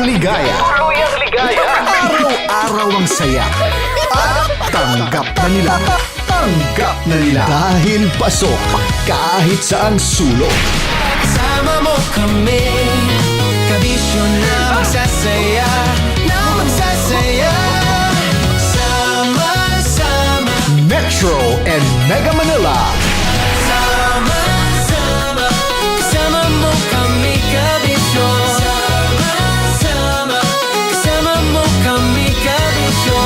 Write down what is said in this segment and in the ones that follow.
Tuluyang ligaya. Araw-araw ang saya. At tanggap na nila. Tanggap na nila. Dahil pasok kahit saang sulok. Sama mo kami, kabisyo na magsasaya, sama-sama. Metro and Mega Manila. Sama-sama, kasama mo kami, kabisyo. Sama-sama, kasama mo kami, kabisyo.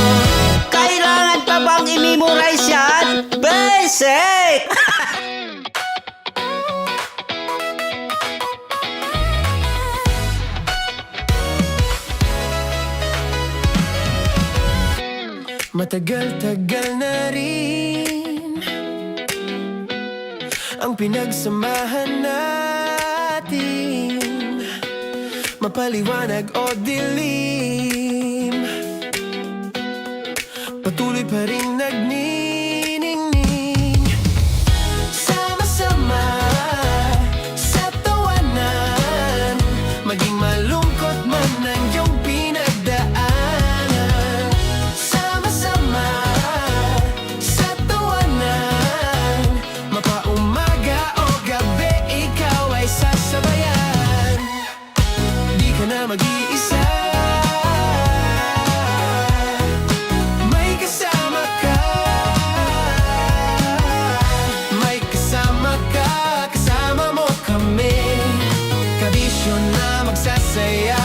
Kailangan pa bang i-memorize yan? Basic! Matagal-tagal na rin ang pinagsamahan natin, mapaliwanag o dilim, patuloy pa rin nagniningning. Sama-sama sa tawanan, maging malungkot man ang iyong pinagdaanan. Sama-sama sa tawanan, mapaumaga o gabi, ikaw ay sasabayan. Di ka na mag-iisa, may kasama ka. May kasama ka, kasama mo kami, kabisyo na magsasaya,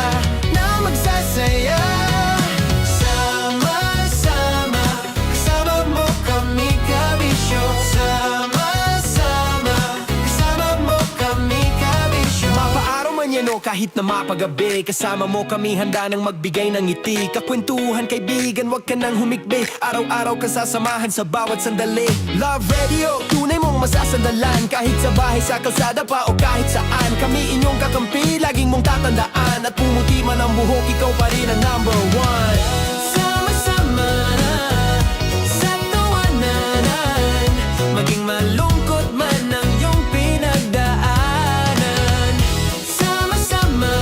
sama-sama, kasama mo kami, kabisyo. Sama-sama, kasama mo kami, kabisyo. Mapaaraw man yan o kahit na mapagabi, kasama mo kami, handa nang magbigay ng ngiti. Kakwentuhan, kaibigan, wag ka nang humikbi. Araw-araw ka sasamahan sa bawat sandali. Love Radio, tunay mong masasandalan. Kahit sa bahay, sa kalsada pa o kahit saan, kami inyong kakampi, laging mong tatandaan. At pumuti man ang buhok, ikaw pa rin ang number one. Sama-sama sa tawanan, maging malungkot man ang iyong pinagdaanan. Sama-sama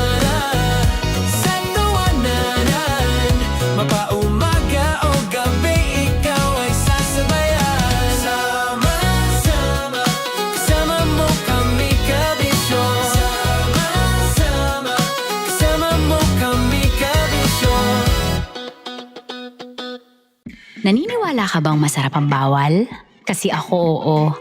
sa tawanan, mapaumaga o gabi, ikaw ay sasabayan. Sama-sama, kasama mo kami, kabisyo. Sama-sama, kasama mo kami, kabisyo. Naniniwala ka bang masarap ang bawal? Kasi ako, oo.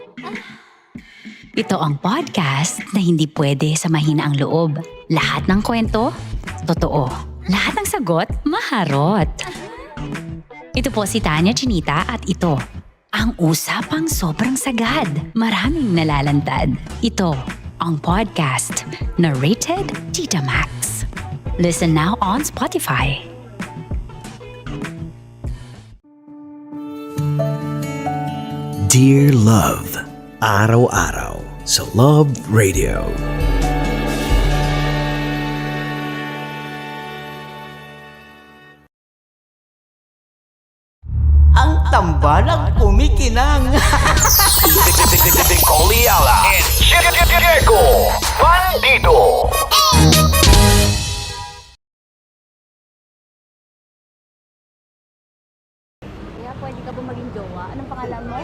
Ito ang podcast na hindi pwede sa mahina ang loob. Lahat ng kwento, totoo. Lahat ng sagot, maharot. Ito po si Tanya Chinita at ito, ang usapang sobrang sagad. Maraming nalalantad. Ito, ang podcast na rated Tita Max. Listen now on Spotify. Dear Love, araw-araw sa Love Radio. Ang tambalang kumikinang. Coliala and Diego Bandido. Kaya pwede ka ba maging jowa? Anong pangalan mo?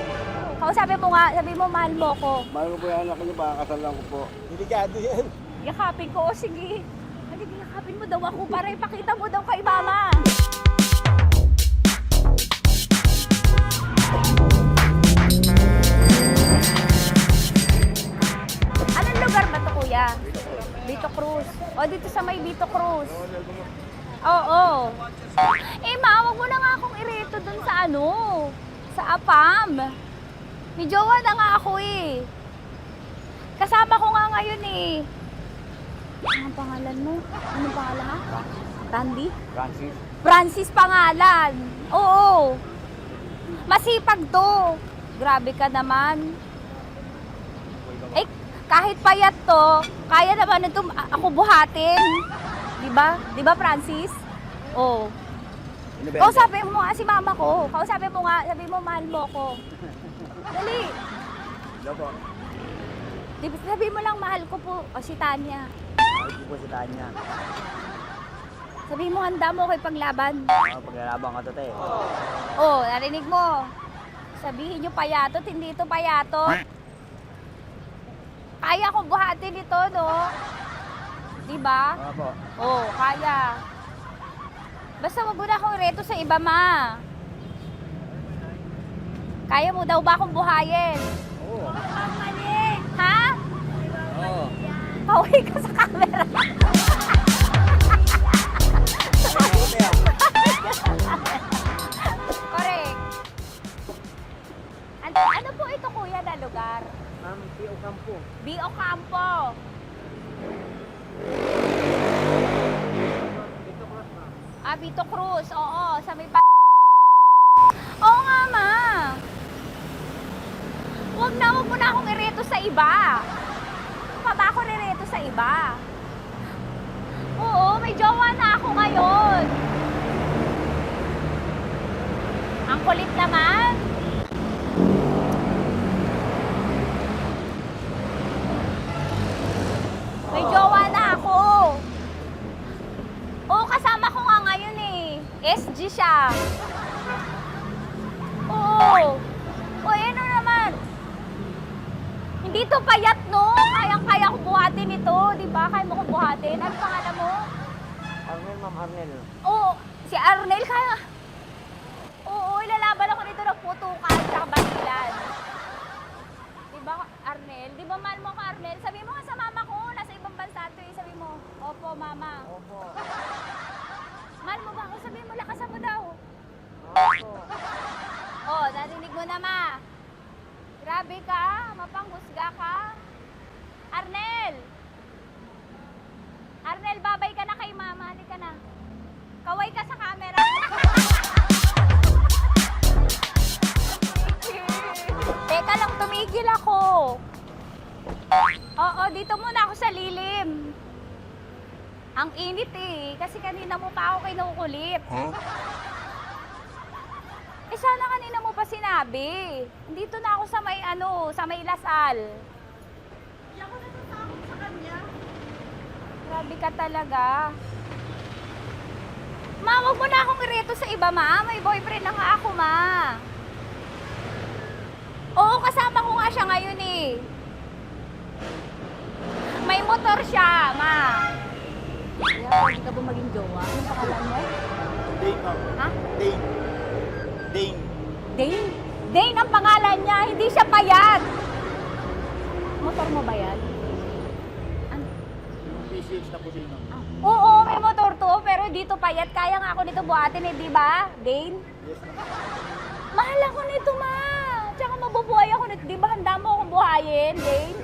Kausapin mo nga, sabi mo mahal mo ko. Mahal ko po yung anak niyo, baka kasal lang ko po. Delikado yan. Yakapin ko, o sige. Halika, yakapin mo daw ako para ipakita mo daw kay mama. Anong lugar ba to, kuya? Vito Cruz. O, dito sa may Vito Cruz. Oo. Eh, ma, wag mo na nga akong ireto dun sa ano, sa APAM. May jowa na nga ako eh. Kasama ko nga ngayon eh. Anong pangalan mo? Anong pangalan ha? Randy? Francis. Francis pangalan. Oo. Masipag to. Grabe ka naman. Eh, kahit payat to, kaya naman ito ako buhatin. Diba? Diba, Francis? Oo. Kausapin mo nga si mama ko. Kausapin mo nga, sabi mo mahal mo ko. Dali. Hello po. Diba, sabi mo lang mahal ko po. O si Tanya. Mahal ko po si Tanya. Sabihin mo, handa mo ako ipaglaban. Paglalaban ka to, te. Oh, narinig mo. Sabihin nyo payatot, hindi ito payatot. Kaya kong buhatin ito, no? Diba? Opo. Oh, kaya. Basta wag mo na akong reto sa iba, ma. Kaya mo daw ba akong buhayin? Oo. Ha? Oo. Pauwi ka sa camera. Correct. Ano po ito, kuya, na lugar? Ma'am, P.O. Campo. B.O. Campo. Vito Cruz. Oo, sa may Oo nga, ma. Wag mo na akong ireto sa iba. Pa ba ako ireto sa iba? Oo, may jowa na ako ngayon. Ang kulit naman. May jowa na ako. Oo, kasama ko nga ngayon eh. SG siya. Oo. O, ano naman? Hindi to payat, no? Kayang-kaya ko buhatin ito. Di ba? Kaya mo ko buhatin. Ano pangalan mo? Arnel, ma'am, Arnel. Oo, si Arnel kaya. Oo, ilalaban ako nito ng putukan sa batilan. Di ba, Arnel? Di ba mahal mo ako, Arnel? Sabi mo nga sa mama ko, nasa ibang bansa to eh. Sabi mo, opo, mama. Opo. Mahal mo ba ako? Sabi mo, lakasan mo daw. Opo. Oh, narinig mo na, ma. Grabe ka, mapanghusga ka. Arnel! Arnel, babay ka na kay mama. Halika na. Kaway ka sa camera. Teka lang, tumigil ako. Oo, dito muna ako sa lilim. Ang init eh, kasi kanina mo pa ako kinukulit. Eh sana kanina mo pa sinabi. Dito na ako sa may sa may Lasal. Hindi ako natatakot sa kanya. Grabe ka talaga. Ma, wag mo na akong ireto sa iba, ma. May boyfriend na nga ako, ma. Oo, kasama ko nga siya ngayon eh. May motor siya, ma. Kaya, pwede ka ba maging jowa? Anong pangalan mo? Dane, ma'am. Ha? Dane. Dane. Dane? Dane ang pangalan niya, hindi siya payat. Motor mo ba yan? Ano? PCH na po din, ma'am. Oo, may motor to, pero dito payat. Kaya nga ako nito buhatin eh, di ba? Dane? Yes, ma'am. Mahal ako nito, ma. Tsaka mabubuhay ako nito. Di ba handa mo akong buhayin, Dane?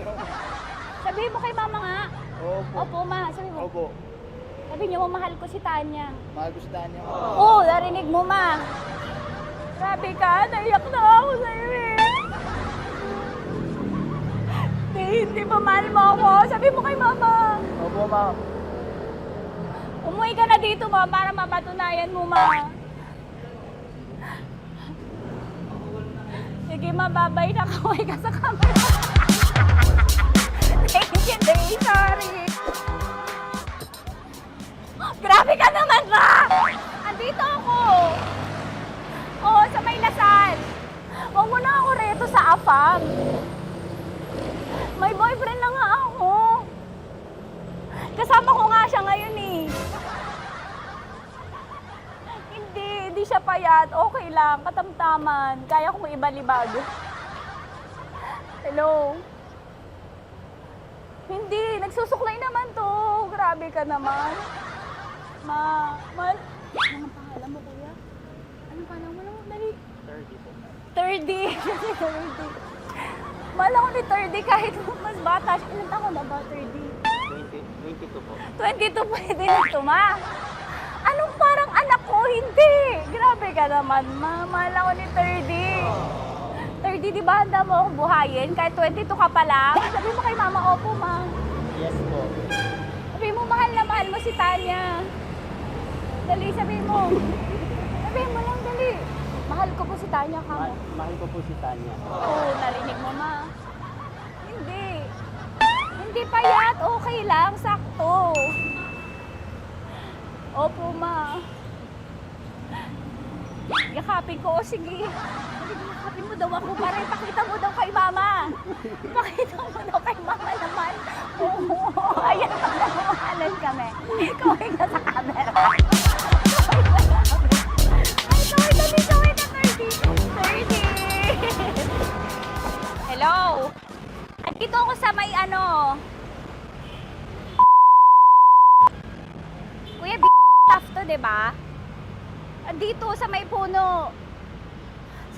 Sabihin mo kay mama nga. Opo. Opo, ma. Sabi mo. Opo. Sabi niyo mo, mahal ko si Tanya. Mahal ko si Tanya. Oo, narinig mo, ma. Grabe ka, naiyak na ako sa'yo eh. Hindi ba mahal mo ako? Sabi mo kay mama. Opo, ma'am. Umuwi ka na dito, ma, para mapatunayan mo, ma. Sige, ma, babay na. Kaway ka sa camera. Thank you, Day. Sorry. Grabe ka naman, ma! Andito ako. Oo, sa may Lasal. Huwag mo na ako reto sa afam. May boyfriend na nga ako. Kasama ko nga siya ngayon eh. Hindi siya payat. Okay lang, katamtaman. Kaya kong ibalibag. Hello? Hindi, nagsusuklay naman to. Grabe ka naman. Anong pangalan mo, kuya? Anong pangalan mo? Dali. 30 po. 30. 30. Mahal ako ni 30 kahit mas bata siya. Ilan taon na ba, 30? 22 po. 22 pwede na ito, ma. Anong parang anak ko? Hindi. Grabe ka naman, ma. Mahal ako ni 30. 30, di ba handa mo akong buhayin? Kahit 22 ka pa lang. Sabi mo kay mama, opo, ma. Yes po. Sabi mo, mahal na mahal mo si Tanya. Dali, sabi mo. Sabi mo lang, dali. Mahal ko po si Tanya ka mo. Mahal ko po si Tanya. Oo, narinig mo, ma. Hindi. Hindi payat. Okay lang. Sakto. Opo, ma. Yakapin ko, o sige. Yakapin mo daw ako para ipakita mo daw kay mama. Ipakita mo daw kay mama naman. Oo, ayan, nagmamahalan kami. Kaway ka sa camera. Ay, kaway na 30. Hello? Andito ako sa may ano. Kuya, tough to, diba? Andito sa may puno.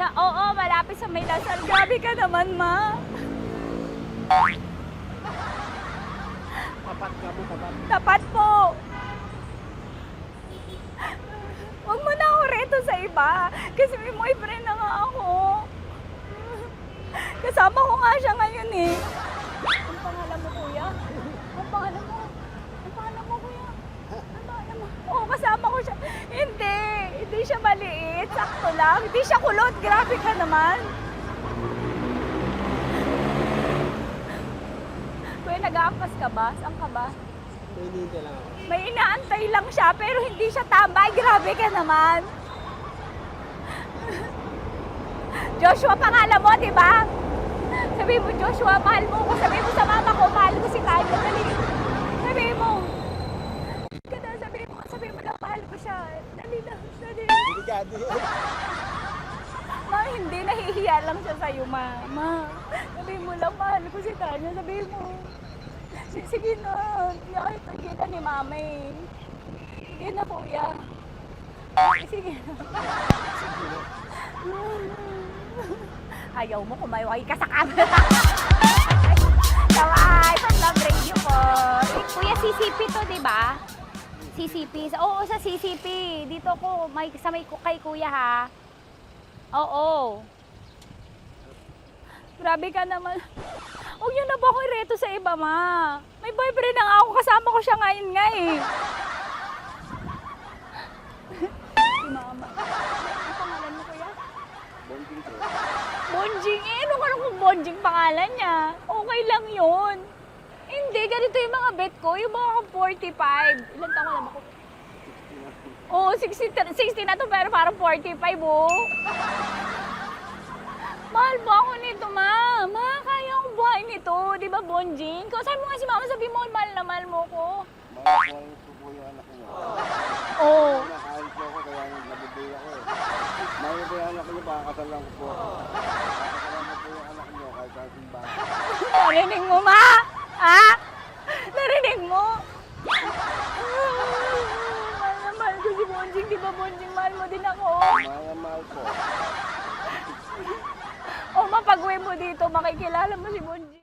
Oo, malapit sa may Lasal. Grabe ka naman, ma. Tapat ka mo, tapat. Tapat po. Huwag mo na ako reto sa iba. Kasi may boyfriend na nga ako. Kasama ko nga siya ngayon eh. Ang pangalan mo, kuya? Ang pangalan mo? Ang pangalan mo, kuya? Ang pangalan mo? Oo, kasama ko siya. Hindi. Hindi siya maliit. Sakto lang. Hindi siya kulot. Grabe ka naman. Kuya, nag-aangkas ka ba? Saan ka ba? Hinihintay lang ako. May inaantay lang siya, pero hindi siya tambay. Grabe ka naman. Joshua, pangalan mo, di ba? Sabi mo, Joshua, mahal mo ko. Sabi mo sa mama ko, mahal ko si Tanya. Dali. Sabi mo. Sabi mo na, mahal ko siya. Dali lang, dali. Delikado yan. Ma, hindi, nahihiya lang siya sa'yo, ma. Sabi mo lang, mahal ko si Tanya. Sabi mo. Sige na, nakita kita ni mama eh. Sige na, kuya. Sige na. Ayaw mo, kumayway ka sa camera. Kaway, from Love Radio po. Kuya, CCP to, di ba? CCP. Oo, sa CCP. Dito ko, sa may kay kuya ha. Oo. Grabe ka naman. Huwag niyo na ba ako ireto sa iba, ma? May boyfriend na nga ako. Kasama ko siya ngayon nga eh. Si mama. Ang pangalan mo, kuya? Bonjing ko. Bonjing eh. Ano ka kung Bonjing pangalan niya? Okay lang yun. Hindi, ganito yung mga bet ko. Yung mga 45. Ilan taon lang ako? Oo, 60 na to pero parang 45 oh. Mahal ba ako nito, ma? Ma, kaya akong buhay nito. Di ba, Bonjing? Sabi mo nga si mama, sabi mo, mahal na mahal mo ko. Mahal ko po yung anak niyo. Oo. Nakahal po ako kaya nabibay ako eh. Mahal ko yung anak niyo, pakakasalan ko po. Pakakasalan ko po yung anak niyo kahit sa simbahan. Narinig mo, ma? Ha? Narinig mo? Mahal na mahal ko si Bonjing. Di ba, Bonjing, mahal mo din ako? Mahal po. O, mapag-uwi mo dito, makikilala mo si Bonjing.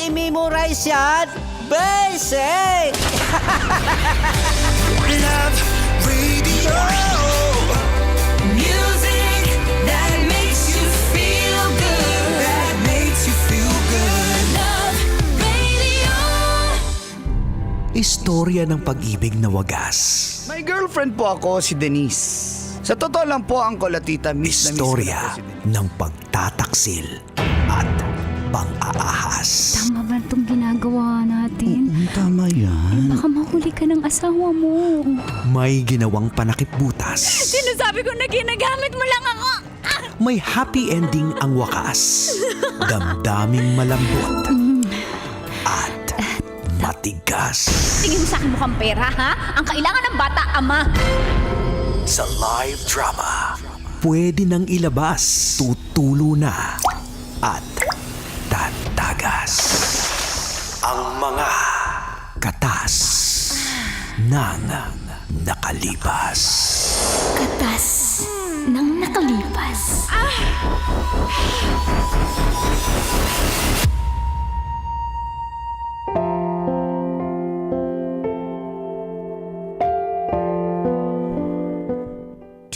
i-memorize yan? Basic! Love Radio. Music that makes you feel good. That makes you feel good. Love Radio. Istorya ng pag-ibig na wagas. May girlfriend po ako, si Denise. Sa totoo lang po, ang kolatita, miss na miss ko na Istorya po si Denise. ng pagtataksil at pang-aahas. Tama ba itong ginagawa natin? Tama yan. Baka mahuli ka ng asawa mo. May ginawang panakip-butas. Sinasabi ko na ginagamit mo lang ako. May happy ending ang wakas. Damdaming malambot at matigas. Tingin mo sa akin mukhang pera, ha? Ang kailangan ng bata, ama. Sa live drama, pwede nang ilabas, tutulo na at tatagas ang mga katas ng nakalipas. Katas ng nakalipas.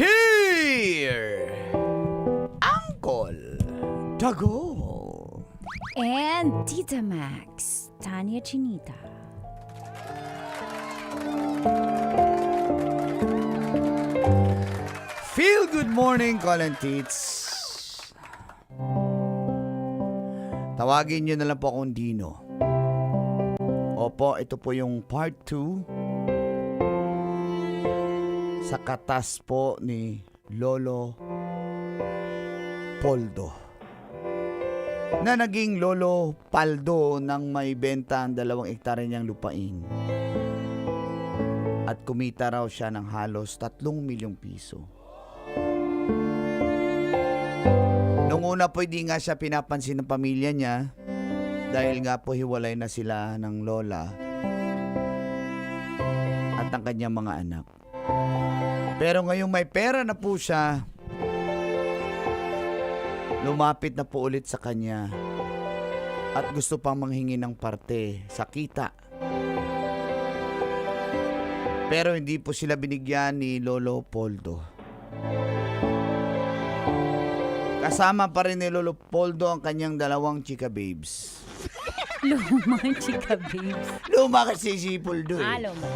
Dear Uncle Dago. And Tita Max, Tanya Chinita. Feel good morning, Colin Tits. Tawagin nyo na lang po akong Dino. Opo, ito po yung part 2 sa katas po ni Lolo Poldo, na naging Lolo Paldo nang may benta ang 2 hektare niyang lupain. At kumita raw siya ng halos 3 milyong piso. Noong una po hindi nga siya pinapansin ng pamilya niya dahil nga po hiwalay na sila ng lola at ang kanyang mga anak. Pero ngayong may pera na po siya, lumapit na po ulit sa kanya at gusto pang manghingi ng parte sa kita. Pero hindi po sila binigyan ni Lolo Poldo. Kasama pa rin ni Lolo Poldo ang kanyang 2 chika babes. Lumang chika babes. Luma kasi si Poldo eh. Luma.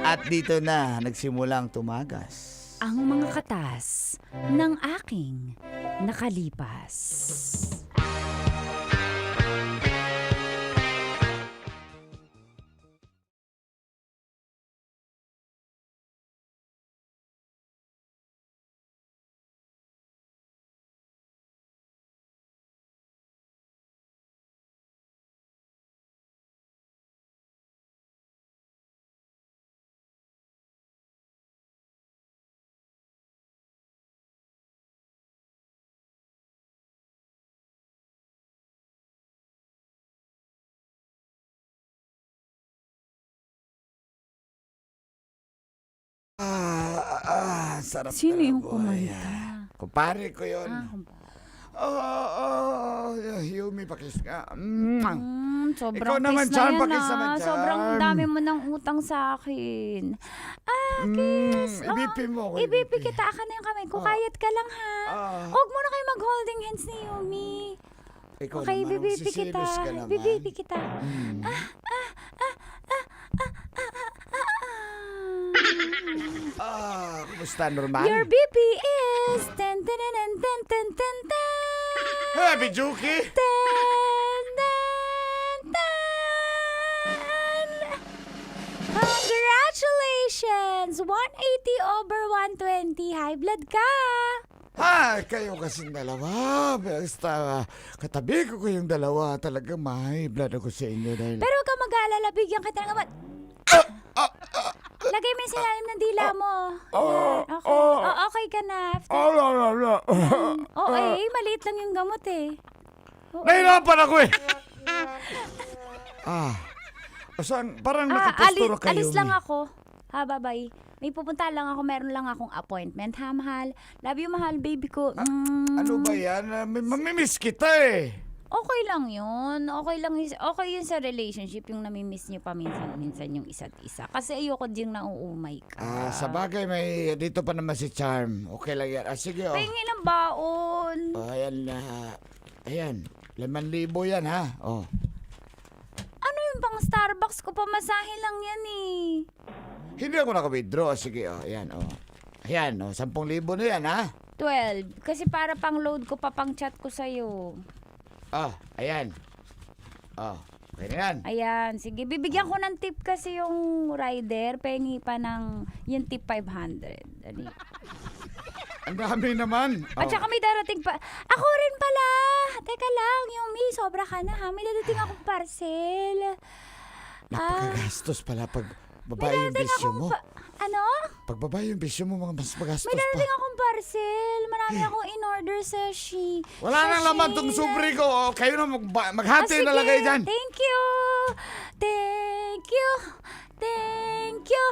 At dito na nagsimulang tumagas. Ang mga katas ng aking nakalipas. Sarap Sino talaga yung po. kumanta? Kumpare ko yun. Yumi, pakis ka. Sobrang Ikaw naman, kiss na Charm, yan, pakis naman, Charm. Sobrang dami mo ng utang sa akin. Kiss. ibip mo ako. Ibip kita. Aka na yung kamay ko. Kayat ka lang, ha? Huwag mo na kayo mag-holding hands ni Yumi. Ikaw Okay, naman, bibipi kita. magsisilos ka naman. Bibipi kita. Kumusta, normal? Your BP is ten ten ten ten ten ten ten. Happy Juki! Ten, ten, ten. Congratulations! 180 over 120. High blood ka. Kayo kasing 2. Basta katabi ko kayong 2. Talagang may blood ako sa inyo dahil... Pero huwag kang mag-aalala. Bigyan kita ng gamot. Lagay mo yung silalim ng dila mo. Okay. Okay ka na. Maliit lang yung gamot eh. Nahirapan ako eh! Saan? Parang nakaposturo kayo. Alis lang ako. Bye-bye. May pupunta lang ako. Meron lang akong appointment. Ha, mahal? Love you, mahal, baby ko. Ano ba yan? Mamimiss kita eh. Okay lang yun. Okay yun sa relationship, yung namimiss niyo paminsan-minsan yung isa't isa. Kasi ayoko din nauumay ka. Sa bagay, may dito pa naman si Charm. Okay lang yan. Sige, oh. Pahingi ng baon. Oh, ayan na. Ayan. 5,000 yan, ha? Oh. Ano yung pang Starbucks ko? Pamasahe lang yan eh. Hindi ako naka-withdraw. Sige, oh. Ayan, oh. Ayan, oh. 10,000 na yan, ha? 12. Kasi para pang load ko pa pang chat ko sa'yo. Oh, ayan. Oh, okay na yan. Ayan, sige. Bibigyan ko ng tip kasi yung rider. Pengi pa ng yung tip 500. Dali. Ang dami naman. At saka may darating pa. Ako rin pala. Teka lang, Yumi. Sobra ka na ha. May darating akong parcel. Napakagastos pala pag babae yung bisyo mo. Ano? Pag babae yung bisyo mo, mas magastos May pa. darating akong parcel. Marami akong in-order sa Wala nang laman tong sobre ko. Oh, kayo na maghati na lang kayo dyan. Thank you. Thank you. Thank you.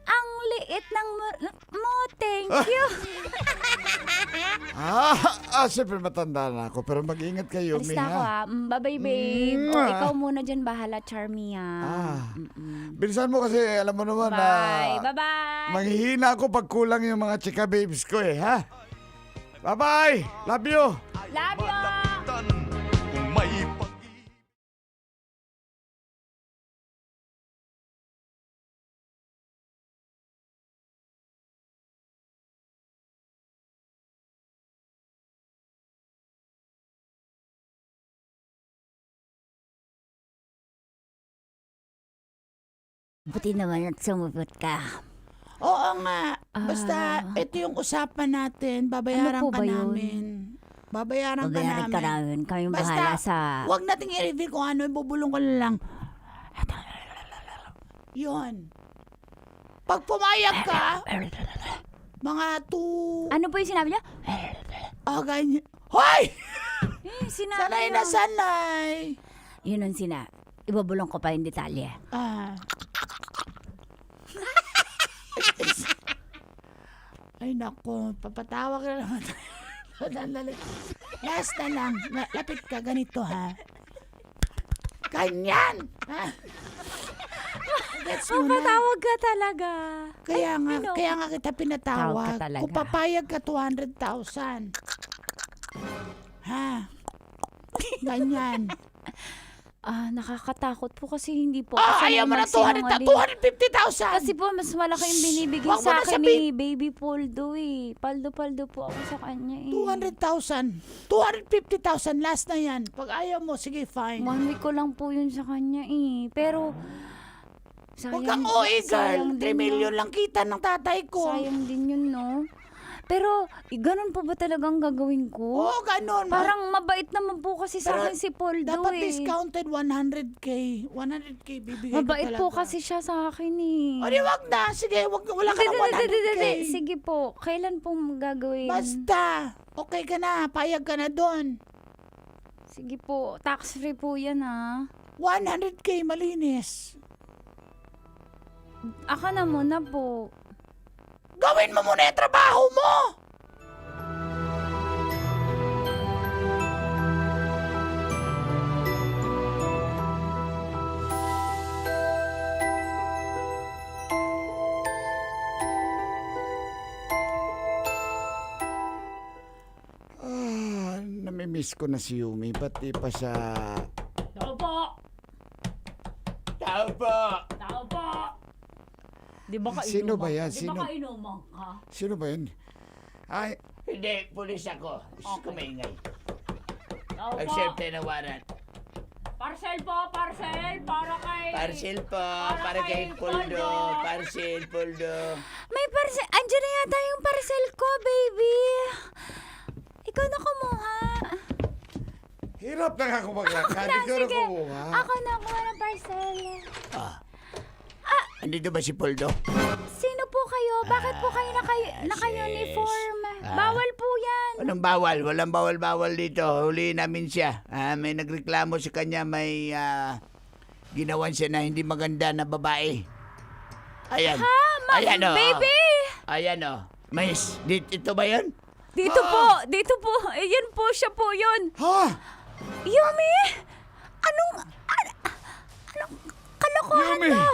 Ang liit ng mo. Thank you. Siyempre matanda na ako. Pero mag-ingat kayo, Alis Miha. na ako ha. Bye-bye, babe. O, ikaw muna dyan bahala, Charmy Bilisan mo kasi alam mo naman Bye. na Bye-bye. manghihina ako pag kulang yung mga chika babes ko eh, ha? Bye-bye! Love you! Love you. Buti naman at sumubot ka. Oo nga. Basta, ito yung usapan natin. Babayaran Ano po ka ba yun? namin. Babayaran Babayaran ka namin. Kaming Basta, bahala sa... Huwag nating i-reveal kung ano. Bubulong ko na lang. Yun. Pag pumayag ka, mga Ano po yung sinabi niya? ganyan. Hoy! Sinabi Sanay na sanay. Yun ang ibabulong ko pa yung detalye. Ay nako, papatawag na naman tayo. Last na lang. Lapit ka, ganito ha. Ganyan! Ha? Gets mo na. Papatawag ka talaga. Kaya nga kita Tawag pinatawag. ka talaga. Kung papayag ka 200,000. Ha? Ganyan. Nakakatakot po kasi hindi po ako Ayaw mo na magsinungaling. 250,000. Kasi po, mas malaki yung binibigay Wag mo sa na akin sabihin. ni Baby Poldo eh. Paldo-paldo po ako sa kanya eh. 200,000. 250,000. Last na yan. Pag ayaw mo, sige, fine. 1 week ko lang po yun sa kanya eh. Pero, Huwag kang OA, girl. 3 million lang kita ng tatay ko. Sayang din yun, no? Pero, ganun po ba talagang gagawin ko? Oo, ganun. Parang mabait naman po kasi sa Pero akin si Poldo dapat eh. discounted 100K. 100K bibigay ko Mabait talaga. po kasi siya sa akin eh. O di wag na. Sige, wala ka ng 100K. Sige po, kailan po gagawin? Basta. Okay ka na. Payag ka na doon. Sige po, tax free po yan ha. 100K malinis. Ako na muna po. Gawin mo muna yung trabaho mo. Namimiss ko na si Yumi. Ba't di pa siya... Tao po! Tao po! Tao po! Di ba kainuman? Sino ba yan? Di ba kainuman ka? Sino ba yun? Ay, Hindi, pulis ako. Kumaingay. Tao po! Accept na warrant. Parcel po! Parcel! Para kay... Parcel po. Para kay Poldo. Parcel, Poldo. May parcel! Andiyan na yata yung parcel ko, baby! Ikaw na kumuha. hirap na nga kumaglakad. Ikaw na Sige, kumuha. ako na kumuha ng parcel. Andito ba si Poldo? Sino po kayo? Bakit po kayo naka-uniform? Bawal po yan. Anong bawal? Walang bawal-bawal dito. Huli namin siya. May nagreklamo sa kanya. May ginawan siya na hindi maganda na babae. Ayan. Ayan o. Baby! Ayan o. Miss, ito ba yun? Dito po! Dito po! Ayan po, siya po yun! Ha? Yumi! Anong kalokohan Yumi! to?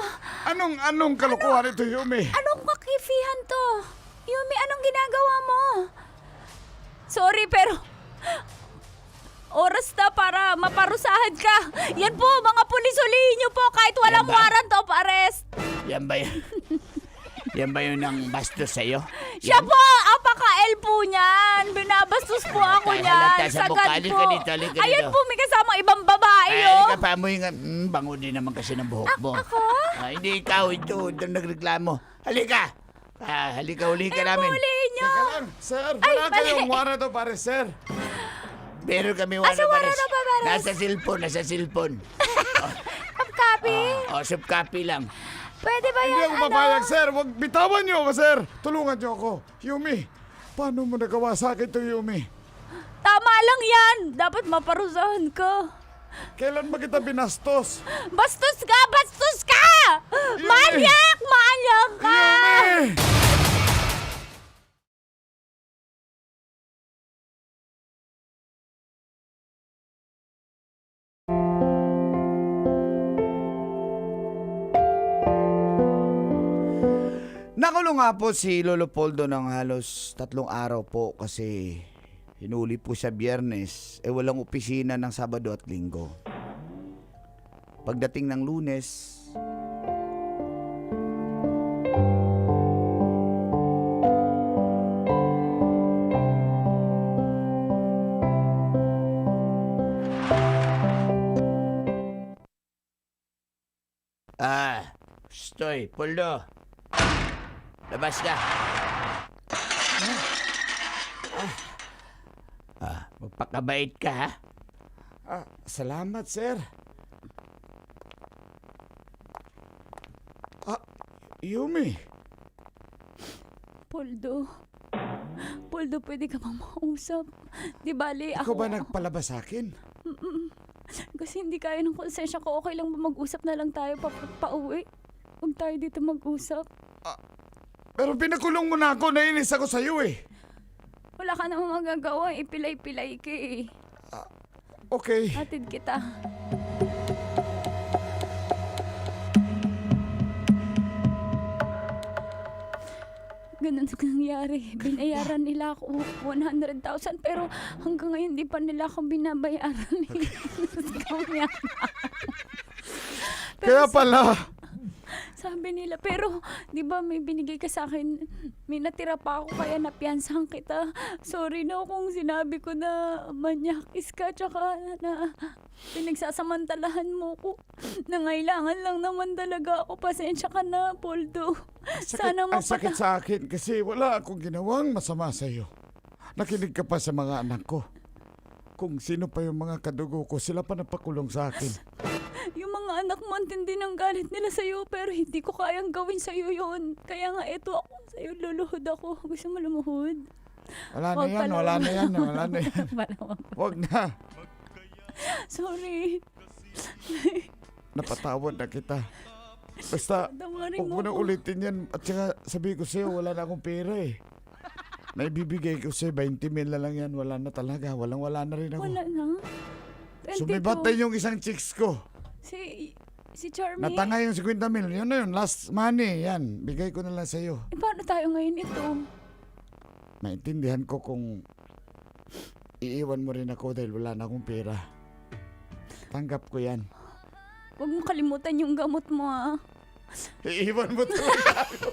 Anong kalokohan ito, Yumi? Anong kakifihan to? Yumi, anong ginagawa mo? Sorry, pero oras na para maparusahan ka. Yan po, mga pulis, hulihin niyo po kahit walang Yan ba? warrant of arrest. Yan ba yun? Yan ba yun ang bastos sa'yo? Siya po, apaka-L po niyan. Binabastos po ako Halata niyan. sa Sagad mukha. po. Halika dito, halika Ayun dito. po, may kasama ibang babae, Ay, oh. halika pa mo yung... bango din naman kasi ng buhok mo. Ako? Hindi ikaw, ito nagreklamo. Halika! Halika, uli ka namin. Hulihin niyo. Teka lang, sir. Ay, Wala mali. kayong warrant of arrest, sir. Pero kami Asa warrant of arrest? Nasa cellphone. Copy. Subcopy lang. Pwede ba Hindi yan? ako papayag, sir. Wag bitawan niyo ako, sir. Tulungan niyo ako. Yumi, paano mo nagawa sa akin to, Yumi? Tama lang yan. Dapat maparusahan ka. Kailan ba kita binastos? Bastos ka! Bastos ka! Yumi! Manyak! Manyak ka! Yumi! Nakulong nga po si Lolo Poldo ng halos 3 araw po kasi hinuli po siya Biyernes, walang opisina ng Sabado at Linggo. Pagdating ng Lunes, Stoy, Poldo. Labas ka. Magpakabait ka, ha? salamat, sir. Yumi. Poldo. Poldo, pwede ka bang makausap? Di bali, Ikaw ako... ba nagpalabas sa akin? Kasi hindi kaya ng konsensya ko. Okay lang ba mag-usap na lang tayo pauwi? Huwag tayo dito mag-usap. Pero pinakulong mo na ako, nainis ako sa'yo eh. Wala ka namang magagawa. Ipilay-pilay ka eh. Okay. Hatid kita. Ganun ang nangyari. Binayaran nila ako 100,000 pero hanggang ngayon di pa nila ako binabayaran. Kaya pala. Sabi nila, pero di ba may binigay ka sa akin, may natira pa ako kaya napiyansahan kita. Sorry na kung sinabi ko na manyakis ka tsaka na pinagsasamantalahan mo ko. Nangailangan lang naman talaga ako. Pasensya ka na, Poldo. Sana Ang sakit sa akin kasi wala akong ginawang masama sa'yo. Nakinig ka pa sa mga anak ko. Kung sino pa yung mga kadugo ko, sila pa napakulong sa akin. Yung mga anak mo, antindi ng galit nila sa'yo, pero hindi ko kayang gawin sa'yo yun. Kaya nga, eto ako sa'yo, luluhod ako. Gusto mo lumuhod? Wala na Wag yan, pala. wala na yan, wala na yan. Wag na. Sorry. Napatawad na kita. Basta, Tamarin huwag mo mo na ako. ulitin yan. At saka, sabi ko sa'yo, wala na akong pera eh. Naibibigay ko sa'yo, 20 mil na lang yan. Wala na talaga. Wala na rin ako. Wala na. 22. Sumibat na yung isang chicks ko. Si Charmy. Natanga yung 50 mil. Yun na yun. Last money. Yan. Bigay ko na lang sa'yo. Paano tayo ngayon ito? Maintindihan ko kung iiwan mo rin ako dahil wala na akong pera. Tanggap ko yan. Huwag mo kalimutan yung gamot mo, ha? Iiwan mo talaga ako.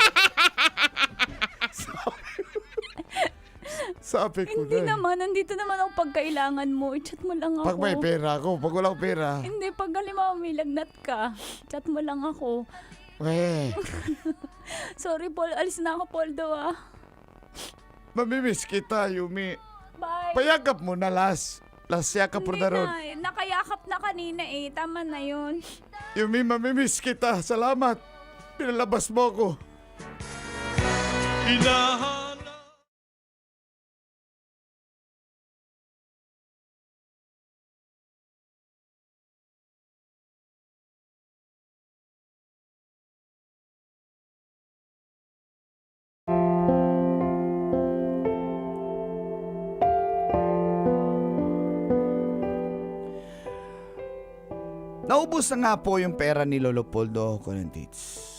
Sabi ko Hindi na. naman. Nandito naman ako pag kailangan mo. I-chat mo lang ako. Pag may pera ako, pag wala akong pera. Hindi, pag halimbawa may lagnat ka, chat mo lang ako. Eh, Sorry, Paul. Alis na ako, Poldo, ah. mamimiss kita, Yumi. Bye. Payakap mo na last. Last yakap for Hindi the road. na, nakayakap na kanina eh. Tama na yun. Yumi, mamimiss kita. Salamat. Pinalabas mo ako. Naubos na nga po yung pera ni Lolo Poldo Conantits.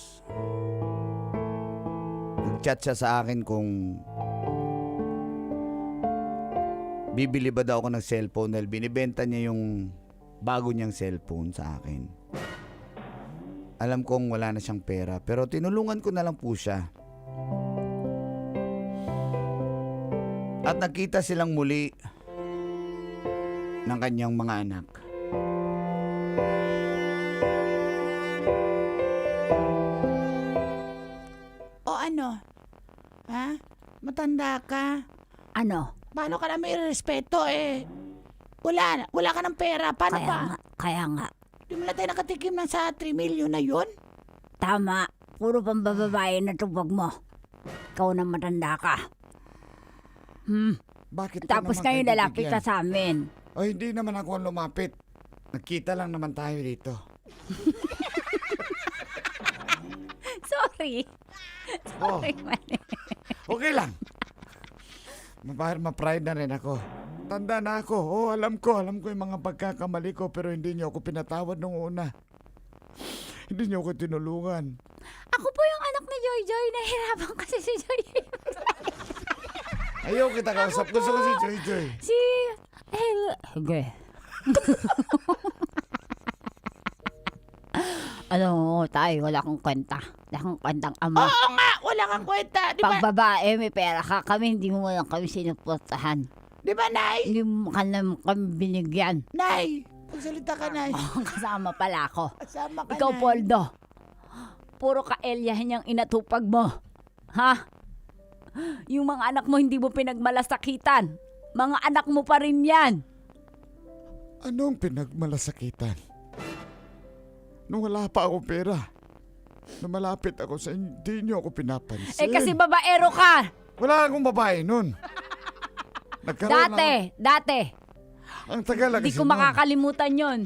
Nag-chat siya sa akin kung bibili ba daw ako ng cellphone dahil binibenta niya yung bago niyang cellphone sa akin. Alam kong wala na siyang pera pero tinulungan ko na lang po siya. At nakita silang muli ng kanyang mga anak. O ano? Ha? Matanda ka? Ano? Paano ka na may respeto eh? Wala ka ng pera. Paano pa? Kaya nga. Di mo na tayo nakatikim ng sa 3 million na yun? Tama. Puro pang bababae na tubag mo. Ikaw na matanda ka. Bakit Tapos ngayon lalapit ka sa amin. O hindi naman ako ang lumapit. Nagkita lang naman tayo dito. Sorry. Oh, Sorry, Manny. okay lang. Ma-pride na rin ako. Tanda na ako. Oh, alam ko yung mga pagkakamali ko pero hindi niyo ako pinatawad nung una. Hindi niyo ako tinulungan. Ako po yung anak ni Joy Joy. Nahirapan kasi si Joy. Ayaw kita kausap. Gusto ko si Joy Joy. Okay. Alam mo, tayo, wala akong kwenta. Wala akong kwentang ama. Oo nga, wala kang kwenta. Di ba, Pag babae, may pera ka kami, hindi mo lang kami sinuportahan. di ba, Nay? Hindi mo ka naman kami binigyan. Nay, pagsalita ka, Nay. Kasama pala ako. Kasama ka, Ikaw, Nay. Poldo. Puro kaelyahan yung inatupag mo. Ha? Yung mga anak mo hindi mo pinagmalasakitan. Mga anak mo pa rin yan. Anong pinagmalasakitan? Nung wala pa akong pera. Nung malapit ako sa inyo, hindi niyo ako pinapansin. Eh kasi babaero ka. Wala akong babae nun. Dati. Ang tagal lang Hindi kasi ko nun. makakalimutan yon.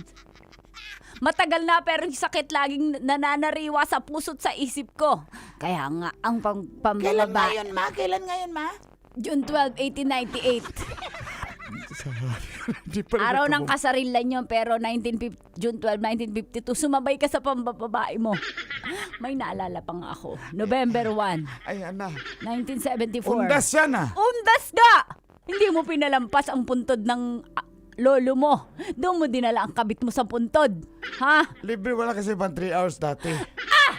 Matagal na pero yung sakit laging nananariwa sa puso't sa isip ko. Kaya nga, ang Kailan pambababa. ngayon, Ma? Kailan ngayon, Ma? June 12, 1898. Di pa rin Araw ng ako- kasarilan yun, pero June 12, 1952, sumabay ka sa pambababae mo. May naalala pa nga ako. November 1, Ay, ana. 1974. Undas yan ah. Undas ga! Hindi mo pinalampas ang puntod ng lolo mo. Doon mo dinala ang kabit mo sa puntod. Ha? Libre wala kasi pang 3 hours dati.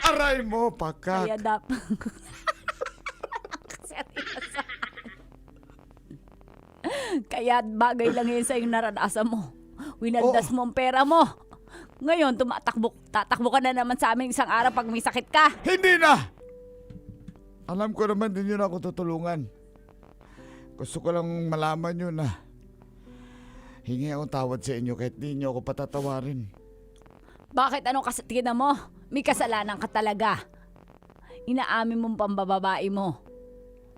Aray mo, pakak. Kaya dapat... Kaya bagay lang yun sa yung naranasan mo. Winaldas mo ang pera mo. Ngayon, tatakbo ka na naman sa amin isang araw pag may sakit ka. Hindi na! Alam ko naman din yun ako tutulungan. Gusto ko lang malaman yun na hingi akong tawad sa inyo kahit di nyo ako patatawarin. Bakit anong tingin mo? May kasalanan ka talaga. Inaamin mong pambababae mo.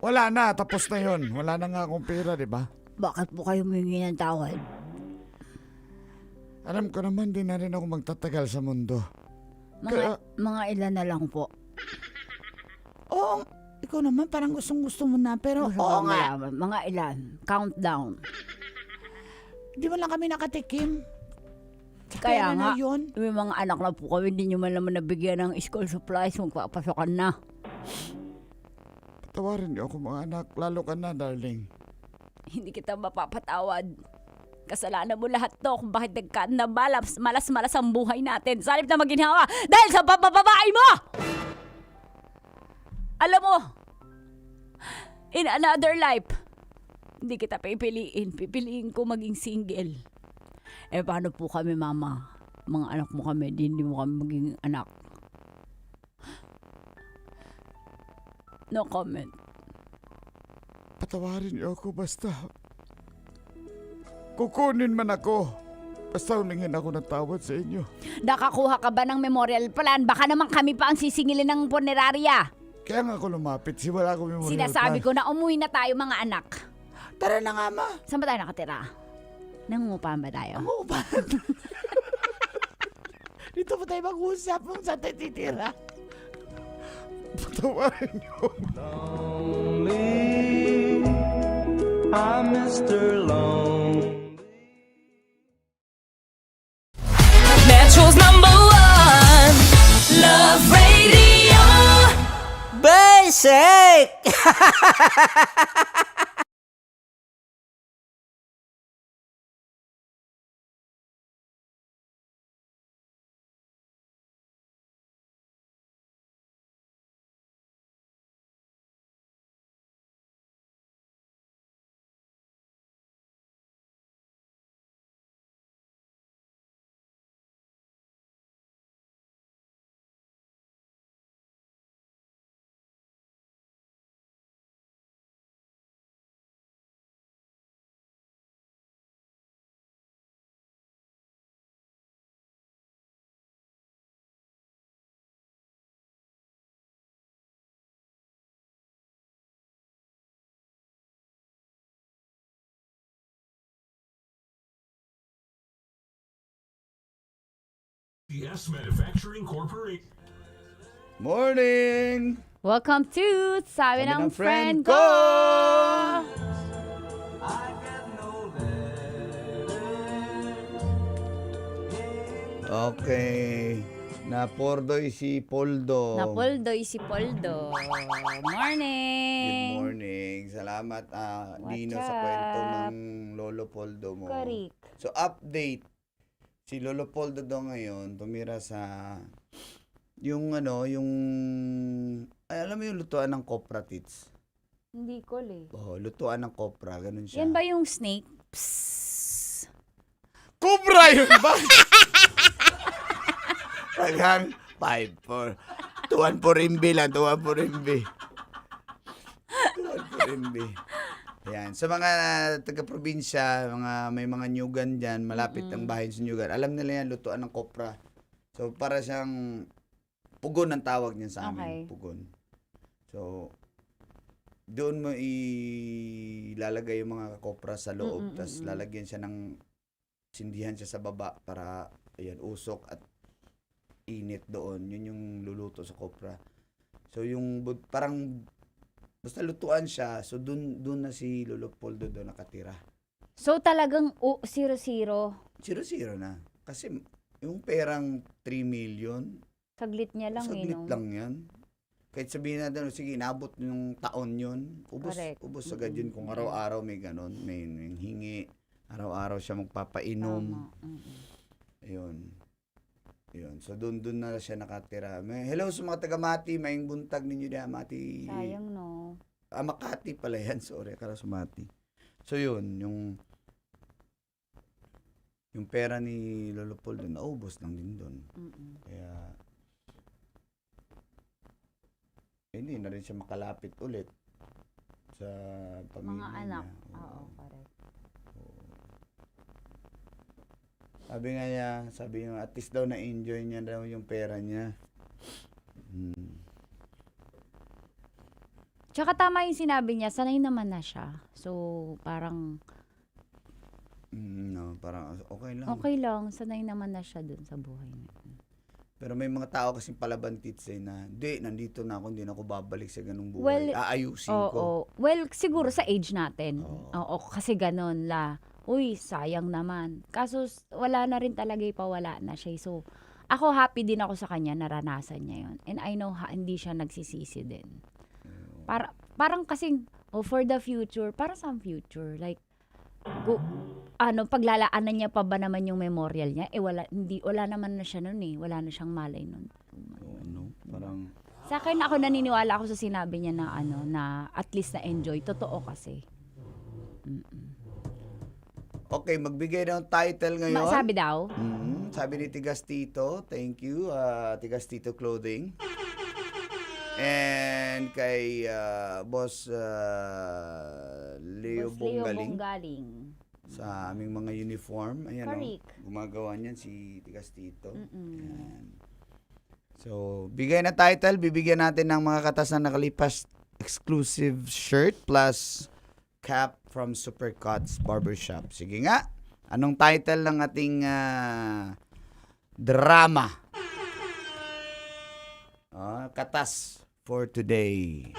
Wala na, tapos na yun. Wala na nga akong pera, di ba? Bakit po kayo humingi ng tawad? Alam ko naman din na rin ako magtatagal sa mundo. Mga ilan na lang po. Oo, ikaw naman parang gustong-gusto mo na, pero oo nga. Mga ilan. Countdown. Di mo lang kami nakatikim. Kaya Pera nga, na yun. may mga anak na po kami, hindi nyo man naman nabigyan ng school supplies, magpapasokan na. Patawarin niyo ako mga anak, lalo ka na, darling. Hindi kita mapapatawad. Kasalanan mo lahat to kung bakit malas-malas ang buhay natin. Sa halip na maginhawa dahil sa papababae mo! Alam mo, in another life, hindi kita pipiliin. Pipiliin ko maging single. Eh, paano po kami, mama? Mga anak mo kami, hindi mo kami maging anak. No comment. Patawarin niyo ako basta. Kukunin man ako. Basta humingin ako ng tawad sa inyo. Nakakuha ka ba ng memorial plan? Baka naman kami pa ang sisingilin ng punerarya. Kaya nga ako lumapit, wala ako memorial Sinasabi plan. ko na umuwi na tayo mga anak. Tara na nga, Ma. Saan ba tayo nakatira? Nangungupahan ba tayo? Oo ba? Dito pa tayo mag-usap kung saan tayo titira. Patawarin niyo. I'm Mr. Lonely. Metro's my sake! PS Manufacturing Corporation. Morning! Welcome to Sabi ng Friend Ko! Okay. Napordoy si Poldo. Napoldoy si Poldo. Good Morning! morning. Salamat, Dino, What's sa kwento up? ng Lolo Poldo mo. Correct. So, update. Si Lolo Poldo daw ngayon, tumira sa yung ay, alam mo yung lutuan ng Copra Tits? Hindi ko Oh, lutuan ng Copra, ganun siya. Yan ba yung snake? Psst. Cobra yun ba? Tagang 5-4. Tuwan po rimbi lang, tuwan po rimbi. Tuwan po rimbi. Ayan. Sa mga taga-probinsya, may mga nyugan dyan, malapit ang bahay sa nyugan. Alam nila yan, lutuan ng kopra. So, para siyang pugon ang tawag niyan sa amin. Okay. Pugon. So, doon mo ilalagay yung mga kopra sa loob. Tapos lalagyan siya ng sindihan siya sa baba para ayan, usok at init doon. Yun yung luluto sa kopra. So, yung parang basta lutuan siya, so dun na si Lolo Poldo doon nakatira. So talagang 0-0. 0-0 na. Kasi yung perang 3 million, Saglit niya lang saglit no? lang yan. Kahit sabihin natin, sige, inabot yung taon yun, Correct. ubos agad yun kung araw-araw may ganon, may hingi, araw-araw siya magpapainom. Tama. Ayun. Yun. So, doon na siya nakatira. Hello sa mga taga-Mati, maing buntag ninyo na, Mati. Sayang no. Makati pala yan, sorry, akala sa Mati. So, yun, yung pera ni Lolo Poldo, naubos lang din doon. Kaya, hindi na rin siya makalapit ulit sa pamilya Mga anak. niya. Oo, correct. Sabi nga niya, at least daw na-enjoy niya daw yung pera niya. Tsaka tama yung sinabi niya, sanay naman na siya. So, parang No, parang okay lang. okay lang, sanay naman na siya dun sa buhay niya. Pero may mga tao kasing palabantits na, nandito na ako, hindi na ako babalik sa ganung buhay. Well, Aayusin Oo. ko. Well, siguro sa age natin. Oo. Oo, kasi ganun la. Uy, sayang naman. Kaso wala na rin talaga, ipawala na siya. So, ako happy din ako sa kanya, naranasan niya yon. And I know hindi siya nagsisisi din. Parang kasing, for the future, para sa future, like, paglalaanan niya pa ba naman yung memorial niya? Wala naman na siya nun eh. Wala na siyang malay nun. Parang, Sa akin, ako naniniwala ako sa sinabi niya na na at least na enjoy. Totoo kasi. okay, magbigay ng title ngayon. Sabi daw, Sabi ni Tigas Tito, thank you, Tigas Tito Clothing. And kay Boss Leo Boss Leo Bonggaling Bonggaling. sa aming mga uniform. Ayan, Correct. gumagawa niyan si Tigas Tito. Ayan. So, bigay na title, bibigyan natin ng mga katas na nakalipas exclusive shirt plus cap from Supercuts Barbershop. Sige nga, anong title ng ating drama? Katas for today.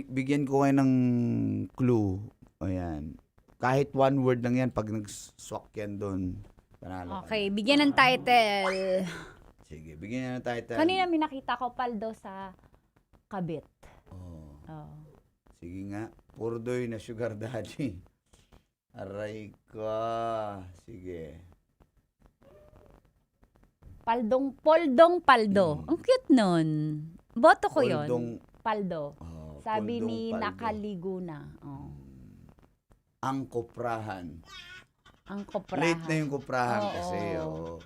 Bigyan ko kayo ng clue. Ayan. Kahit one word lang yan, pag nag-swak yan doon, panalo ka. Okay, bigyan ng title. Sige, bigyan na tayo. Kanina may nakita ko paldo sa kabit. Oh, Oh. sige nga. Purdoy na sugar daddy. Aray ko. Sige. Poldong paldo. Ang cute nun. Boto ko yun. Poldong- Paldo. Oh, Sabi poldong ni paldo. Nakaliguna. Oh. Ang kuprahan. Ang koprahan. Late na yung kuprahan Oo. kasi. Oh.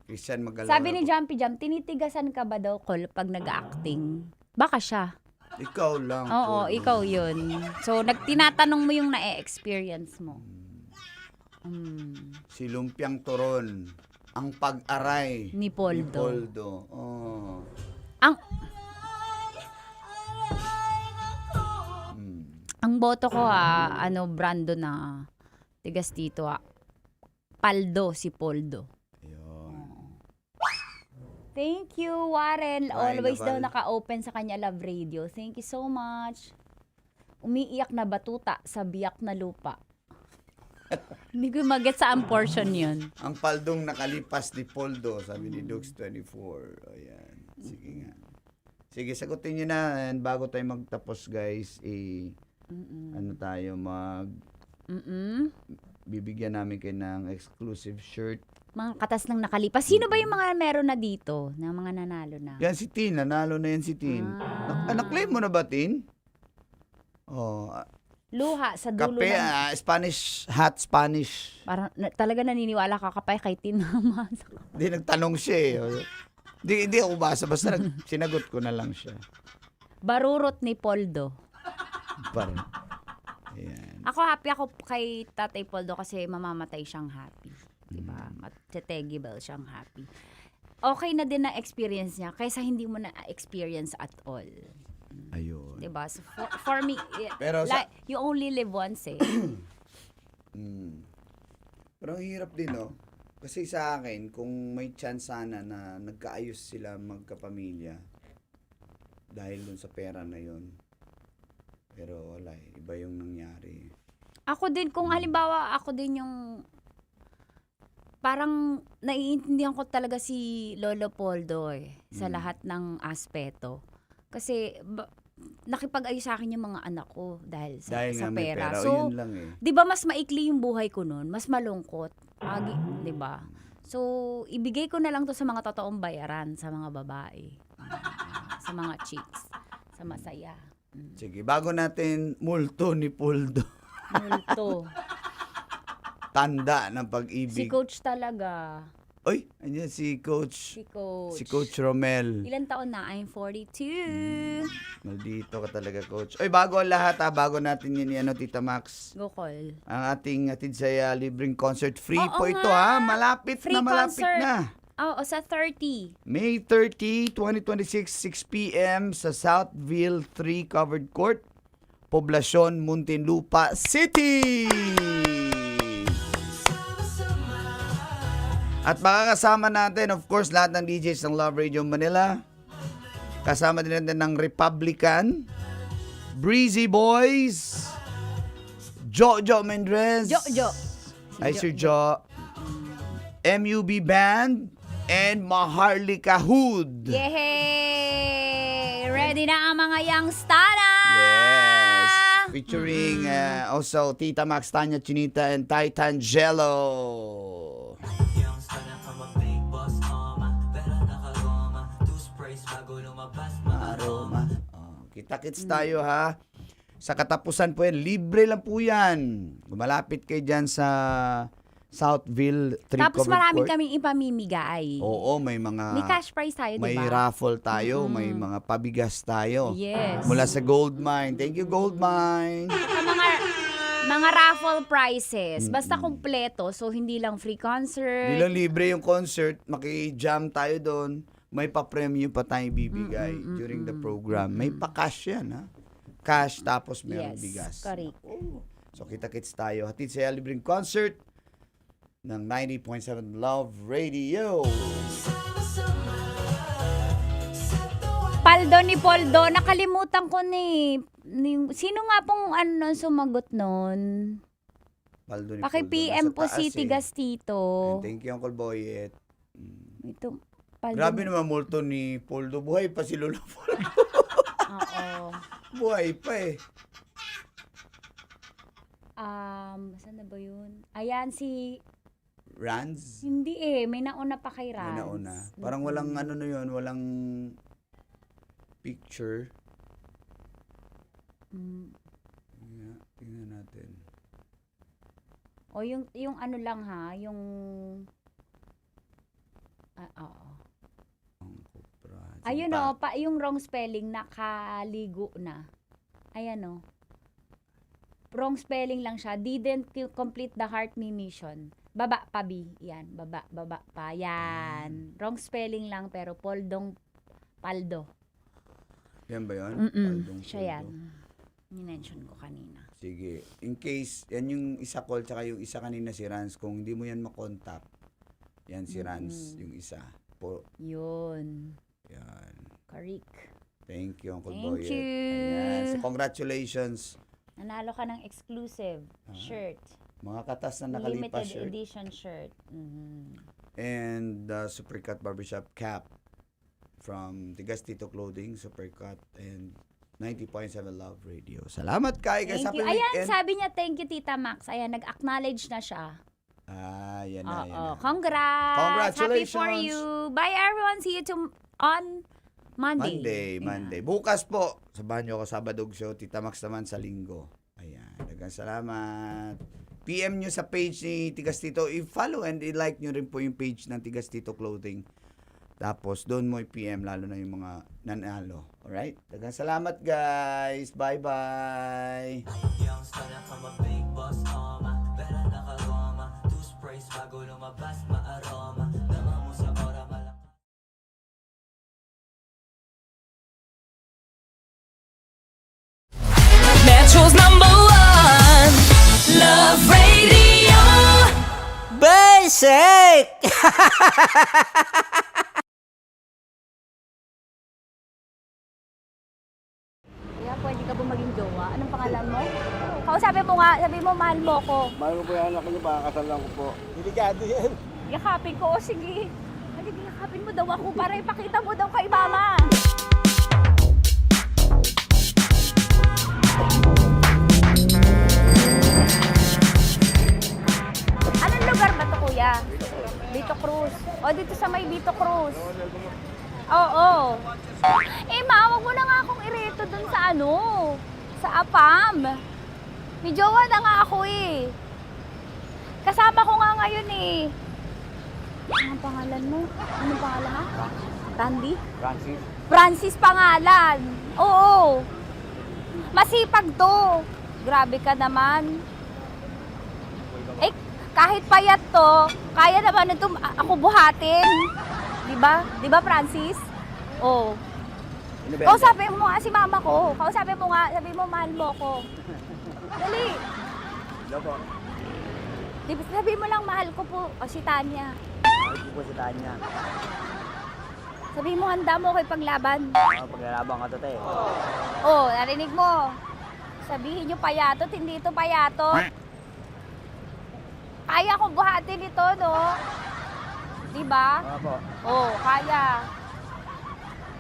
Christian Magalaw. Sabi ni Jumpy Jump, tinitigasan ka ba daw, Col, pag nag-acting? Baka siya. Ikaw lang. Oo, Col. ikaw yun. So, tinatanong mo yung na-experience mo. Si Lumpiang Turon. Ang pag-aray. Ni Poldo. Ni Poldo. Oh. Ang boto ko Brando na tigas dito Paldo si Poldo. Thank you, Warren. Ay, Always daw Naval. naka-open sa kanya Love Radio. Thank you so much. Umiiyak na batuta sa biyak na lupa. Hindi ko mag-get saan portion yun. Ang paldong nakalipas ni Poldo, sabi ni Dux24. Ayan. Sige nga. Sige, sagutin nyo na. And bago tayo magtapos, guys, ano tayo, bibigyan namin kayo ng exclusive shirt. Mga katas ng nakalipas. Sino ba yung mga meron na dito? Na mga nanalo na? Yan si Tin. Nanalo na yan si Tin. Naklaim mo na ba, Tin? Oh, Luha sa dulo kape, ng... Spanish, hot Spanish. Parang talaga naniniwala ka kapay kay Tinama. Hindi, nagtanong siya eh. Hindi ako basa. Basta sinagot ko na lang siya. Barurot ni Poldo. Parang, ayan. Ako happy ako kay Tatay Poldo kasi mamamatay siyang happy. Diba? At tetegibel siyang happy. Okay na din na experience niya kaysa hindi mo na experience at all. Ayun. Diba? So for me, Pero you only live once eh. Pero ang hirap din, no? Kasi sa akin, kung may chance sana na nagkaayos sila magkapamilya dahil dun sa pera na yon. Pero wala eh. Iba yung nangyari. Ako din, kung halimbawa ako din yung parang naiintindihan ko talaga si Lolo Poldo sa lahat ng aspeto. Kasi nakipag-ayos sa akin yung mga anak ko dahil sa nga may pera. pera. So, Yun lang eh. 'di ba mas maikli yung buhay ko noon, mas malungkot. 'Di ba? So, ibigay ko na lang 'to sa mga totoong bayaran, sa mga babae. Sa mga chicks, sa masaya. Sige, bago natin multo ni Poldo. Multo. Tanda ng Si pag-ibig. Coach talaga. Oy, andyan si Coach. Si Coach. Si Coach Romel. Ilan taon na? I'm 42. Maldito ka talaga, Coach. Oy, bago ang lahat bago natin yun, Tita Max. Go call. Ang ating atid sa libreng concert. Free Oo po nga. ito Malapit Free na malapit concert. na. Oo, sa 30. May 30, 2026, 6 p.m. sa Southville 3 Covered Court, Poblacion, Muntinlupa City! At makakasama natin, of course, lahat ng DJs ng Love Radio Manila. Kasama din natin ng Republican, Breezy Boys, Jojo Mendrez. Jo. Hi, Sir Jo. MUB Band, and Maharlika Hood. Yehey! Ready na ang mga youngstara! Yes. Featuring also Tita Max, Tanya Chinita, and Titan Jello. Aroma. Kita-kits tayo Sa katapusan po yan, libre lang po yan. Gumalapit kayo dyan sa Southville 3 Tapos Covered marami Court. kaming ipamimigay. Oo, may mga... May cash prize tayo, May diba? raffle tayo, may mga pabigas tayo. Yes. Mula sa Gold Mine. Thank you, Gold Mine. Sa mga raffle prizes. Basta kompleto. So, hindi lang free concert. Hindi lang libre yung concert, maki-jam tayo doon. May pa-premium pa tayong bibigay during the program. May pa-cash yan, Cash, tapos mayroong bigas. Correct. Oh. So, kita-kits tayo. Hatid sa libreng concert ng 90.7 Love Radio. Paldo ni Poldo, nakalimutan ko sino nga pong sumagot nun? Paldo ni Paki Poldo, PM nasa po taas si Tigas Tito. And thank you, Uncle Boyet. Ito, Grabe naman multo ni Poldo. Buhay pa si Lolo Poldo. Oo. Buhay pa eh. Saan na ba yun? Ayan, si... Ranz? Hindi eh, may nauna pa kay Ranz. May nauna. Parang walang ano na yun, walang picture. Tingnan natin. O yung ano lang ha, yung... oo. Ayun o, yung wrong spelling, nakaligo na. Ayan o. Wrong spelling lang siya. Didn't complete the heart me mission. Baba pa, B. Yan. Baba pa. Yan. Wrong spelling lang, pero Poldong Paldo. Yan ba yun? Paldong Siya Poldo. yan. Minention ko kanina. Sige. In case, yan yung isa call, tsaka yung isa kanina si Ranz. Kung hindi mo yan makontakt, yan si Ranz, yung isa. Yun. Yan. Karik. Thank you, Uncle Thank Boyet. you. Ayan. So, congratulations. Nanalo ka ng exclusive shirt. Mga katas na nakalipas Limited shirt. edition shirt. And Supercut Barbershop cap from Tigas Tito Clothing, Supercut, and 90.7 Love Radio. Salamat kay guys. Thank you. Ayan, sabi niya, thank you, Tita Max. Ayan, nag-acknowledge na siya. Yan na, yan na. Congrats. Congratulations. Happy for you. Bye, everyone. See you on Monday. Monday. Bukas po, sabahan nyo ako Sabadog Show. Tita Max naman sa Linggo. Ayan. Dagang salamat. PM nyo sa page ni Tigas Tito. I-follow and i-like nyo rin po yung page ng Tigas Tito Clothing. Tapos, doon mo i-PM lalo na yung mga nanalo. Alright? Dagang salamat, guys. Bye-bye. Metro's #1 Love Radio. Basic! Kaya pwede ka ba maging jowa? Anong pangalan mo? Kausapin mo nga, sabi mo, mahal mo ko. Mahal ko po yung anak niyo, pakakasalan ko po. Delikado yan. Yakapin ko, o sige. Halika, yakapin mo daw ako para ipakita mo daw kay mama. Anong lugar ba to, kuya? Vito Cruz. O, dito sa may Vito Cruz. Oo. Eh, ma, wag mo na nga akong ireto dun sa ano, sa APAM. May jowa na nga ako eh. Kasama ko nga ngayon eh. Anong pangalan mo? Anong pangalan ha? Randy? Francis. Francis pangalan. Oo. Masipag to. Grabe ka naman. Eh, kahit payat to, kaya naman ito ako buhatin. Diba? Diba, Francis? Oo. Kausapin mo nga si mama ko. Kausapin mo nga, sabi mo, mahal mo ko. Dali. Hello po. Sabi mo lang, mahal ko po. O, si Tanya. Mahal ko po si Tanya. Sabi mo, handa mo ko ipaglaban. Paglalabang ka to, te. Oh, narinig mo. Sabihin nyo payatot, hindi ito payatot. Kaya kong buhatin ito, no? Diba? Opo. Oh, kaya.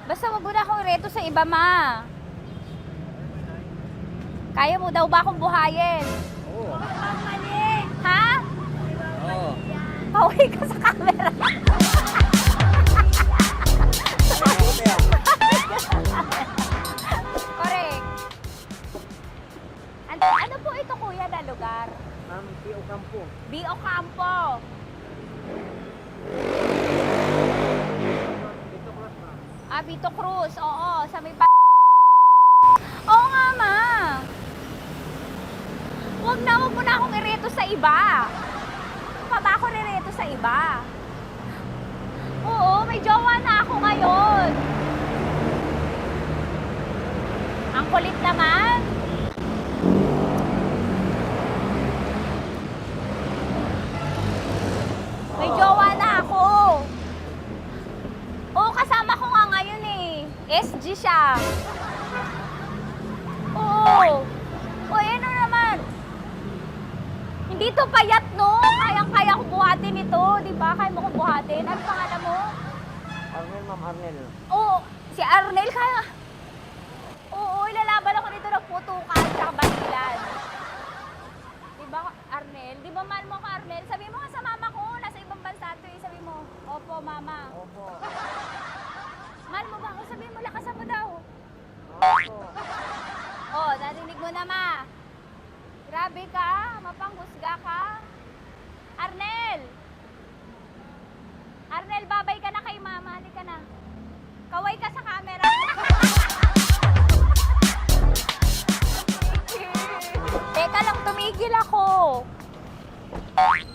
Basta wag mo na akong reto sa iba, ma. Kaya mo daw ba akong buhayin? Oo. Ha? Oo. Pauwi ka sa camera. Correct. Ano po ito, kuya, na lugar? P.O. Campo. B.O. Campo. Vito Cruz. Oo, sa may Oo nga, ma. Wag mo na akong ireto sa iba. Pa ba ako ireto sa iba? Oo, may jowa na ako ngayon. Ang kulit naman. May jowa na ako. Oo, kasama ko nga ngayon eh. SG siya. Oo. O, ano naman? Hindi to payat, no? Kayang-kaya ko buhatin ito. Di ba? Kaya mo ko buhatin. Ano pangalan mo? Arnel, ma'am, Arnel. Oo, si Arnel kaya. Oo, ilalaban ako nito ng putukan tsaka batilan. Di ba, Arnel? Di ba mahal mo ako, Arnel? Sabi mo nga sa mama ko, nasa ibang bansa to eh. Sabi mo, opo, mama. Opo. Mahal mo ba ako? Sabi mo, lakasan mo daw. Opo. Oh, narinig mo na, ma. Grabe ka, mapanghusga ka. Arnel! Arnel, babay ka na kay mama. Halika na. Kaway ka sa camera. Teka lang, tumigil ako.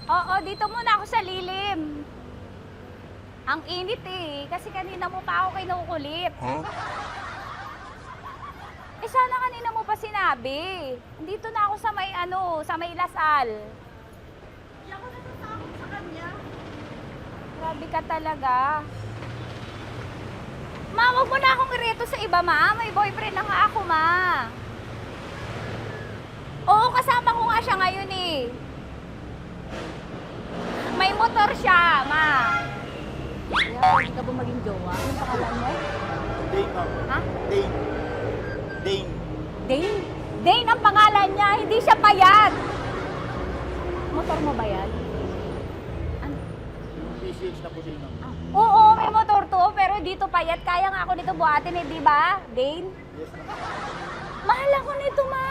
Oo, dito muna ako sa lilim. Ang init eh, kasi kanina mo pa ako kinukulit. Eh sana kanina mo pa sinabi. Dito na ako sa may sa may Lasal. Hindi ako natatakot sa kanya. Grabe ka talaga. Ma, wag mo na akong ireto sa iba, ma. May boyfriend na nga ako, ma. Oo, kasama ko nga siya ngayon eh. May motor siya, ma. Kaya, pwede ka ba maging jowa? Anong pangalan mo? Dane, ma'am. Ha? Dane. Dane. Dane? Dane ang pangalan niya, hindi siya payat. Motor mo ba yan? Ano? PCH na po din, ma'am. Oo, may motor to, pero dito payat. Kaya nga ako nito buhatin eh, di ba? Dane? Yes, ma'am. Mahal ako nito, ma.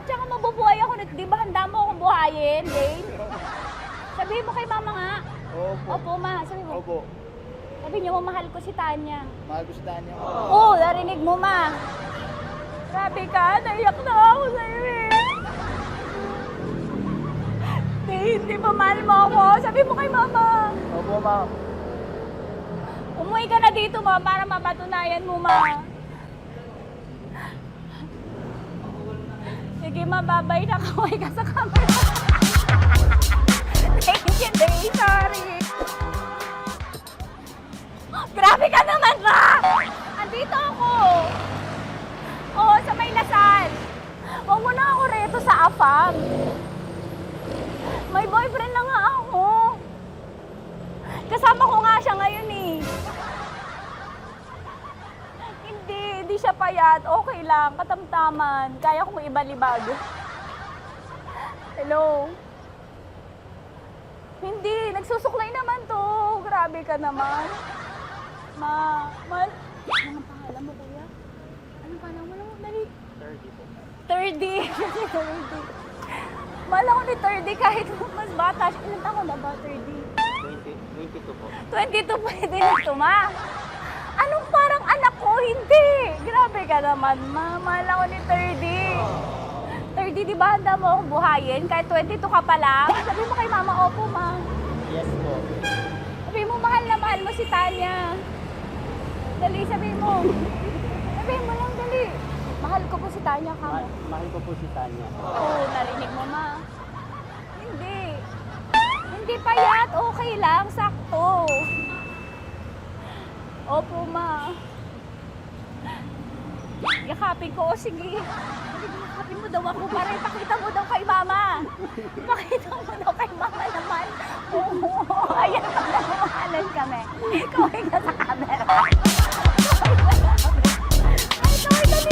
Tsaka mabubuhay ako nito. Di ba handa mo akong buhayin, Dane? Sabihin mo kay mama nga. Opo. Opo, ma. Sabi mo. Opo. Sabi niyo mo, mahal ko si Tanya. Mahal ko si Tanya. Oo, narinig mo, ma. Grabe ka, naiyak na ako sa'yo eh. Hindi ba mahal mo ako? Sabi mo kay mama. Opo, ma'am. Umuwi ka na dito, ma, para mapatunayan mo, ma. Sige, ma, babay na. Kaway ka sa camera. Thank you, Day. Sorry. Grabe ka naman, ma! Andito ako. Oo, sa may Lasal. Huwag mo na ako reto sa afam. May boyfriend na nga ako. Kasama ko nga siya ngayon eh. Hindi siya payat. Okay lang, katamtaman. Kaya kong ibalibag. Hello? Hindi, nagsusuklay naman to. Grabe ka naman. Anong pangalan mo, kuya? Anong pangalan mo? Dali. 30 po. 30. 30. Mahal ako ni 30 kahit mas bata siya. Ilan taon na ba, 30? 22 po. 22 pwede na ito, ma. Anong parang anak ko? Hindi. Grabe ka naman, ma. Mahal ako ni 30. 30, di ba handa mo akong buhayin? Kahit 22 ka pa lang. Sabi mo kay mama, opo, ma. Yes po. Sabi mo, mahal na mahal mo si Tanya. Dali, sabi mo. Sabi mo lang, dali. Mahal ko po si Tanya ka mo. Mahal ko po si Tanya. Oo, narinig mo, ma. Hindi. Hindi payat. Okay lang. Sakto. Opo, ma. Yakapin ko. O, sige. Yakapin mo daw ako para ipakita mo daw kay mama. Ipakita mo daw kay mama naman. Oo. Ayan, nagmamahalan kami. Kaway ka sa camera. Ay,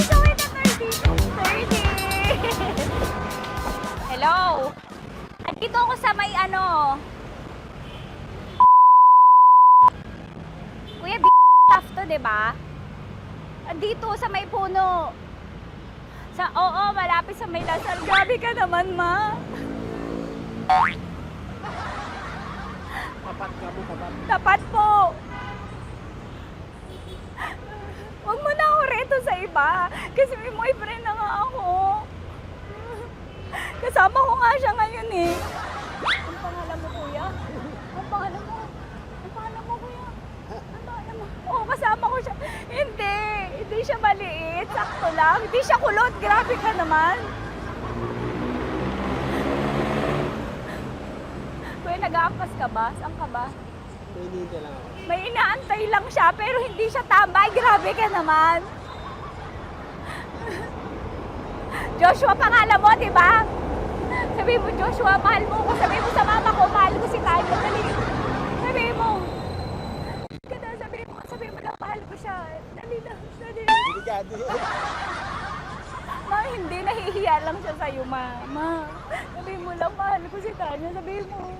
kaway ka 30. Hello? Andito ako sa may Kuya, tough to, diba? Andito sa may puno. Oo, malapit sa may Lasal. Grabe ka naman, ma. Tapat ka mo, tapat. Tapat po. Huwag mo na ako reto sa iba. Kasi may boyfriend na nga ako. Kasama ko nga siya ngayon eh. Ang pangalan mo, kuya? Ang pangalan mo? Ang pangalan mo, kuya? Ang pangalan mo? Oo, kasama ko siya. Hindi siya maliit. Sakto lang. Hindi siya kulot. Grabe ka naman. Kuya, nag-aangkas ka ba? Saan ka ba? Hinihintay lang ako. May inaantay lang siya, pero hindi siya tambay. Grabe ka naman. Joshua, pangalan mo, di ba? Sabi mo, Joshua, mahal mo ko. Sabi mo sa mama ko, mahal ko si Tanya. Sabi mo. Sabi Ma. Sabihin mo lang, mahal ko si Tanya. Sabihin mo.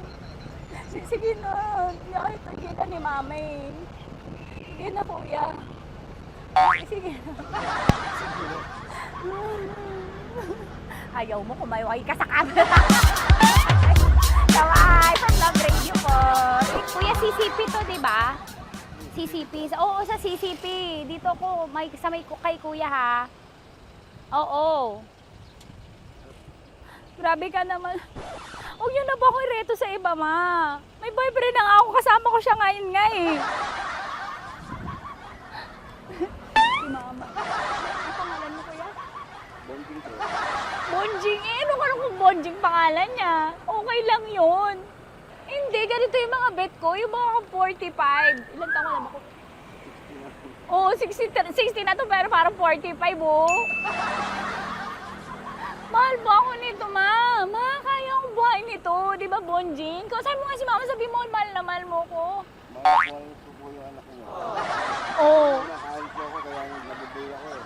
Sige na. Nakita kita ni Mama eh. Sige na, kuya. Sige na. Ayaw mo, kumayaway ka sa camera. Kawai, from Love Radio po. Kuya, CCP to, di ba? CCP. Oo, sa CCP. Dito ko, sa may kay kuya ha. Oo. Grabe ka naman. Huwag niyo na ba ako ireto sa iba, ma? May boyfriend na nga ako. Kasama ko siya ngayon nga eh. Si Mama. Ano pangalan mo, kuya? Bonjing po. Bonjing eh. Ano ka kung Bonjing pangalan niya? Okay lang yun. Hindi, ganito yung mga bet ko. Yung mga 45. Ilan taon alam ako? Oo, 60 na to pero parang 45 oh. Mahal ba ako nito, ma? Ma, kaya akong buhay nito. Di ba, Bonjing? Sabi mo nga si Mama, sabi mo, mahal na mahal mo ko. Mahal ko po yung anak niyo. Oo. Nakakain po ako kaya nabibay ako eh.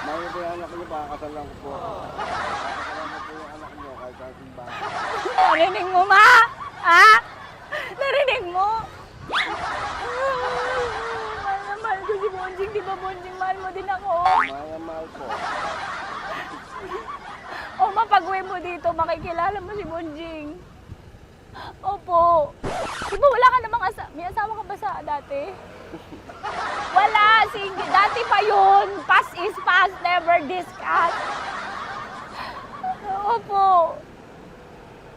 Mahal ko yung anak niyo, pakakasalan ko po. Pakakasalan ko po yung anak niyo kahit sa simbahan. Narinig mo, ma? Ha? Narinig mo? Mahal na mahal ko si Bonjing. Di ba, Bonjing, mahal mo din ako? Mahal po. O, mapag-uwi mo dito, makikilala mo si Bonjing. Opo. Di ba wala ka namang may asawa ka ba sa dati? Wala, single. Dati pa yun. Past is past, never discuss. Opo.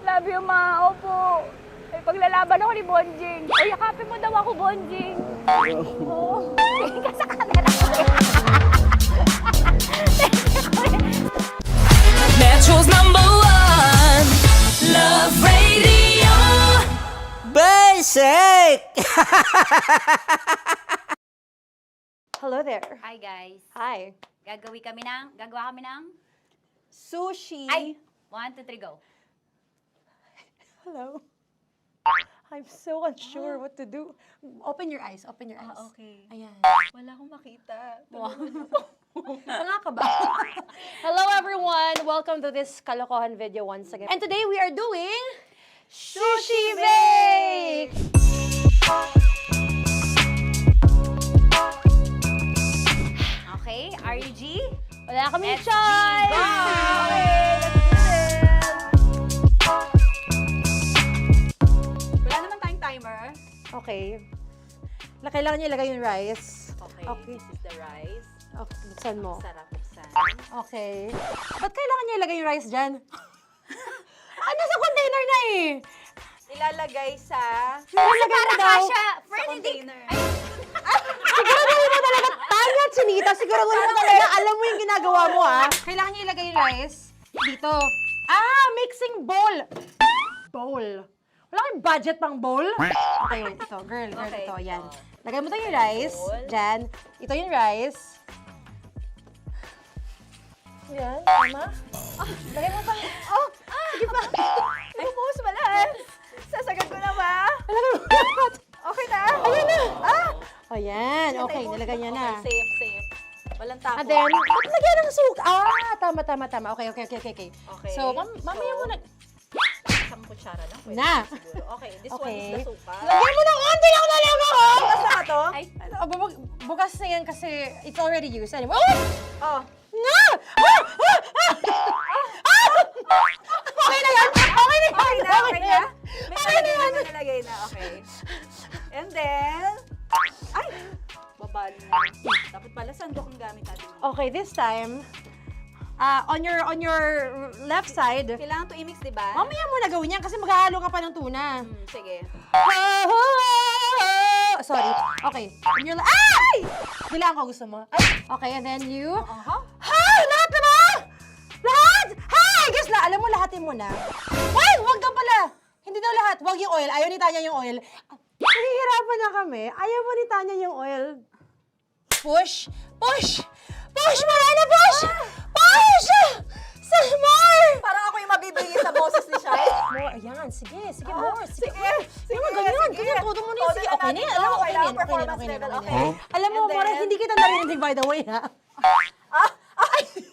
Love you, ma. Opo. May paglalaban ako ni Bonjing. O, yakapin mo daw ako, Bonjing. Oo. Tingin ka sa camera. Metro's #1 Love Radio. Basic! Hello there. Hi, guys. Hi. Gagawa kami ng... Sushi. Ay! 1, 2, 3, go. Hello. I'm so unsure what to do. Open your eyes. Open your eyes. Okay. Ayan. Wala akong makita. Tanga ka ba? Hello everyone. Welcome to this kalokohan video once again. And today we are doing Sushi Bake! Okay, RG? Wala kaming SG, choice! go! Okay, let's do this! Wala naman tayong timer. Okay. Kailangan niyo ilagay yung rice. Okay, this is the rice. Okay, buksan mo. Sarap buksan. Okay. Ba't kailangan niya ilagay yung rice dyan? Sa container na eh! Ilalagay sa... Ilalagay mo daw. Friend, container. Siguraduhin mo talaga, Tanya at Chinita, siguraduhin mo talaga, alam mo yung ginagawa mo Kailangan niya ilagay yung rice dito. Mixing bowl. Bowl. Wala kayong budget pang bowl? Okay, wait, ito. Girl, Okay, ito, yan. ito. Lagay mo tayo yung rice. Dyan. Ito yung rice. Yan, tama. Lagay mo pang... Sige pa. Bumuhos ba lahat? Sasagad ko na ba? Lagay mo lahat. Okay na? Ayan na. Ayan. Okay, nilagay niya na. Okay, safe. Walang tapon. And then, ba't lagyan ng suka? Tama. Okay. Okay. So, mamaya mo na... Isang kutsara lang. Pwede Na. siguro. Okay, this one Okay. is the suka. Lagyan mo ng onti lang talaga ko! Bukas na to? Ay, bukas na yan kasi it's already used. Anyway, Oh. Nga! Okay na yan! Okay na yan! Okay na? Okay na yan! May nalagay na. Okay. And then... Ay! Babalo na. Dapat pala sandok ang gamit natin. Okay, this time, on your left side, Kailangan to i-mix, di ba? mamaya mo na gawin yan kasi maghahalo ka pa ng tuna. Sige. Sorry. Okay. On your ay! Bilang ko gusto mo. Ay! Okay, and then you... Lahat na ba? Lahat? Guess na. Alam mo, lahatin mo na. Wait! Wag ka pala. Hindi daw lahat. Wag yung oil. Ayaw ni Tanya yung oil. Nahihirapan na kami. Ayaw mo ni Tanya yung oil. Push! Push! Push! Marana! Push! Push! Some more! Parang ako yung mabibigay sa boses ni Shai. More. Ayan. Sige. Sige, more. Sige. Sige, Ganyan. sige. Ganyan. Todo mo na yun. Todo Sige. na Okay na natin yan. to. Alam mo, okay na Kailangan yan. Okay na yan. performance Okay na level. yan. Okay. Alam mo, And then- Mora, hindi kita naririnig by the way, ha?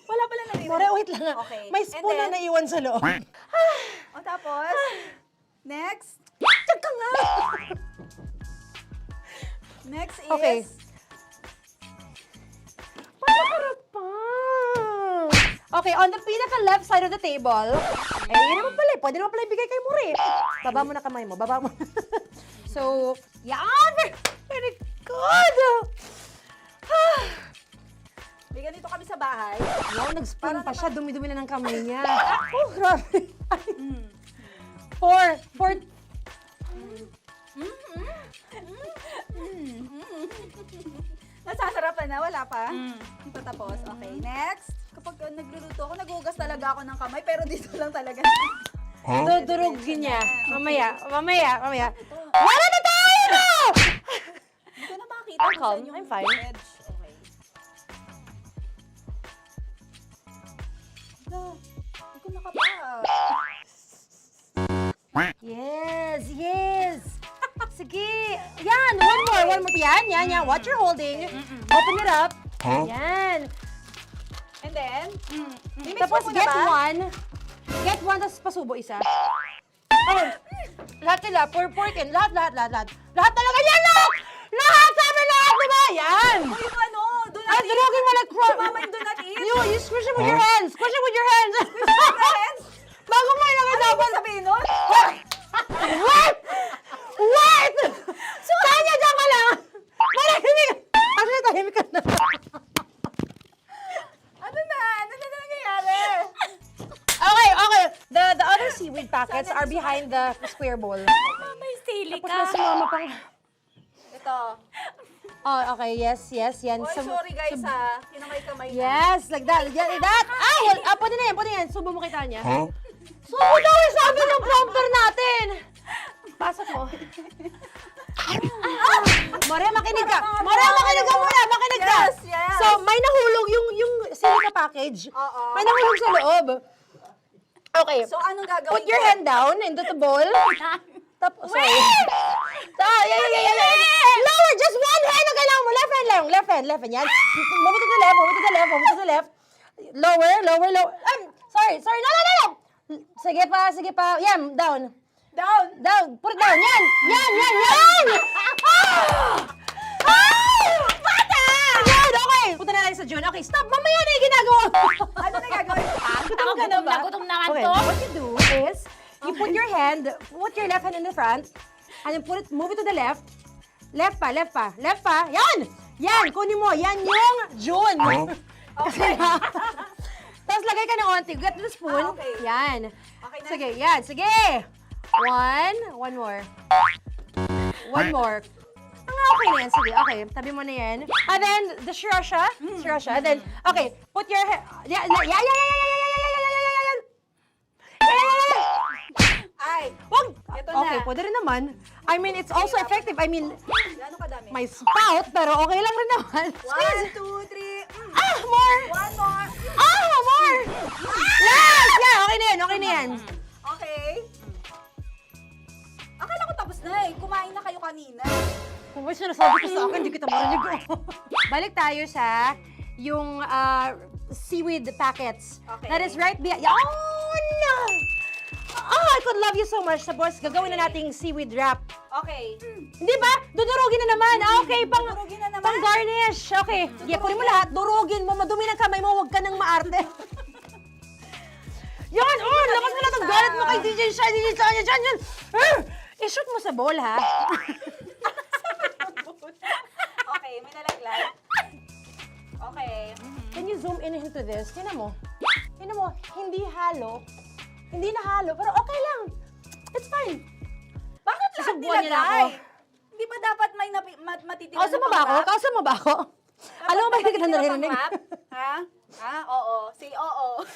Wala pala narinig. Sorry, wait lang. Okay. May spoon na And then- naiwan sa loob. O tapos, next. Diyan ka nga! Next is... Okay. Panakarap pa! Okay, on the pinaka-left side of the table, yun naman pala, pwede naman pala ibigay kay Muri. Baba mo na kamay mo, baba mo. So, yan! Very good! Bigyan dito kami sa bahay. Wow, nag-spoon pa siya, dumi-dumi na ng kamay niya. Oh, grabe. Four. Nasasarapan na, wala pa. Patapos. Okay, next. Kapag nagluluto ako, naghugas talaga ako ng kamay, pero dito lang talaga. Dudurugin niya. Mamaya. Wala na tayo! Hindi ko na makita I'm kung calm. saan yung I'm fine. edge. Okay. Hindi ko nakapa. Yes. Sige. Yan, one more. Yan. What you're holding. Open it up. Yan. And then, mimix Tapos mo muna get ba? one. Get one, tapos pasubo isa. Oh, lahat nila. Pork and lahat. Lahat talaga yan, lahat! Lahat! Sabi lahat, diba? Yan! O yung ano, do not Ay, eat. durugin mo like crap. Mama, yung do not eat. You squish it with your hands. Squish it with your hands. Friends, Bago mo ilagay ano sa ba sabihin nun? Wait! Tanya, dyan ka lang! Manahimik! Actually, tahimik ka na. Ano na nangyayari? Okay. The other seaweed packets are behind the square bowl. May sili Tapos na si mama pang... Ito. Oh, okay. Yes. Yan. Oy, sorry guys ha. Kinamay-kamay na. Yes, like that. Ah, well, pwede na yan. Subo mo kay Tanya. Subo daw yung sabi ng prompter natin. Pasok mo. Maria, makinig ka. Makinig ka muna. Makinig ka. Yes. So, may nahulog yung silica package. Oo. May nahulog sa loob. Okay. So, anong gagawin Put your ko? hand down into the bowl. Tapos, sorry. Yeah. Lower, just one hand ang kailangan mo. Left hand. Yan. Move it to the left. Lower. Sorry. No. Sige pa. Yan, down. Down. Put it down. Yan. Bata! Yan, okay. Punta na lang sa June. Okay, stop. Mamaya na yung ginagawa. Ano na gagawin? Gutom ka na ba? Gutom na nga Okay, to. what you do is, you put your left hand in the front, and then move it to the left. Left pa. Yan, kunin mo. Yan yung June. Okay. Tapos lagay ka ng onti. Get the spoon. Okay. Yan. Okay na. Sige, yan. Sige. One more. One more. Okay na yan. Sige, okay. Tabi mo na yan. And then, the sriracha. And then, okay. Put your head. Yan. Ay, Wag! Ito na. Okay, pwede rin naman. I mean, it's also effective. I mean, gano'ng kadami? may spout, pero okay lang rin naman. 1, 2, 3. More! One more. More! Yes! Yeah, okay na yan. Okay. Akala ko tapos na eh. Kumain na kayo kanina. Kung may sinasabi ko sa akin, hindi kita marinig. Balik tayo sa yung seaweed packets. Okay. That is right behind. No! Oh, I could love you so much. Tapos, gagawin na nating seaweed wrap. Okay. Hindi ba? Dudurugin na naman. Okay, Dudurugin na naman? pang garnish. Okay. Yeah, kunin mo lahat. Durugin mo. Madumi ng kamay mo. Huwag ka nang maarte. Yan! Oh, lakas mo na itong galit mo kay DJ Shania dyan. I-shoot mo sa bowl, ha? Okay, may nalaglag. Okay. Can you zoom in into this? Tingnan mo. Hindi halo. Hindi na halo, pero okay lang. It's fine. Bakit lahat Susubuan niya na ako. nilagay? Hindi ba dapat may matitira Kausa mo ba ako? Alam mo ba hindi kita naririnig? Ha? Oo. Say oo.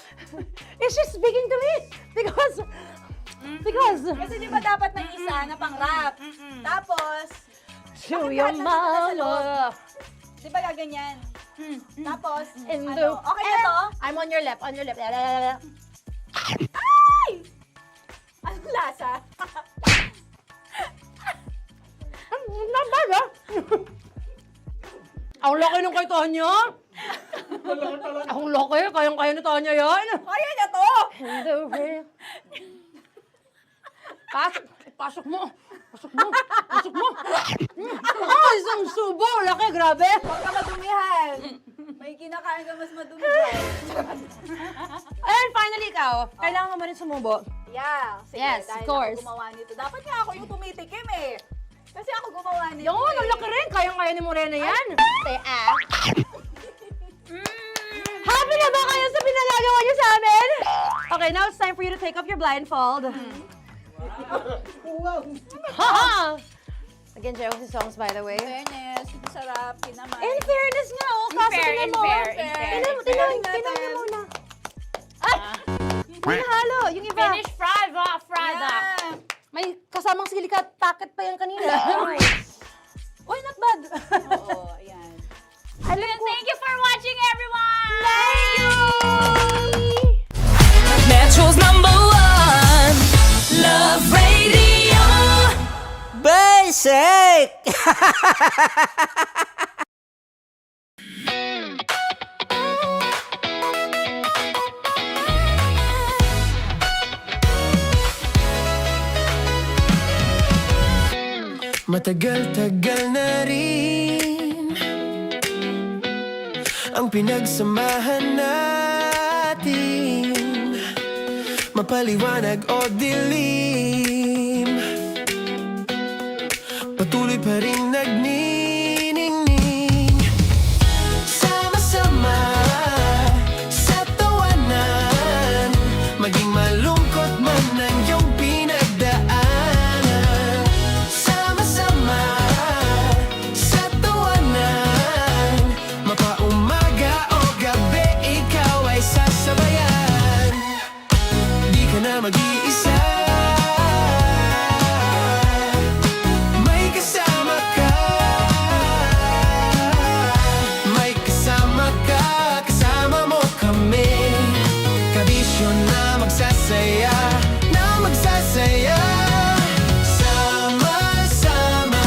Is she speaking to me? Because... Kasi di ba dapat may isa na pang-rap? Tapos, To your mama. di ba gaganyan? Tapos, In the... okay na to? I'm on your left. Ay! Anong lasa? Not bad, ha? Ang laki nung kay Tonya. Akong loko eh. Kayang-kaya ni Tanya yan. Kaya niya to! Hindi, okay. Pasok mo. Pasok mo. Pasok mo. Isang subo. Laki, grabe. Huwag ka madumihan. May kinakain ka mas madumi dyan. And finally, ikaw. Kailangan mo rin sumubo. Yeah. Sige, Yes, of dahil course. ako gumawa nito. Dapat nga ako yung tumitikim eh. Kasi ako gumawa nito. Yun, ang laki rin. Kayang-kaya ni Morena yan. Happy na ba kayo sa pinagagawa niyo sa amin? Okay, now it's time for you to take off your blindfold. Again, Jay, what's the songs, by the way? Fairness, sarap, kinamay. In fairness nga, oh. Kaso tingnan mo. Tingnan niyo muna. May nahalo. Yung iba. Finish fried, Yeah. May kasamang silikat packet pa yan kanina. Uy, not bad. Oo, ayan. Alam ko. Thank you for watching, everyone! Thank you! Metro's #1 Love Radio. Basic! Matagal-tagal na rin ang pinagsamahan natin, mapaliwanag o dilim, patuloy pa rin nagniningning. Sama-sama sa tawanan, maging malungkot man ang iyong pinagdaanan. Sama-sama sa tawanan, mapaumaga o gabi, ikaw ay sasabayan. Di ka na mag-iisa, may kasama ka. May kasama ka, kasama mo kami. Kabisyo na magsasaya, na magsasaya. Sama-sama,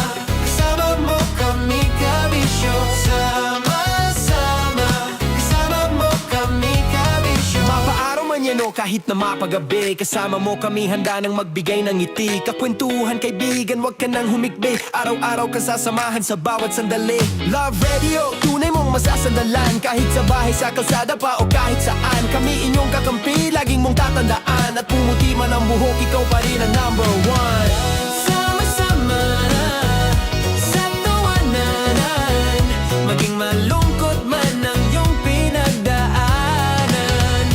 kasama mo kami, kabisyo. Sama-sama, kasama mo kami, kabisyo. Mapaaraw man yan o kahit na mapagabi, kasama mo kami, handa nang magbigay ng ngiti. Kakwentuhan, kaibigan, wag ka nang humikbi. Araw-araw ka sasamahan sa bawat sandali. Love Radio, tunay mong masasandalan. Kahit sa bahay, sa kalsada pa o kahit saan, kami inyong kakampi, laging mong tatandaan. At pumuti man ang buhok, ikaw pa rin ang #1. Sama-sama sa tawanan, maging malungkot man ang iyong pinagdaanan.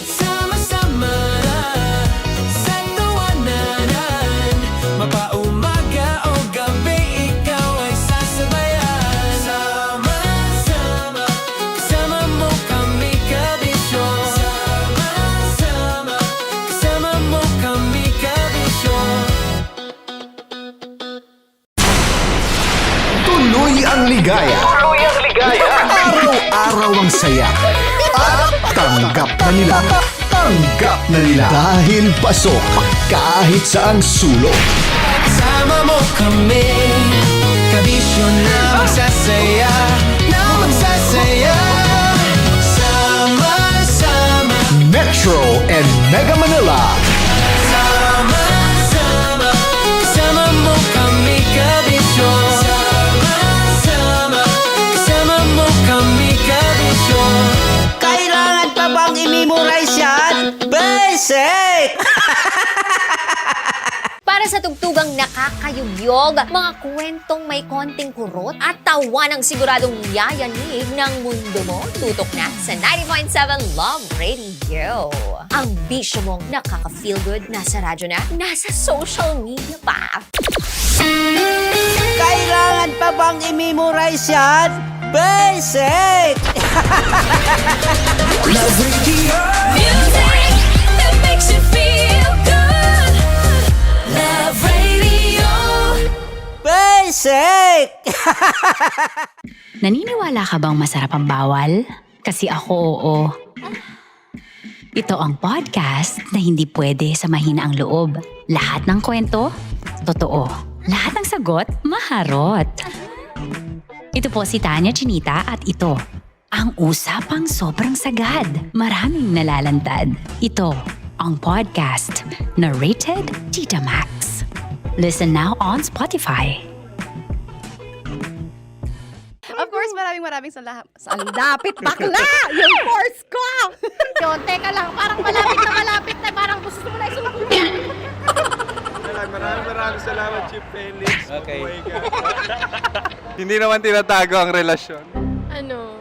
Sama-sama sa tawanan, mapaumaga o gabi, ikaw ay sasabayan. Sama-sama, kasama mo kami, kabisyo. Sama-sama, kasama mo kami, kabisyo. Tuloy ang ligaya. Araw-araw ang saya. At tanggap na nila. Tanggap na nila. Dahil pasok kahit saang sulok. Kasama mo kami, kabisyo na magsasaya, na magsasaya. Sama-sama, Metro and Mega Manila. sama-sama, kasama mo kami, kabisyo. Sama-sama, kasama mo kami, kabisyo. Kailangan pa bang i-memorize yan? Basic! Para sa tugtugang nakakayugyog, mga kwentong may konting kurot at tawanang siguradong yayanig ng mundo mo, tutok na sa 90.7 Love Radio. Ang bisyo mong nakaka-feel good, nasa radyo na, nasa social media pa. Kailangan pa bang i-memorize yan? Basic! Love Radio. Music that makes you feel good. Love Radio. Basic! Naniniwala ka bang masarap ang bawal? Kasi ako, oo. Ito ang podcast na hindi pwede sa mahina ang loob. Lahat ng kwento, totoo. Lahat ng sagot, maharot. Ito po si Tanya Chinita at ito, Ang usapang sobrang sagad, maraming nalalantad. Ito ang podcast na Rated Tita Max. Listen now on Spotify. Of course, maraming salamat. Ang lapit bakla! Yung force ko! Yun, teka lang, parang malapit na, parang gusto mo na isumakyan. Maraming salamat, Chief Felix. Okay. Hindi naman tinatago ang relasyon. Ano?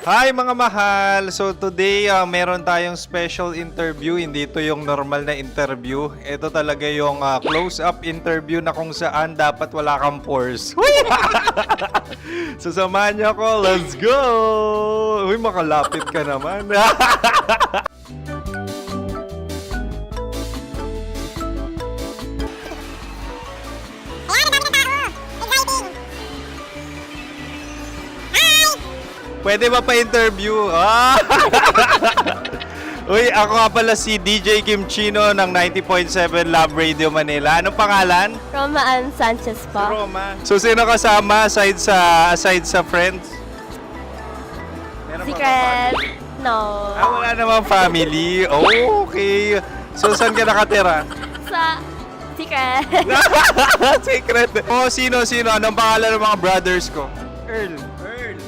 Hi mga mahal! So today, meron tayong special interview. Hindi ito yung normal na interview. Ito talaga yung close-up interview na kung saan dapat wala kang pores. So samahan niyo ako. Let's go! Uy, makalapit ka naman. Pwede ba pa-interview? Uy, ako nga pala si DJ Kim Chino ng 90.7 Love Radio Manila. Anong pangalan? Roma Ann Sanchez po. Roma. So, sino kasama aside sa friends? Meron pa ba Secret. No. wala namang family. Oh, okay. So, saan ka nakatira? Sa secret. Secret. Oh, sino? Anong pangalan ng mga brothers ko? Earl,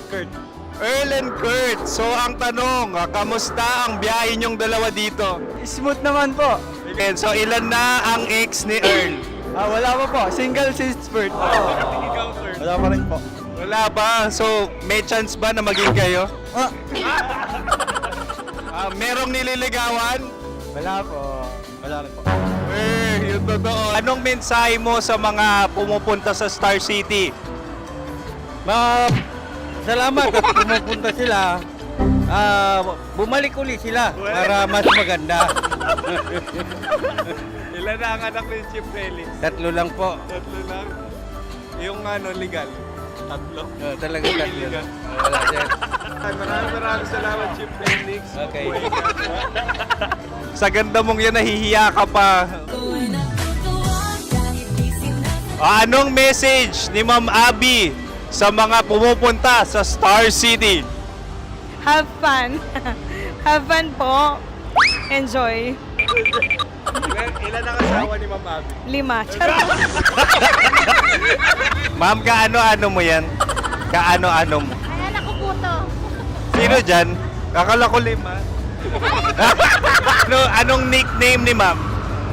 Kurt. Earl and Kurt. So, ang tanong, kamusta ang biyahe niyong dalawa dito? Smooth naman po. Okay, so, ilan na ang ex ni Earl? Wala pa po. Single since birth. Wala pa rin po. Wala ba? So, may chance ba na maging kayo? Merong nililigawan? Wala po. Wala rin po. Yung totoo. Anong mensahe mo sa mga pumupunta sa Star City? Salamat at pumupunta sila. Bumalik uli sila para mas maganda. Ilan na ang anak ni Chief Felix? 3 lang po. 3 lang? Yung legal? 3? Talaga 3 lang. Wala sir. Maraming salamat, Chief Felix. Okay. Sa ganda mong yan, nahihiya ka pa. Anong message ni Ma'am Abby sa mga pumupunta sa Star City? Have fun. Have fun po. Enjoy. Ilan ang asawa ni Ma'am Abby? 5. Charot. Ma'am, kaano-ano mo yan? Kaano-ano mo? Ay, anak ko po to. Sino dyan? Akala ko 5. Anong nickname ni Ma'am?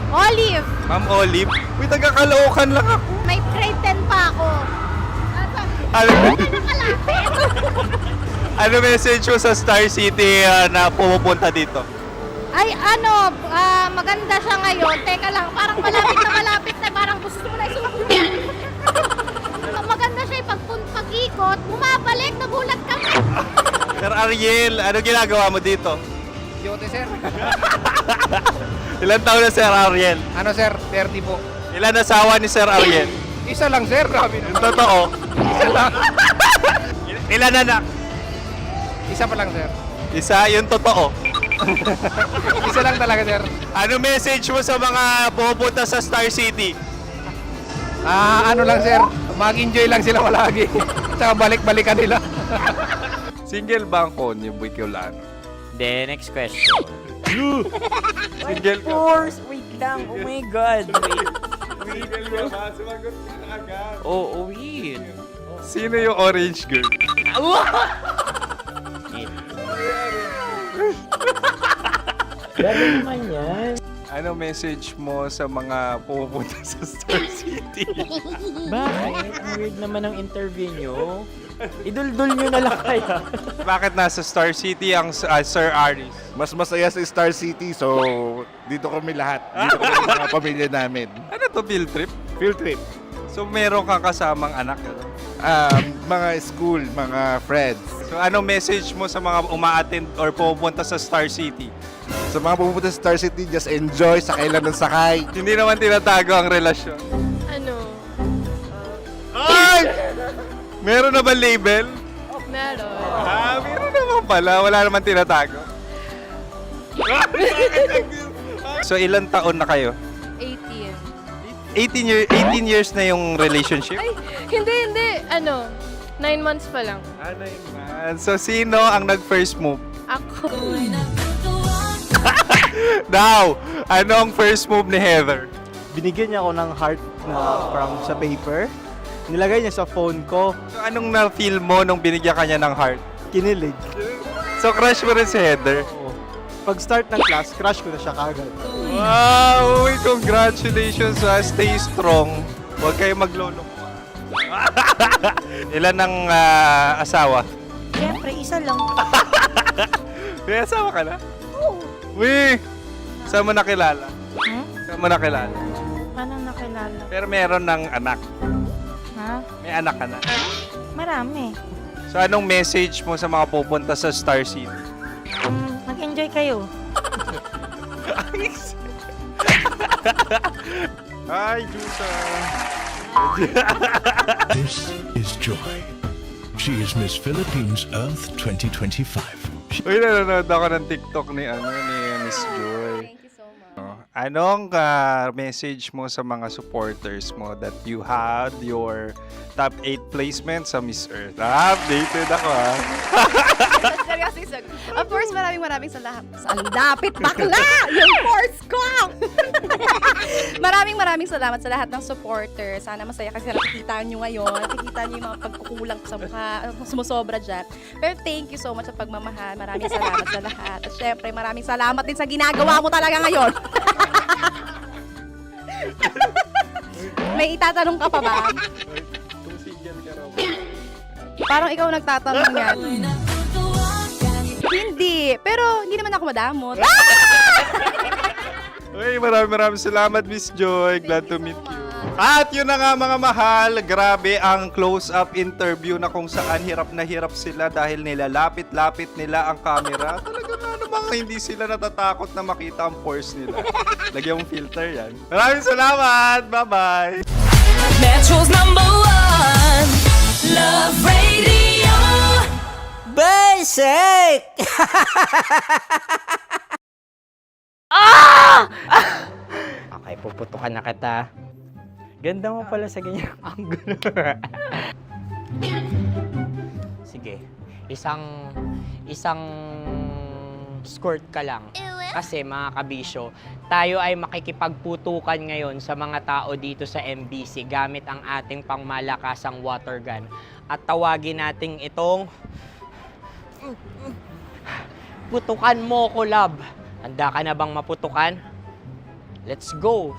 Olive. Ma'am Olive? Uy, taga-Caloocan lang ako. May grade 10 pa ako. Ano message mo sa Star City na pumupunta dito? Ay, maganda siya ngayon. Teka lang, parang malapit na, parang gusto mo na isumakyan. Maganda siya pag-ikot, bumabalik, nagulat kami. Sir Ariel, ano ginagawa mo dito? Yote sir. Ilan taon na Sir Ariel? Ano sir? 30 po. Ilan asawa ni Sir Ariel? Isa lang sir. Yung totoo? Isa lang. Ilan anak? Isa pa lang sir. Isa, yung totoo. Isa lang talaga sir. Ano message mo sa mga pumupunta sa Star City? Ano lang sir. Mag-enjoy lang sila palagi. Tsaka balik-balikan nila. Single ba ang konyo, Boy Kiolano? Then, next question. Single ka? Wait lang. Oh my God. Single ka ba? Sumagot ka na agad. Oh, wait. Sino yung orange girl? Grabe naman yan. Ano message mo sa mga pumupunta sa Star City? Bakit? Weird naman ang interview nyo. Idul-dul nyo na lang kaya. Bakit nasa Star City ang Sir Aris? Mas masaya sa Star City, so dito kami lahat. Dito kami mga pamilya namin. Ano to, field trip? Field trip. So meron kang kasamang anak? Ano? Mga school, mga friends. So ano message mo sa mga uma-attend or pumupunta sa Star City? Sa mga pumunta sa Star City, just enjoy, sakay lang ng sakay. Hindi naman tinatago ang relasyon. Ano? Ay! Meron na ba label? Meron. Meron naman pala. Wala naman tinatago. So ilan taon na kayo? 18. 18 years na yung relationship? Ay, hindi. 9 months pa lang. 9 months. So, sino ang nag-first move? Ako. Now, ano ang first move ni Heather? Binigyan niya ako ng heart na from sa paper. Nilagay niya sa phone ko. So, anong na-feel mo nung binigyan ka niya ng heart? Kinilig. So, crush mo rin si Heather? Pag start ng class, crush ko na siya kagad. Wow! Uy, congratulations ha. Stay strong. Huwag kayo maglolo. Ilan ang asawa? Siyempre, isa lang. May asawa ka na? Oo. Uy! Saan mo nakilala? Saan mo nakilala? Paano nakilala? Pero meron ng anak. Ha? May anak ka na. Marami. So, anong message mo sa mga pupunta sa Star City? Mag-enjoy kayo. Hi, Juta! This is Joy. She is Miss Philippines Earth 2025. Uy, nanonood ako ng TikTok ni Miss Joy. Thank you so much. Anong message mo sa mga supporters mo that you had your top 8 placement sa Miss Earth? Updated ako ha. Of course, maraming salamat. Ang dapit bakla! Yung course ko! maraming salamat sa lahat ng supporters. Sana masaya kasi nakikita nyo ngayon. Nakikita nyo yung mga pagkukulang sa mukha, sumusobra dyan. Pero thank you so much sa pagmamahal. Maraming salamat sa lahat. At syempre, maraming salamat din sa ginagawa mo talaga ngayon. May itatanong ka pa ba? Parang ikaw nagtatanong yan. Hindi. Pero hindi naman ako madamot. Uy, maraming salamat, Miss Joy. Glad to meet you. At yun na nga mga mahal, grabe ang close-up interview na kung saan hirap na hirap sila dahil nilalapit-lapit nila ang camera. Talaga nga namang hindi sila natatakot na makita ang pores nila. Lagyan mong filter yan. Maraming salamat! Bye-bye! Metro's #1 Love Radio. Basic! Okay, puputukan na kita. Ganda mo pala sa ganyang angulo. Sige, isang skirt ka lang. Kasi mga kabisyo, tayo ay makikipagputukan ngayon sa mga tao dito sa MBC gamit ang ating pangmalakasang water gun. At tawagin natin itong putukan mo ko, love. Handa ka na bang maputukan? Let's go!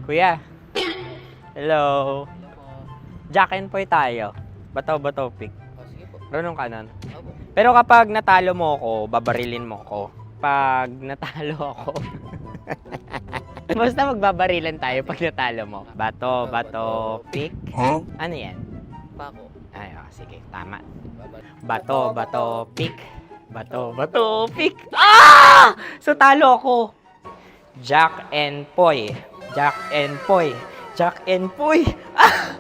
Kuya. Hello. Jack and Poy tayo. Bato-bato pick. Runong kanan. Pero kapag natalo mo ako, babarilin mo ako. Pag natalo ako, basta magbabarilan tayo pag natalo mo. Bato, pick. Huh? Ano yan? Bako. Ay, sige, tama. Bato, pick. Bato, pick. Ah! So talo ako. Jack and Poy. Jack and Poy. Jack and Poy. Ah!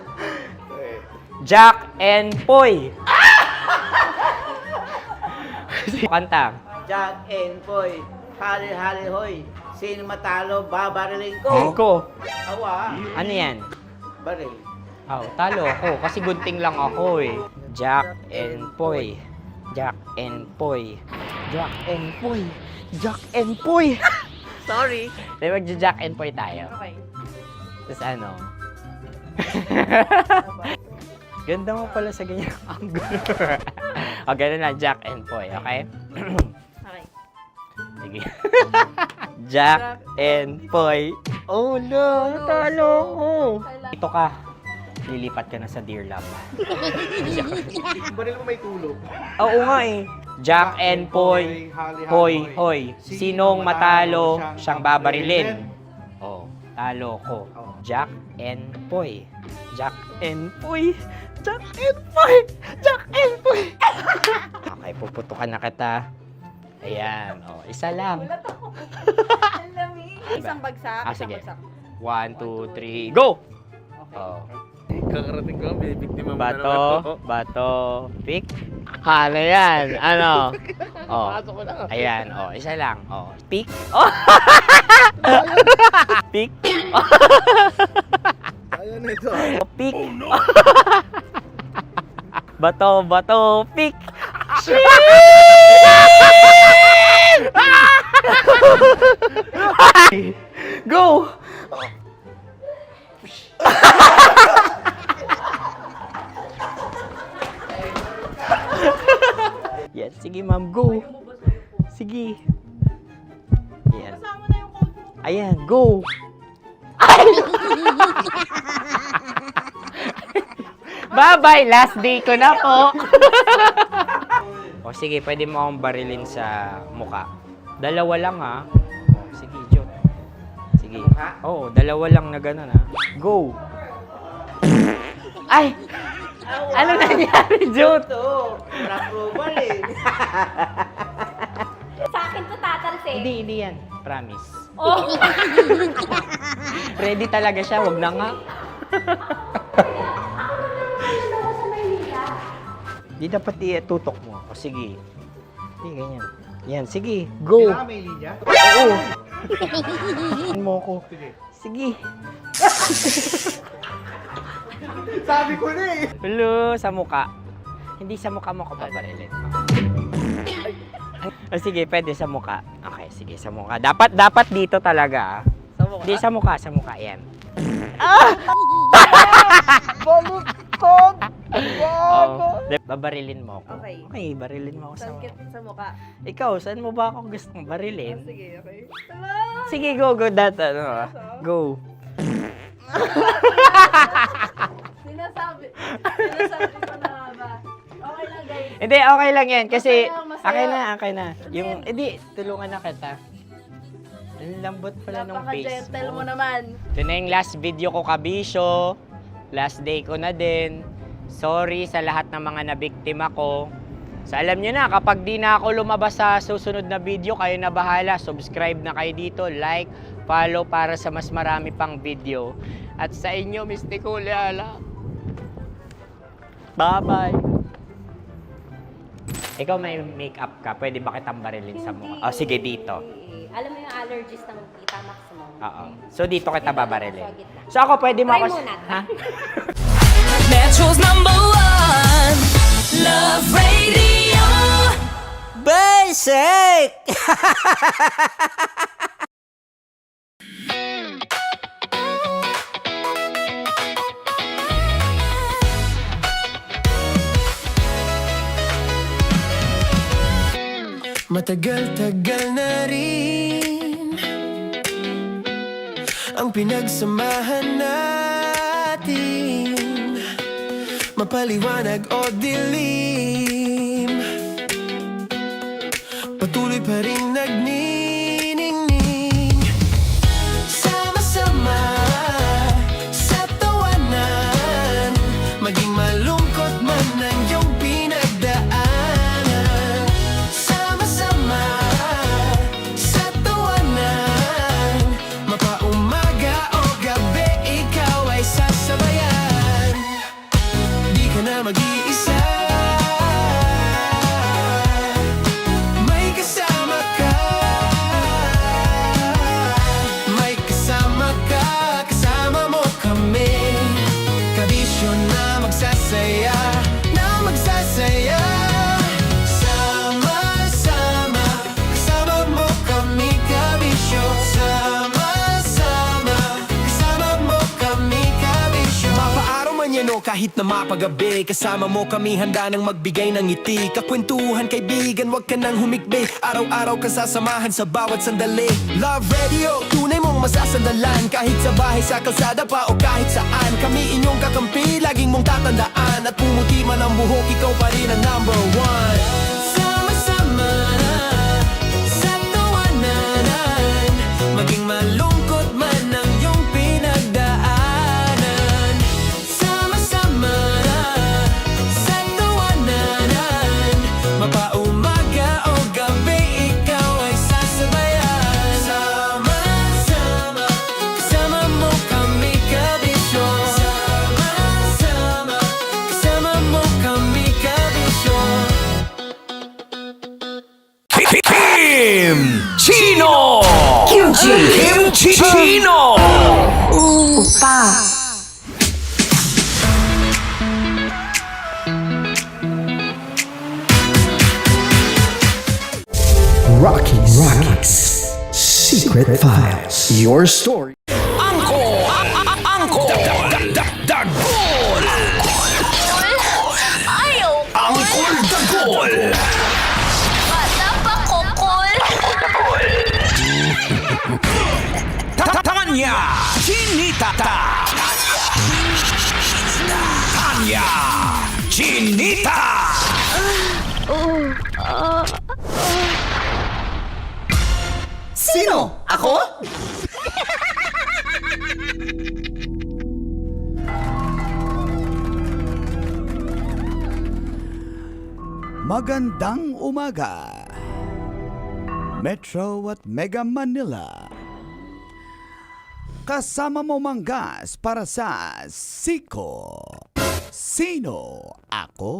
Jack and Poy. Kanta. Jack and Poy, hali hoy. Sino matalo, babarilin ko. Ko. Awa, Ano yan? baril. Oh, talo ako kasi gunting lang ako eh. Jack and Poy. Jack and Poy. Jack and Poy. Jack and Poy. Sorry. Di magja-Jack and Poy tayo. Okay. Tapos ano? Ganda mo pala sa ganyang angulo. O, ganun lang, Jack and Poy, okay? Okay. Sige. Jack and Poy. Oh no, natalo ko. Dito ka. Lilipat ka na sa Dear Love. Baril mo may tulog. Oo nga eh. Jack and Poy. Hoy, hoy. Sinong matalo, siyang babarilin. Oh, talo ko. Jack and Poy. Jack and Poy. Jack and Poy. Jack and Poy. Okay, puputukan na kita. Ayan. Oh, isa lang. Isang bagsak. Ah, sige. 1, 2, 3, go! Oh. Kakarating ko, may biktima mo na Bato, naman ako. bato, pick. Ano yan? Ano? Oh. Pasok ko na. Ayan, oh, isa lang. Oh, pick. Oh. Pick. Ayun na ito. Oh, pick. Bato, bato, pick. Go! Yan, sige ma'am, go. Sige. Ayan. Ayan, go. Bye-bye, last day ko na po. O sige, pwede mo akong barilin sa muka. Dalawa lang ha. O, sige, Jot. Sige. Oo, dalawa lang na gano'n ha. Go. Ay! Ano nangyari, Jot? Approval eh. Sa akin to tatalsik. Hindi yan. Promise. Oh. Ready talaga siya, wag na nga. Di dapat tutok mo. O sige. Hindi, ganyan. Yan, sige. Go. Kailangan may linya? Oo. Mo ko. Sige. Sabi ko na eh. Hello, sa muka. Hindi sa muka mo ko paparilin. O sige, pwede sa muka. Okay, sige, sa muka. Dapat dito talaga. Sa mukha? Hindi, sa muka. Yan. Baluktot! Oh, babarilin mo ako. Okay. Okay, barilin mo ako sa muka. Sa mukha. Ikaw, saan mo ba ako gustong barilin? Sige, okay. Sige, go. Go. Sinasabi ko na ba? Okay lang, guys. Hindi, okay lang yan. Kasi, Okay lang, masaya. okay na. Yung, hindi, tulungan na kita. Ang lambot pala nung face Napaka-gentle mo mo. naman. Ito na yung last video ko, kabisyo. Last day ko na din. Sorry sa lahat ng mga nabiktima ko. So alam nyo na, kapag di na ako lumabas sa susunod na video, kayo na bahala. Subscribe na kayo dito, like, follow para sa mas marami pang video. At sa inyo, Mr. Kuliala. Bye-bye. Ikaw may makeup ka, pwede ba kitang barilin sa mukha? Oh, sige, dito. Alam mo yung allergies ng Tita Max mo? Oo. So dito kita babarilin. So ako, pwede mo Try ako... muna. Ha? Metro's #1 Love Radio. Basic! Matagal-tagal na rin ang pinagsamahan natin, mapaliwanag o dilim, patuloy pa rin nagniningning. Sama-sama sa tawanan, maging malungkot man ang iyong pinagdaanan. Sama-sama sa tawanan, mapaumaga o gabi, ikaw ay sasabayan. Di ka na mag-iisa, may kasama ka. May kasama ka, kasama mo kami. Kabisyo na magsasaya, na magsasaya. Sama-sama, kasama mo kami, kabisyo. Sama-sama, kasama mo kami, kabisyo. Mapaaraw man yan o kahit na mapagabi, kasama mo kami, handa nang magbigay ng ngiti. Kakwentuhan, kaibigan, wag ka nang humikbi. Araw-araw ka sasamahan sa bawat sandali. Love Radio, tunay mong masasandalan. Kahit sa bahay, sa kalsada pa o kahit saan, kami inyong kakampi, laging mong tatandaan. At pumuti man ang buhok, ikaw pa rin ang #1. Sama-sama sa tawanan, maging malungkot man ang iyong pinagdaanan. Sama-sama sa tawanan, mapaumaga o gabi, ikaw ay sasabayan. Sama-sama, kasama mo kami, kabisyo. Sama-sama Kimchi Chino! Rocky's Secret Files. Your story. Tanya Chinita! Tanya Chinita! Sino? Ako? Magandang umaga, Metro at Mega Manila. Kasama mo manggas para sa Siko. Sino ako?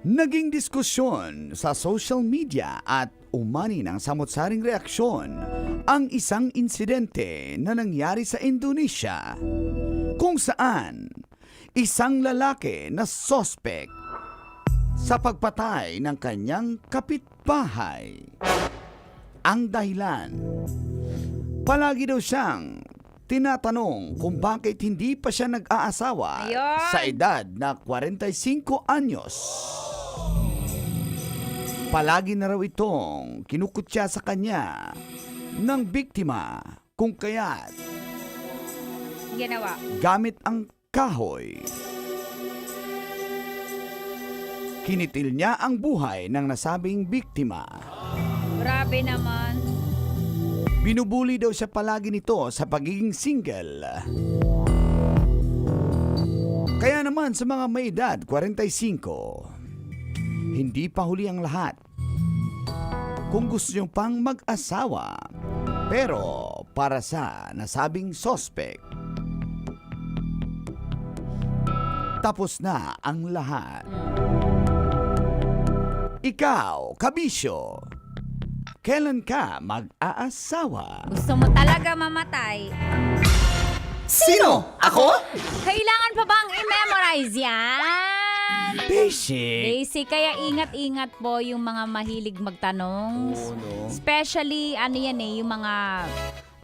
Naging diskusyon sa social media at umani ng samot-saring reaksyon ang isang insidente na nangyari sa Indonesia kung saan isang lalaki na sospek sa pagpatay ng kanyang kapitbahay. Ang dahilan, palagi daw siyang tinatanong kung bakit hindi pa siya nag-aasawa sa edad na 45 anyos. Palagi na raw itong kinukutya sa kanya ng biktima kung kaya't Ginawa. gamit ang kahoy. Kinitil niya ang buhay ng nasabing biktima. Grabe naman. Binubuli daw siya palagi nito sa pagiging single. Kaya naman sa mga may edad 45, hindi pa huli ang lahat. Kung gusto nyo pang mag-asawa, pero para sa nasabing sospek, tapos na ang lahat. Ikaw, kabisyo, kailan ka mag-aasawa? Gusto mo talaga mamatay? Sino? Ako? Kailangan pa bang i-memorize yan? Basic. Kaya ingat-ingat po yung mga mahilig magtanong. Especially, yung mga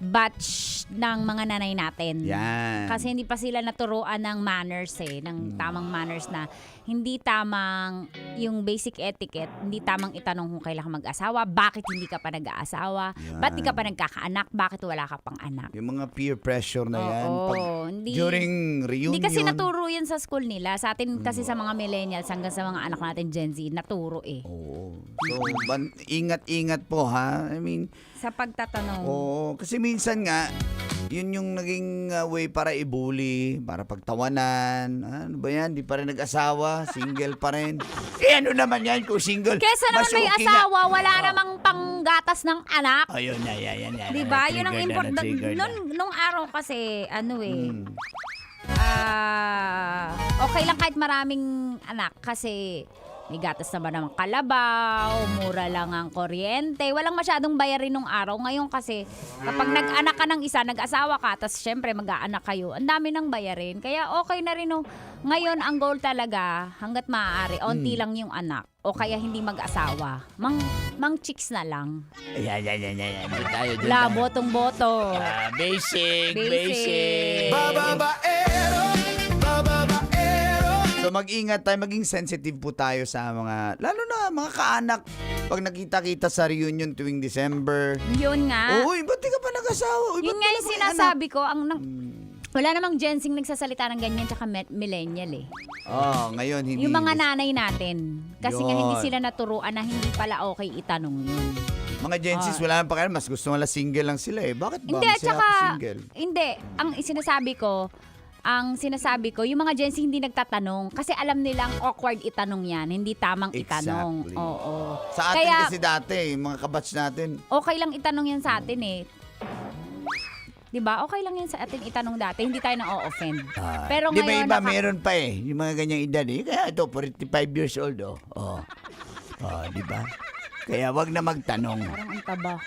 batch ng mga nanay natin. Yan. Kasi hindi pa sila naturuan ng manners ng tamang manners na hindi tamang yung basic etiquette, hindi tamang itanong kung kailan ka mag-asawa, bakit hindi ka pa nag-aasawa, ba't di ka pa nagkakaanak, bakit wala ka pang anak. Yung mga peer pressure na yan. During reunion. Hindi kasi naturo yan sa school nila. Sa atin kasi sa mga millennials hanggang sa mga anak natin Gen Z, naturo Oo. So, ingat-ingat po ha. I mean, sa pagtatanong. Oo, kasi minsan nga, yun yung naging way para ibuli, para pagtawanan. Ano ba yan? Di pa rin nag-asawa, single pa rin. Ano naman yan kung single? Kesa naman may okay asawa, wala namang panggatas ng anak. Ayun na, yan. Diba? Yun ang important. Nung araw kasi, okay lang kahit maraming anak kasi may gatas naman ng kalabaw, mura lang ang kuryente, walang masyadong bayarin nung araw. Ngayon kasi, kapag nag-anak ka ng isa, nag-asawa ka, tapos syempre mag-aanak kayo, ang dami ng bayarin. Kaya okay na rin ngayon ang goal talaga, hanggat maaari, onti lang yung anak. O kaya hindi mag-asawa. Mang chicks na lang. Yan. La, botong-boto. Basic. So mag-ingat tayo, maging sensitive po tayo sa mga, lalo na mga kaanak, pag nakita-kita sa reunion tuwing December. Yun nga. Uy, ba't di ka pa nag-asawa? Yun nga yung sinasabi ko, wala namang Gen Z nagsasalita ng ganyan tsaka millennial ngayon hindi. Yung mga nanay natin. Kasi nga hindi sila naturuan na hindi pala okay itanong yun. Mga Gen Z, wala nang pakialam, mas gusto nila single lang sila eh. Bakit ba? Hindi, Masaya tsaka, ako single. hindi. Ang sinasabi ko, yung mga Gen Z hindi nagtatanong kasi alam nilang awkward itanong yan, hindi tamang itanong. Exactly. Oo. Sa atin Kaya, kasi dati, mga kabatch natin. okay lang itanong yan sa atin eh. 'di ba? Okay lang 'yan sa atin itanong dati, hindi tayo na-o-offend. Pero Di ba ngayon iba meron pa eh, yung mga ganyang edad eh. Kaya ito, 45 years old oh. Di ba? Kaya wag na magtanong. parang ang taba.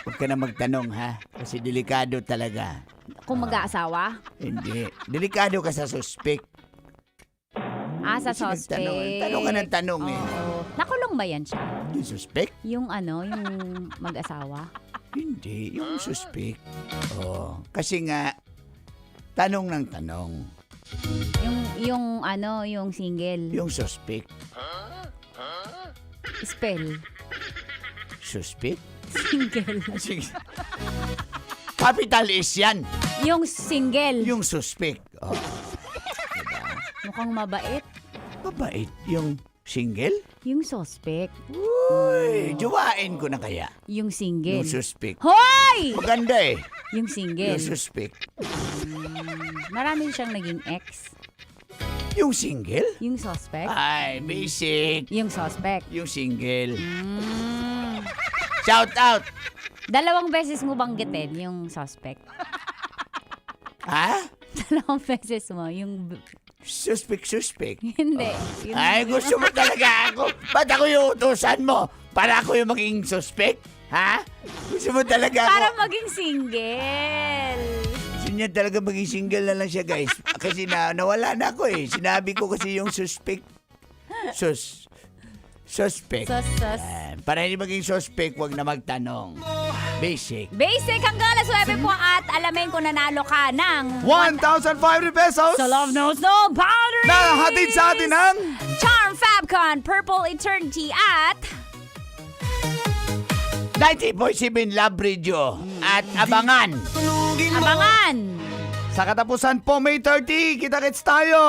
Huwag ka na magtanong ha, kasi delikado talaga. Kung mag-aasawa? Hindi, delikado ka sa suspect. Sa Kasi suspect. Tanong ka ng tanong eh. Oo. Nakulong ba yan siya? Yung suspect? Yung yung mag-asawa? Hindi, yung suspect. Kasi nga, tanong ng tanong. Yung single. Yung suspect. Spell. Suspect? Single. Capital is yan. Yung single. Yung suspect. Mukhang mabait. Mabait. Yung single? Yung suspect. Uy, jowain ko na kaya. Yung single. Yung suspect. Hoy! Maganda eh. Yung single. Yung suspect. Marami siyang naging ex. Yung single? Yung suspect. Ay, basic. Yung suspect. Yung single. Shout out! 2 beses mo banggitin yung suspect. Ha? 2 beses mo yung... Suspect. Hindi. Ay, gusto mo talaga ako. Ba't ako yung utusan mo? Para ako yung maging suspect? Ha? Gusto mo talaga ako? Para maging single. Gusto niya talaga maging single na lang siya, guys. Kasi nawala na ako eh. Sinabi ko kasi yung suspect. Suspect. Para hindi maging suspect, wag na magtanong. Basic. Basic hanggang alas 9 po at alamin kung nanalo ka ng 1,500 pesos So Love Knows No Boundaries na hatid sa atin ng Charm Fabcon Purple Eternity at 90.7 Love Radio at Abangan. Sa katapusan po, May 30, kita-kits tayo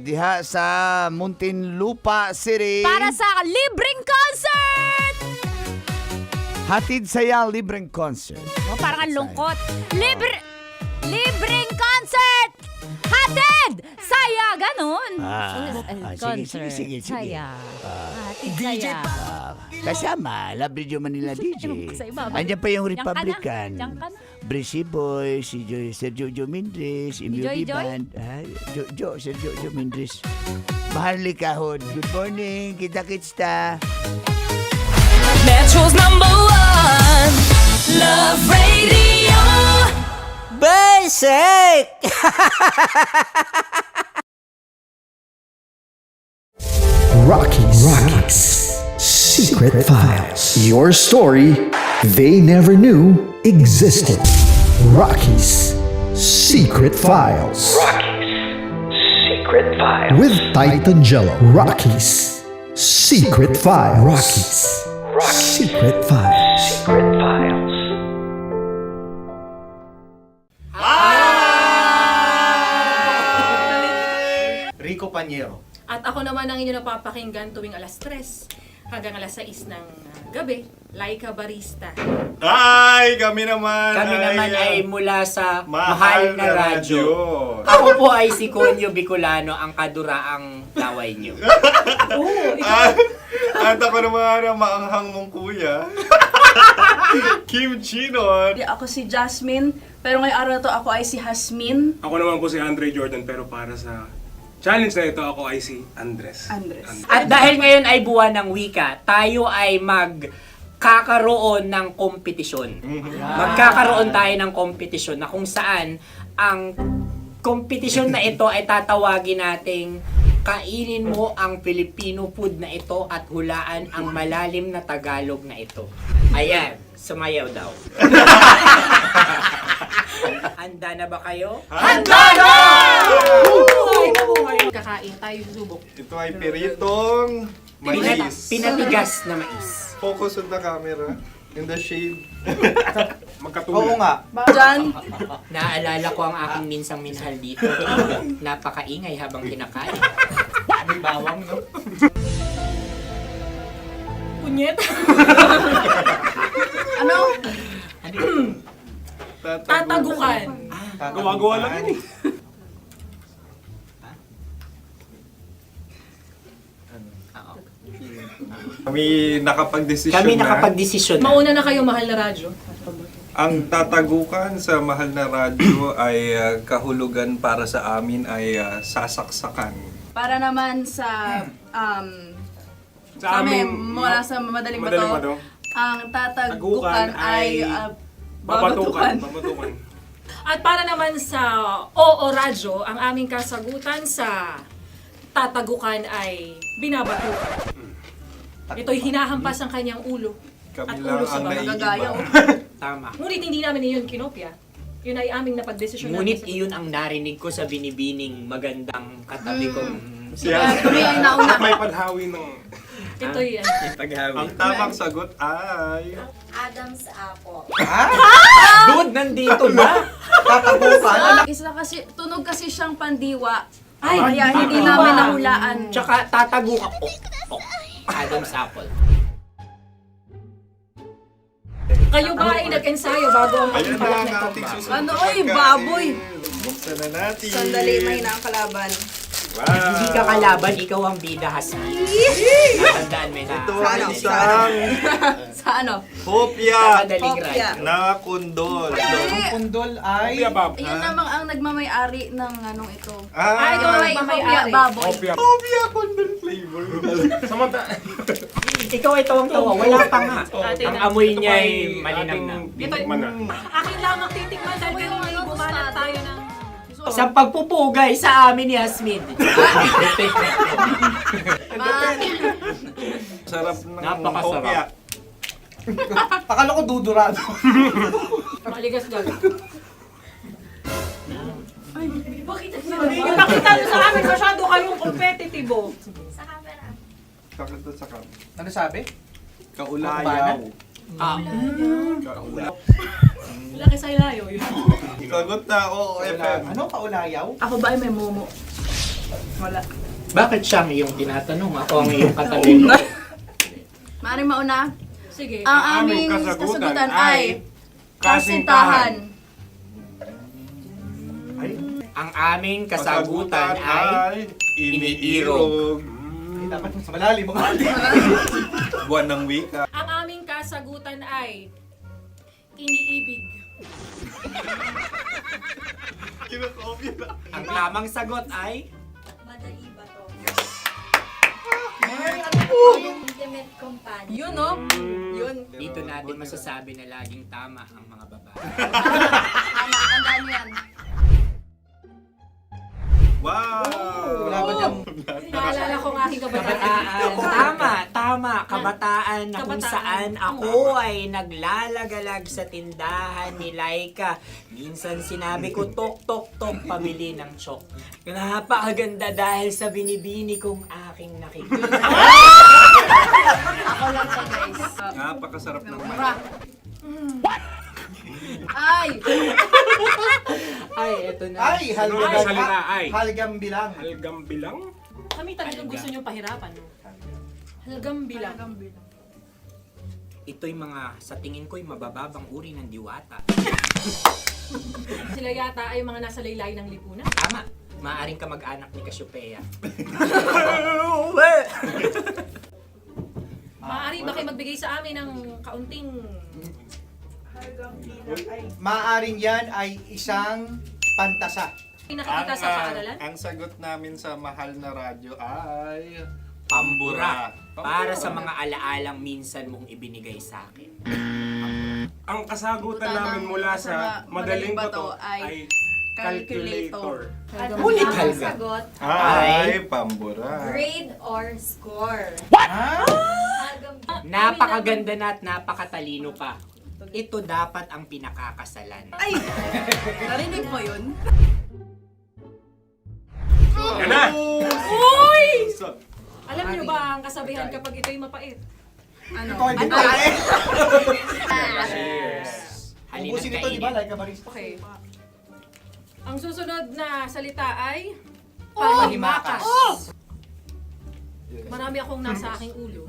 diha sa Muntinlupa City. para sa libreng concert! Hatid saya libreng concert. Parang ang lungkot. Libreng concert! Hatid! Saya, ganun. Concert. Sige. Saya. Hatid saya. Kasama, Love Radio Manila DJ. Sa iba, Andiyan pa yung Diyan ka na. Republican. Diyan ka na. Breezy Boy, si Sergio Mindres, Joy Joy? Band. Sergio Mindres. Maharlikahod. Good morning, kita-kits ta. Metro's #1 Love Radio. Basic! Rockies. Secret Files. Your story they never knew existed. Rockies. Secret Files. Secret Files. With Titan Jello. Rockies. Secret Files. Secret Files. Secret Files. Rico Panyero. At ako naman ang inyo napapakinggan tuwing alas 3 hanggang alas 6 ng gabi, Laika Barista. Ay, kami naman. Kami naman ay mula sa Mahal na Radyo. Ako po ay si Conyo Bicolano, ang kaduraang laway nyo. At ako naman ang maanghang mong kuya. Kim Chinon. Ako si Jasmine, pero ngayong araw na to ako ay si Hasmin. Ako naman po si Andre Jordan, pero para sa challenge na ito, ako ay si Andres. At dahil ngayon ay buwan ng wika, tayo ay magkakaroon ng kompetisyon. Magkakaroon tayo ng kompetisyon na kung saan ang kompetisyon na ito ay tatawagin nating kainin mo ang Filipino food na ito at hulaan ang malalim na Tagalog na ito. Ayan, sumayaw daw. Handa na ba kayo? Handa na! Kakain tayo subok. Ito ay piritong mais. Pinatigas na mais. Focus on the camera. In the shade. Oo nga. Diyan. Naalala ko ang aking minsang minahal dito. Napakaingay habang kinakain. May bawang, no? Punyet. Ano? Tatagukan. Gawa-gawa lang yun eh. Kami nakapag-desisyon Kami nakapag-desisyon na. Mauna na kayo, Mahal na Radyo. Ang tatagukan sa mahal na radyo ay kahulugan para sa amin ay sasaksakan. Para naman sa Sa amin, amin, mula sa madaling Madaling bato, Bato, ang tatagukan tagukan ay babatukan. babatukan. At para naman sa Oo Radyo, ang aming kasagutan sa tatagukan ay binabatukan. Ito'y hinahampas ang kanyang ulo. Kami At lang ulo sa ang mga naiiba. Tama. Ngunit hindi namin iyon kinopya. Yun ay aming napagdesisyon Ngunit namin. iyon ang narinig ko sa binibining magandang katabi kong Kami ay nauna. May padhawi ng... Ito'y Ang tamang sagot ay... Adam's apple. Dude, nandito na! Isa kasi, tunog kasi siyang pandiwa. Ay, Kaya hindi namin nahulaan. Tsaka tatago ka. Adam's apple. kayo ba ay nag-ensayo bago ang Ayan na pagpalat ang nito? ating susunod Ano, na oy, pagkain. baboy. Buksan na natin. Sandali, may na ang kalaban. Wow. Hindi ka kalaban, ikaw ang bida, Hasmi. Natandaan mo na. Ito ang isang Sa ano? hopya Madaling Hopya. ride. na kundol. Hindi. Pundol ay... Kopya Bob. Yun namang ang nagmamay-ari ng anong ito. Ay, ito Ah, ay Hopya, may baboy. Kopya. hopya kundol flavor. Samanta. Ikaw ay tawang-tawa, wala pa nga. Ate Ang na. amoy niya ay malinang na. Titikman na. Akin lamang titikman dahil kayo ngayon bumalat tayo ng... Sa pagpupugay sa amin ni Hasmin. Sarap ng Napakasarap. hopya. Akala ko dudurado. Maligas lang. Ay, bakit ipakita nyo sa amin masyado kayong competitive. Sa camera. Sakit sa kam. Ano sabi? Kaulayaw. Laki sa ilayo yun. Sagot na, oo, FM. Ano kaulayaw? Ako ba ay may momo? Wala. Bakit siyang iyong tinatanong? Ako ang iyong katabi. Maaaring mauna. Sige. Ang aming kasagutan kasagutan ay ay kasintahan. Ang aming kasagutan ay iniirog. Ay, dapat sa malalim mo. Buwan ng wika. Ang aming kasagutan ay iniibig. Kinakopya na. Ang tamang sagot ay Madali ba to? Ano Intimate companion. Yun, no? Yun. dito natin masasabi na laging tama ang mga babae. Tama, tandaan mo yan. Wow! Wala ba niyang... Naalala ko ang aking kabataan. Kabataan. Tama. Kabataan na kung Kabataan. saan ako ay naglalagalag sa tindahan ni Laika. Minsan sinabi ko, tok, tok, tok, pamili ng chok. Napakaganda dahil sa binibini kong aking nakikita. Ako lang siya, guys. Napakasarap ng Mura. Ay! Ay, eto na. Ay, halgam. Ay, salita ay. Halgam bilang. Halgam bilang? Kami talagang gusto niyong pahirapan. No? Halagang bilang. Ito'y mga, sa tingin ko'y mabababang uri ng diwata. Sila yata ay mga nasa laylay ng lipunan. Tama. Maaring ka mag-anak ni Cassiopeia. Maaari ba kayo magbigay sa amin ng kaunting... Maaring yan ay isang pantasa. Nakikita sa paaralan? Ang sagot namin sa mahal na radyo ay... Pambura. Para sa mga alaalang minsan mong ibinigay sa akin. Ang kasagutan namin mula sa madaling bato ay calculator. Ulit Ang halga. sagot, Ay, pambura. grade or score. Napakaganda na at napakatalino pa. Ito dapat ang pinakakasalan. Ay! Narinig mo yun? Yan na! Uy! Alam niyo ba ang kasabihan kapag ito'y mapait? Ano? Ito ay bitae. Cheers! Halina't Ubusin ito, di ba? kainin. Like a barista. Okay. Ang susunod na salita ay panghimakas. Marami akong nasa aking ulo.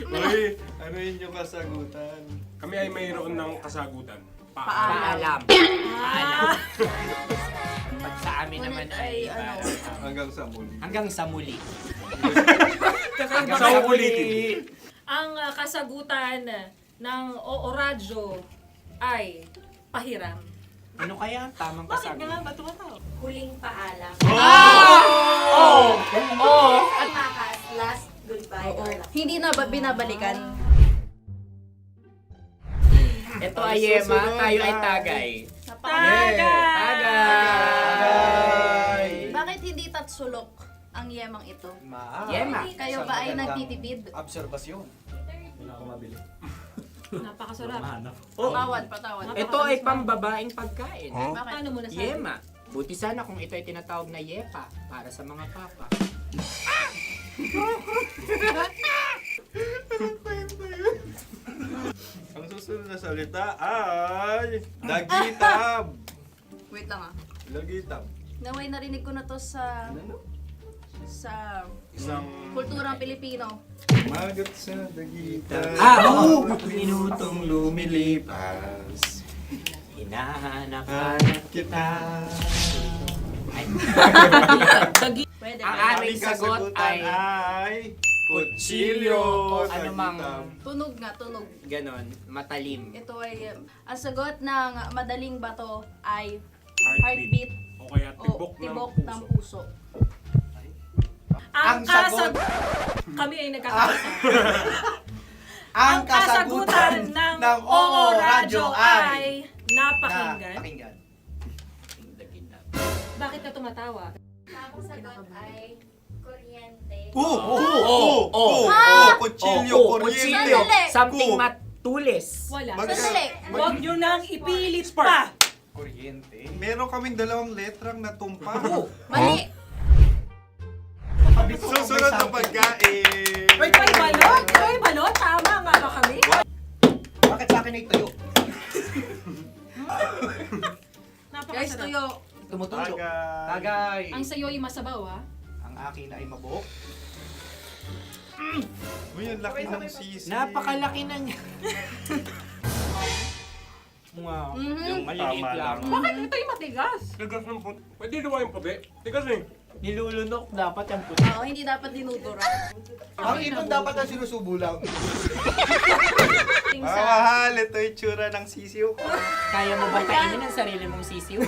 Uy, ano yun yung kasagutan? Kami ay mayroon ng kasagutan. Paalam. Paalam. Pag sa amin naman ay Hanggang sa muli. hanggang sa muli. Sa ulitin. Ang kasagutan ng Oo Radyo ay pahiram. Ano kaya ang tamang Bakit kasabi? nga ba tumatawa? Huling paalam. At makas, last goodbye or last. Hindi na ba binabalikan? Ito ay Yema, tayo ay Tagay. Tagay! Bakit hindi tatsulok ang yemang ito? Yema. Kayo ba ay nagtitipid? Obserbasyon. Napakasarap. Patawad. Ito ay pambabaeng pagkain. Bakit? Paano mo nasabi? Yema. Buti sana kung ito ay tinatawag na Yepa para sa mga papa. Ang susunod na salita ay Dagitab. Wait lang ah. Dagitab. Naway narinig ko na to sa Isang kulturang Pilipino. magat sa dagitab. Oo! Minutong lumilipas. Hinahanap-hanap kita. Pwede. Ang ba? aming sagot ay kutsilyo o anumang Tunog nga, tunog. ganon, matalim. Ito ay, ang sagot ng madaling bato ay Heartbeat. heartbeat O kaya o tibok tibok ng ng puso. puso. Ang sagot. Kami ay nagkakasa. Ang kasagutan ng Oo Radyo ay napakinggan. Pakinggan. Bakit ka tumatawa? Ang sagot ay kuryente. Kutsilyo, kuryente. Sandali. Something matulis. Wala. Sandali. Huwag nyo nang ipilit pa. Kuryente. Meron kaming dalawang letrang natumpa. Mali. Susunod na pagkain. Wait, may balot? May balot? Tama nga ba kami? Bakit sa akin ay tuyo? Guys, Napakasarap. tuyo. Tumutulo. Tagay. Tagay. Ang sayo ay masabaw, ha? Ang akin ay mabuhok. Uy, ang laki ng sisi. Napakalaki na niya. Wow. Yung maliliit Tama lang. lang. Bakit ito yung matigas? Tigas ng puti. Pwede nawa yung puti. Tigas eh. Nilulunok dapat ang puti. Oo, hindi dapat dinudura. Ang ibon dapat na sinusubo lang. Mga mahal, ito yung tsura ng sisiw ko. Kaya mo ba kainin ang sarili mong sisiw?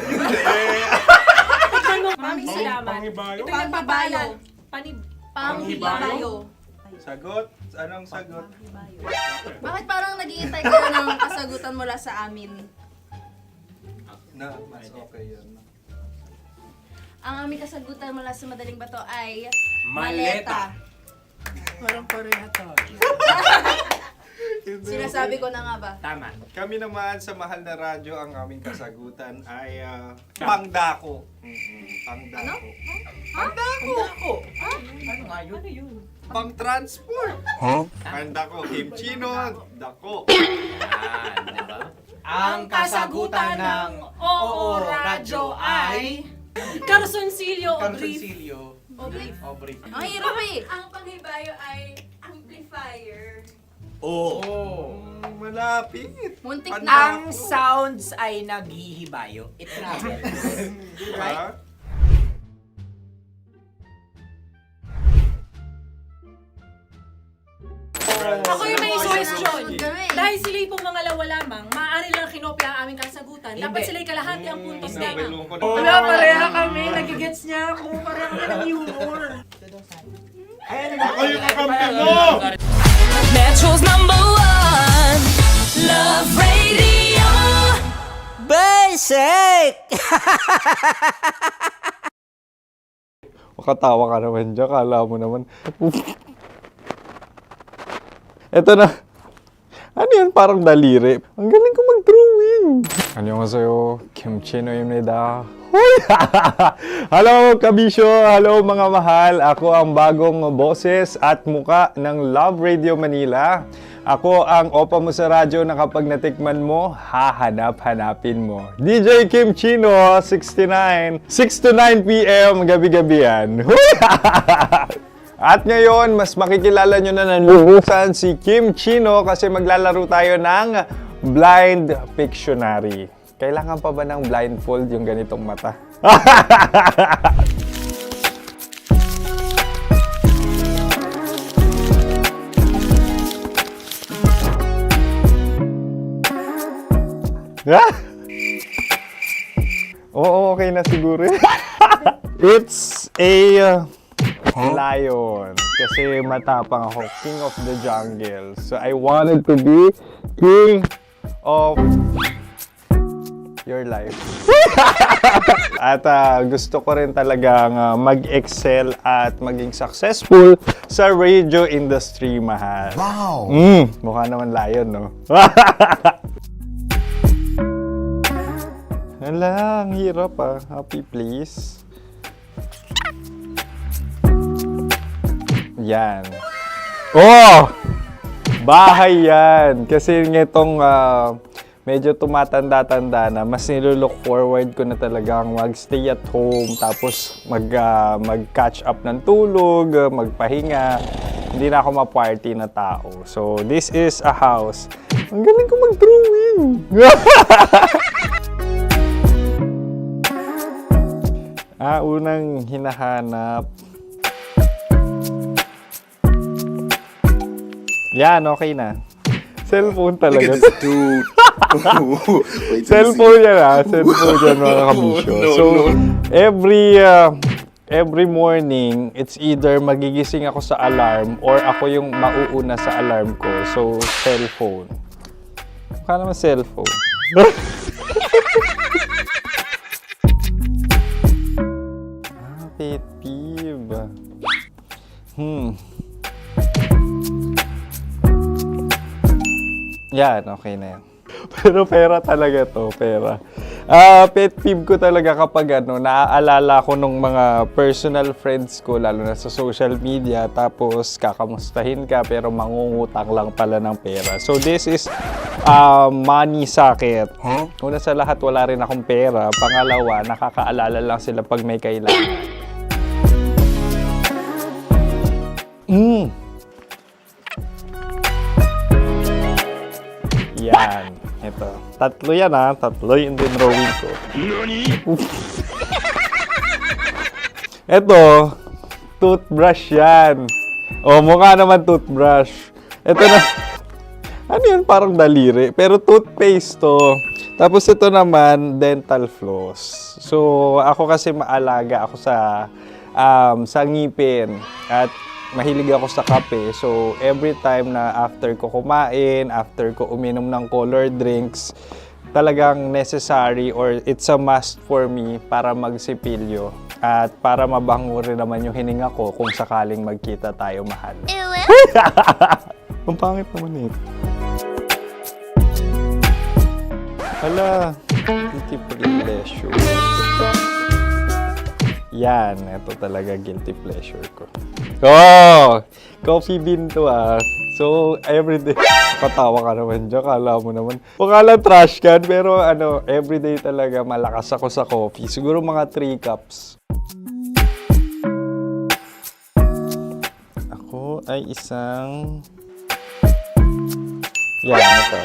Maraming salamat. Panghibayo. Ito yung pabalan. Panghibayo. Sagot? Anong sagot? Bakit parang nag-iintay ka na ng kasagutan mula sa amin? Na, mas okay yun. Ang aming kasagutan mula sa Madaling Bato ay Maleta. Parang pareha to. Sinasabi ko na nga ba? Tama. Kami naman sa Mahal na Radyo, ang aming kasagutan ay pangdako. Pangdako. Pangdako. Ano nga yun? Pang-transport. Pangdako. Kimchino, dako. Diba? Ang kasagutan ng Oo Radyo ay Carsoncillo o Brief. Obrief. Ang hirap eh. Ang panghibayo ay amplifier. Malapit. Muntik Ang na. sounds ay naghihibayo. It travels. Diba? Ako yung may suggestion. Kami. Dahil sila yung mga lawa lamang, maaari lang kinopya ang aming kasagutan. Dapat sila yung kalahati ang puntos lamang. Wala, pareha kami. Nagigets niya ako. Pareha kami ng humor. Ako yung kakampi mo! Metro's #1 Love Radio. Basic! Makatawa ka naman dyan. Kala mo naman. Eto na. Ano yan? Parang daliri. Ang galing ko mag-drawing. Annyeonghaseyo. Kimchino입니다. Hello, kabisyo. Hello, mga mahal. Ako ang bagong boses at muka ng Love Radio Manila. Ako ang opa mo sa radyo na kapag natikman mo, hahanap-hanapin mo. DJ Kim Chino, 69. 6 to 9 p.m. gabi-gabi yan. At ngayon, mas makikilala nyo na ng lubusan si Kim Chino kasi maglalaro tayo ng Blind Pictionary. Kailangan pa ba ng blindfold yung ganitong mata? Oo, okay na siguro. It's a lion. Kasi matapang ako. King of the jungle. So I wanted to be king of your life. At gusto ko rin talagang mag-excel at maging successful sa radio industry, mahal. Wow! Mukha naman lion, no? Hala, ang hirap Happy place. Yan. Oh! Bahay yan. Kasi itong medyo tumatanda-tanda na, mas nilook forward ko na talagang mag-stay at home, tapos mag-catch up ng tulog, magpahinga. Hindi na ako ma-party na tao. So, this is a house. Ang galing ko mag-drawing! Unang hinahanap. Yan, okay na. Cellphone talaga. Look at this dude. Wait till Cellphone you see. yan Cellphone yan, mga kabisyo. So, every morning, it's either magigising ako sa alarm or ako yung mauuna sa alarm ko. So, cellphone. Mukha naman cellphone. Pet peeve. Yan, okay na yan. Pero pera talaga to, pera. Pet peeve ko talaga kapag naaalala ko nung mga personal friends ko, lalo na sa social media, tapos kakamustahin ka pero mangungutang lang pala ng pera. So this is money sakit. Una sa lahat, wala rin akong pera. Pangalawa, nakakaalala lang sila pag may kailangan. Yan. Ito. Tatlo yan Tatlo yung dinrawing ko. Ito. Toothbrush yan. Mukha naman toothbrush. Ito na. Ano yun? Parang daliri. Pero toothpaste to. Tapos ito naman, dental floss. So, ako kasi maalaga ako sa ngipin. At mahilig ako sa kape. So, every time na after ko kumain, after ko uminom ng colored drinks, talagang necessary or it's a must for me para magsipilyo. At para mabango rin naman yung hininga ko kung sakaling magkita tayo, mahal. Ang pangit naman ito. Hala, guilty pleasure. Yan, ito talaga guilty pleasure ko. Coffee bean to So, everyday. Katawa ka naman dyan, kala mo naman. Pakala trash can, pero everyday talaga malakas ako sa coffee. Siguro mga 3 cups. Ako ay isang... Yan, ito.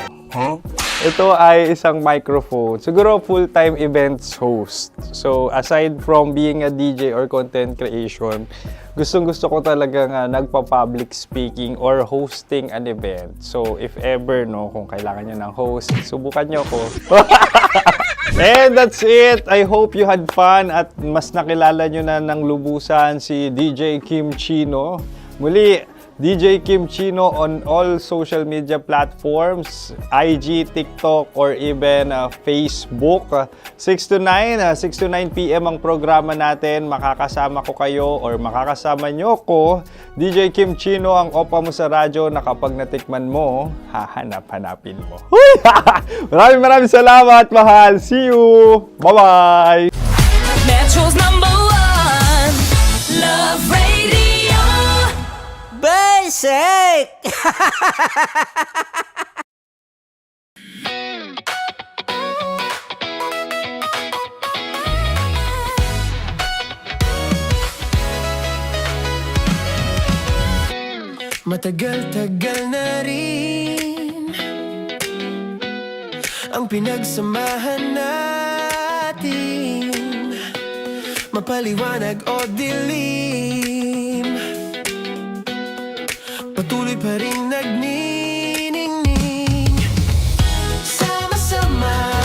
Ito ay isang microphone. Siguro full-time events host. So, aside from being a DJ or content creation, gustong-gusto ko talaga nagpa-public speaking or hosting an event. So, if ever, kung kailangan nyo ng host, subukan nyo ako. And that's it. I hope you had fun at mas nakilala nyo na ng lubusan si DJ Kim Chino. Muli, DJ Kim Chino on all social media platforms, IG, TikTok, or even Facebook. 6 to 9 p.m. ang programa natin. Makakasama ko kayo or makakasama nyo ko. DJ Kim Chino, ang opa mo sa radyo na kapag natikman mo, hahanap-hanapin mo. Maraming salamat, mahal. See you! Bye-bye! Metro's #1 Love Radio Basic! Matagal-tagal na rin ang pinagsamahan natin, mapaliwanag o dilim, patuloy pa rin nagniningning, sama-sama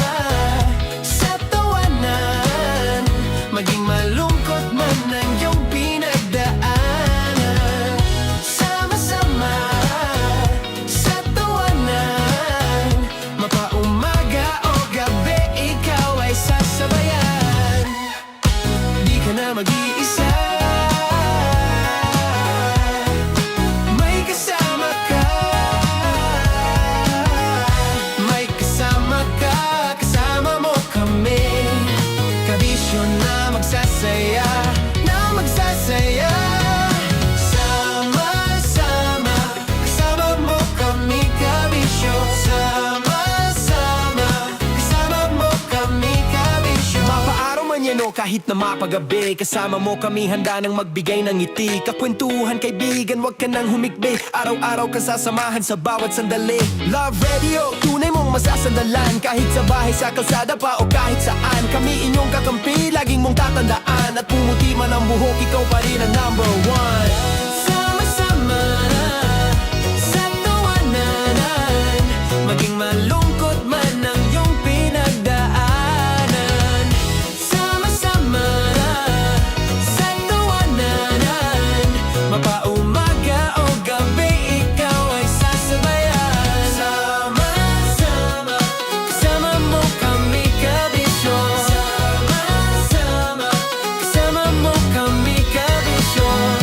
sa tawanan, kahit na mapagabi. Kasama mo kami handa nang magbigay ng ngiti. Kakwentuhan kaibigan, wag ka nang humikbi. Araw-araw ka sasamahan sa bawat sandali. Love Radio, tunay mong masasandalan. Kahit sa bahay, sa kalsada pa o kahit saan. Kami inyong kakampi, laging mong tatandaan. At pumuti man ang buhok, ikaw pa rin ang number one. Sama-sama sa tawanan, maging malungkot man ang iyong pinagdaanan. Sama-sama sa tawanan, mapaumaga o gabi, ikaw ay sasabayan. Sama-sama, kasama mo kami kabisyon. Sama-sama, kasama mo kami kabisyon.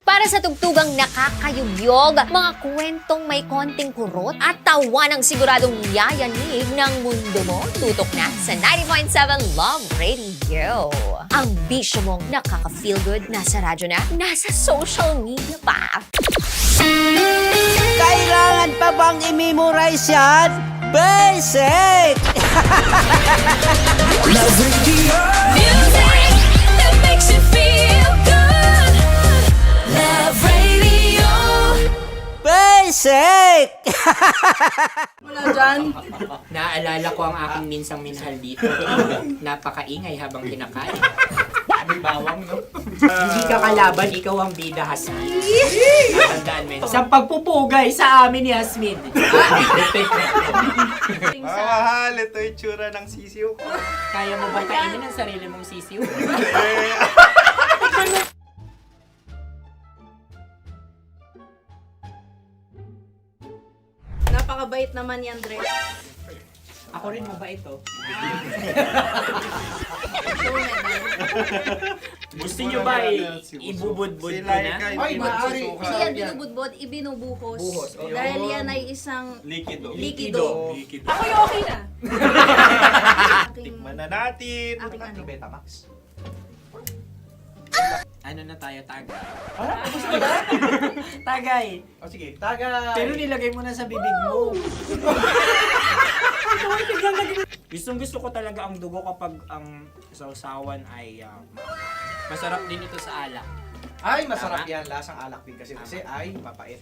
Para sa tugtugang nakakayubyog, mga kwentong may konting kurot at tawanang siguradong yayanig ng mundo mo, tutok na sa 90.7 Love Radio. Ang bisyo mong nakaka-feel good, nasa radyo na, nasa social media pa. Kailangan pa bang i-memorize yan? Basic! Love Radio. Music that makes you feel good. Love Radio. Basic! Wala dyan. Naaalala ko ang aking minsang minahal dito. Napakaingay habang kinakain. May bawang, no? Hindi ka kalaban, ikaw ang bida, Hasmin. Natandaan mo yun. Sa pagpupugay sa amin ni Hasmin. Mahal, ito yung tsura ng sisiw ko. Kaya mo ba kainin ang sarili mong sisiw? Napakabait naman yan, Dre. Ako rin mabait, oh. Gusto nyo ba ibubudbud ko na? Ay, maaari. Hindi yan binubudbod, ibinubuhos. Buhos, oh. Dahil yan ay isang Likido. likido. Ako'y okay na. Tikman na natin. Aking ano. Betamax. Ano na tayo, tagay? Tagay! O sige, tagay. Pero nilagay mo na sa bibig mo. Gusto ko talaga ang dugo kapag ang sausawan ay masarap din ito sa alak. Ay, masarap yan. Lasang alak din kasi ay mapait.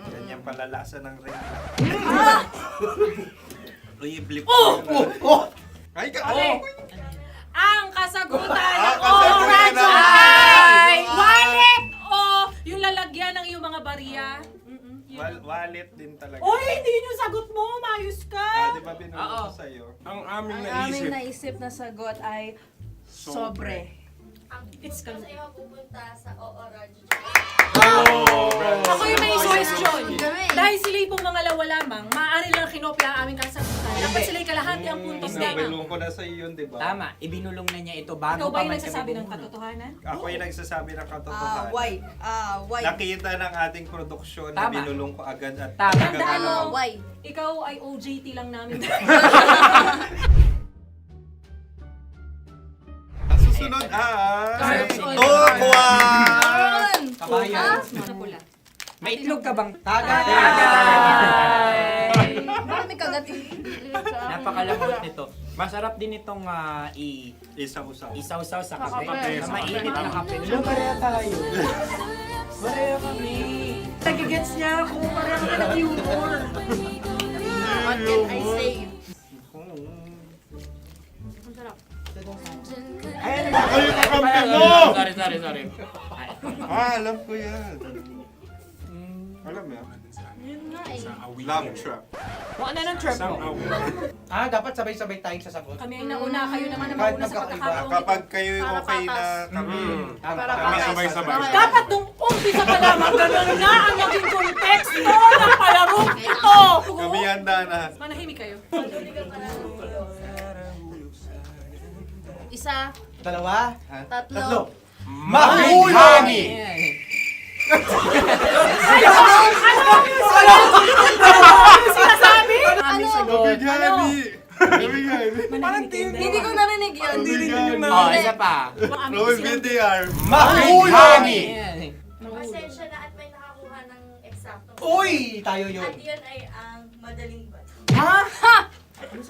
Ganyan pala lasa ng rin. Uy, blip. Ay, Ang kasagutan ng kasagutan Oradyo ng- ay wallet o yung lalagyan ng iyong mga bariya. Wallet din talaga. Oy, hindi yun yung sagot mo. Mayos ka. Di ba binulong ko sa'yo? Ang aming Ang aming naisip na sagot ay sobre. It's kal- pupunta sa Oradyo. Ako yung may question. Dahil sila'y pong mga lawa lamang, maaari lang kinopya ang aming kasagutan. Dapat sila'y kalahati ang puntos lamang. Binulong ko na sa'yo yun, di ba? Tama, ibinulong na niya ito bago Ikaw ba pa yung man nagsasabi kami ng katotohanan? Ako yung nagsasabi ng katotohanan. Why? Nakita ng ating produksyon na Tama. binulong ko agad at Tama. talagang Tandaan mo, ano, Why? ikaw ay OJT lang namin. Ang susunod ay... Susunod. Tokwa! Kabayan. Sa pula. May itlog ka bang? Tagay! Marami kagat. Napakalamot nito. Masarap din itong Isa-usaw. isaw-saw sa kape. Kape. Na mainit na kape. Alam, pareha tayo. Pareha kami. Nagigets niya ako. Pareha kami ng humor. What can I say? Ang sarap. Sorry. Alam ko yan. Alam mo yan? Yun nga eh. Love trap. Kung ano ng trap mo? Dapat sabay-sabay tayong sasagot. Kami ay nauna, kayo naman ang Kahit mauna sa magkakaiba. pagkakataon. Kapag kayo okay na kami. Para kami patas. sabay-sabay. Dapat nung umpisa pa lamang, ganun na ang naging konteksto ng palarong ito! Kami handa na. Manahimik kayo. Isa, Dalawa. tatlo. Mahulog! Sinasabi? Ano? Gami! Hindi ko narinig yun. Oh, isa pa. Roll VTR. Mahulog! Pasensya na at may nakakuha ng eksakto. Uy! Tayo yun. At yun ay ang madaling bato. Ha?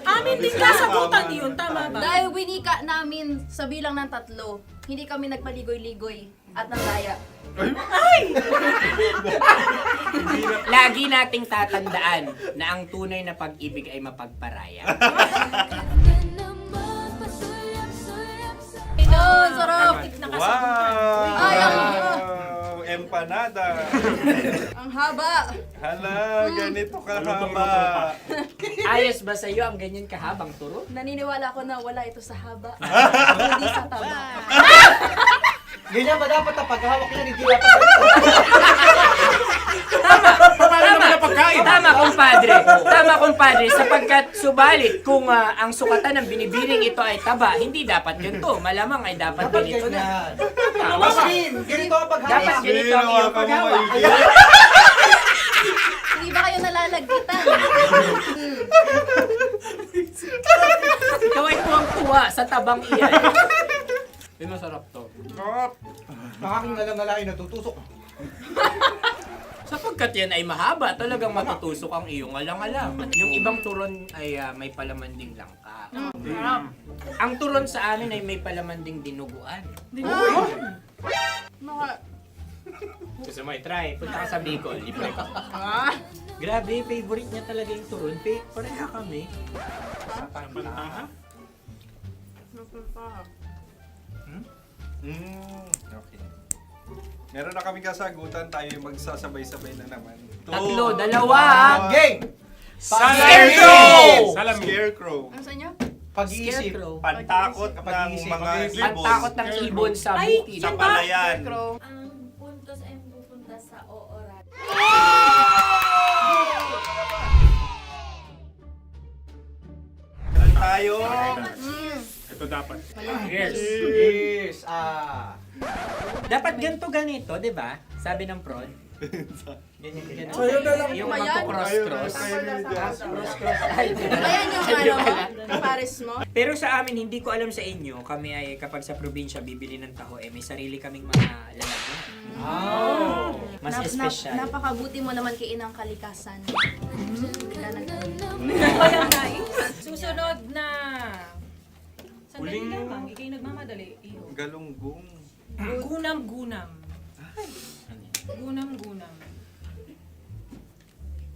Amin din kasagutan yun, tama ba? Dahil winika namin sa bilang ng 3, hindi kami nagpaligoy-ligoy at nandaya. Lagi nating tatandaan na ang tunay na pag-ibig ay mapagparaya. Sarap! Wow! Ay, Empanada! ang haba! Hala, ganito kahaba. Ayos ba sa'yo ang ganyan kahabang turo? Naniniwala ko na wala ito sa haba. Hindi sa taba. Ganyan ba dapat ang paghawak niya? Hindi dapat Tama, kumpadre. Tama, kumpadre. Sapagkat subalit kung ang sukatan ng binibining ito ay taba, hindi dapat ganito. Malamang ay dapat ganito na. Mas din! Ganito ang paghawak. Dapat ganito ang iyong paghawak. Hindi ba kayo nalalagkitan? Ikaw ay tuwang-tuwa sa tabang iyan. Ay, masarap to. Nakaking nalang natutusok. Sapagkat yan ay mahaba, talagang matutusok ang iyong alang-alang. Yung ibang turon ay may palaman ding langka. Ang turon sa amin ay may palaman ding dinuguan. Gusto mo i-try? Punta ka sa Bicol, libre ko. Grabe, favorite niya talaga yung turon. Pareha kami. Sa pantaha. Okay. Meron na kaming kasagutan, tayo yung magsasabay-sabay na naman. 3, 2. Game! Scarecrow! Scarecrow. Ano sa inyo? Pag-iisip. Pantakot ng mga ibon. Pantakot ng ibon sa bukid. Sa palayan. Ang puntos ay pupunta sa oorat. Meron tayo. Ito dapat. Yes! Dapat ganito, di ba? Sabi ng prod. Ganyan. Yung Ayan. magpo-cross-cross. Cross-cross. Ay, Ayan yung pares mo. Pero sa amin, hindi ko alam sa inyo, kami ay kapag sa probinsya bibili ng taho, may sarili kaming mga lalagyan. Mas espesyal. Napakabuti mo naman kay Inang Kalikasan. Susunod na... Sandali lamang, ikay nagmamadali. Iyo. Galunggong. Gunam-gunam. Gunam-gunam.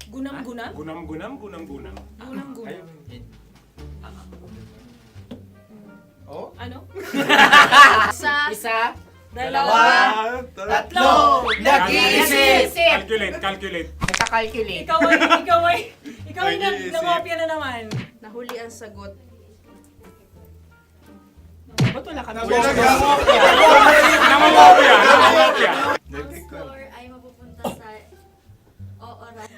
Gunam-gunam? Gunam-gunam. Gunam-gunam. Oh? Ano? Isa. Dalawa. Tatlo. Nag-iisip. Calculate. Nagka-calculate. Ikaw ay nangopya na naman. Nahuli ang sagot. Ba't wala kami? Nangongopya. Ang score ay mapupunta sa oorat.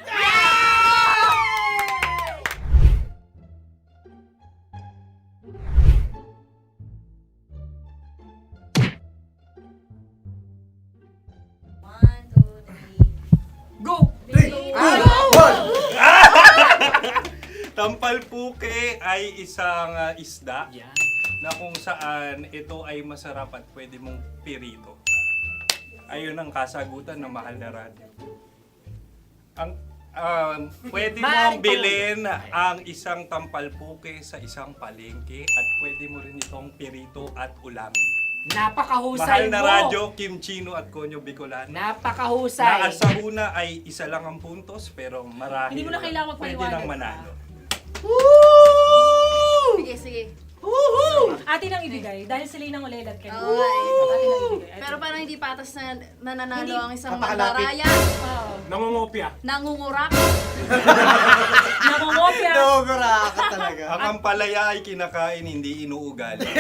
Go! Tampalpuke ay isang isda na kung saan ito ay masarap at pwede mong pirito. Ayun ang kasagutan ng Mahal na Radyo. Pwede mong bilhin ang isang tampalpuke sa isang palengke at pwede mo rin itong pirito at ulamin. Napakahusay Mahal na mo! Radyo, Kim Chino at Konyo Bicolano. Napakahusay! Na sa una ay isa lang ang puntos pero marahil Hindi mo na kailangan pwede magpaliwanag nang manalo. Sige. Atin ang ibigay dahil sila yung ulelat kayo. Atin ang ibigay. Pero parang hindi patas na nananalo ang isang mandaraya. Nangongopya. Nangungurak. Nangungopya. Nangungura ka talaga. Ang ampalaya ay kinakain, hindi inuugali.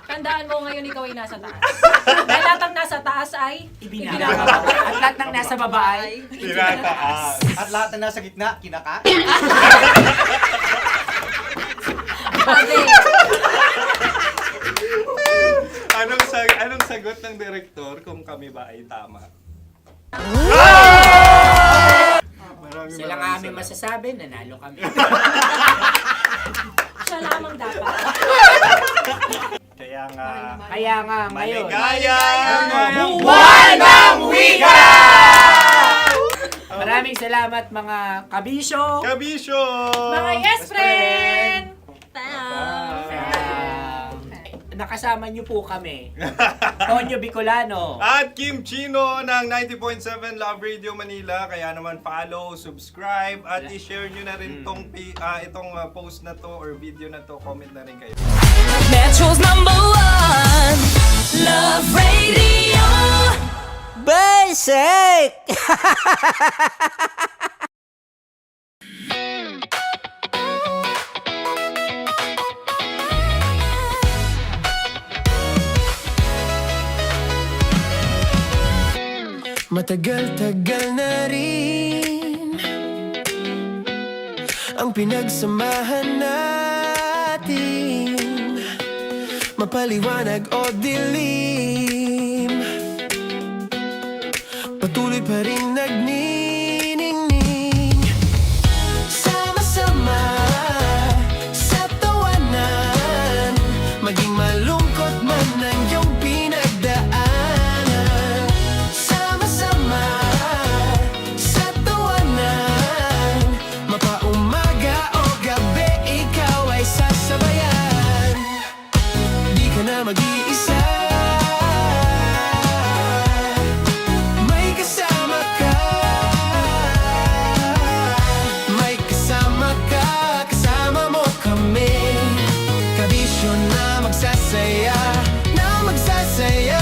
Tandaan mo ngayon ikaw ay nasa taas. Dahil lahat ng nasa taas ay Ibinababa. At lahat ng nasa baba ay Tinataas. At lahat na nasa gitna, kinakain. Anong sagot ng direktor kung kami ba ay tama? Sila nga aming masasabi, nanalo kami. siya lamang dapat. Kaya nga, ngayon. maligayang buwan ng wika! Maraming salamat mga kabisyo. Kabisyo! Mga yes friend! Nakasama niyo po kami. Tonyo Bicolano. At Kim Chino ng 90.7 Love Radio Manila. Kaya naman follow, subscribe, at i-share nyo na rin itong post na to or video na to. Comment na rin kayo. Metro's #1 Love Radio. Basic! Matagal-tagal na rin ang pinagsamahan natin, mapaliwanag o dilim, patuloy pa rin nagniningning. Sama-sama sa tawanan, maging malungkot man ang iyong pinagdaanan. Sama-sama sa tawanan, mapaumaga o gabi, ikaw ay sasabayan. Di ka na mag-iisa, may kasama ka. May kasama ka, kasama mo kami. Kabisyo na magsasaya, na magsasaya.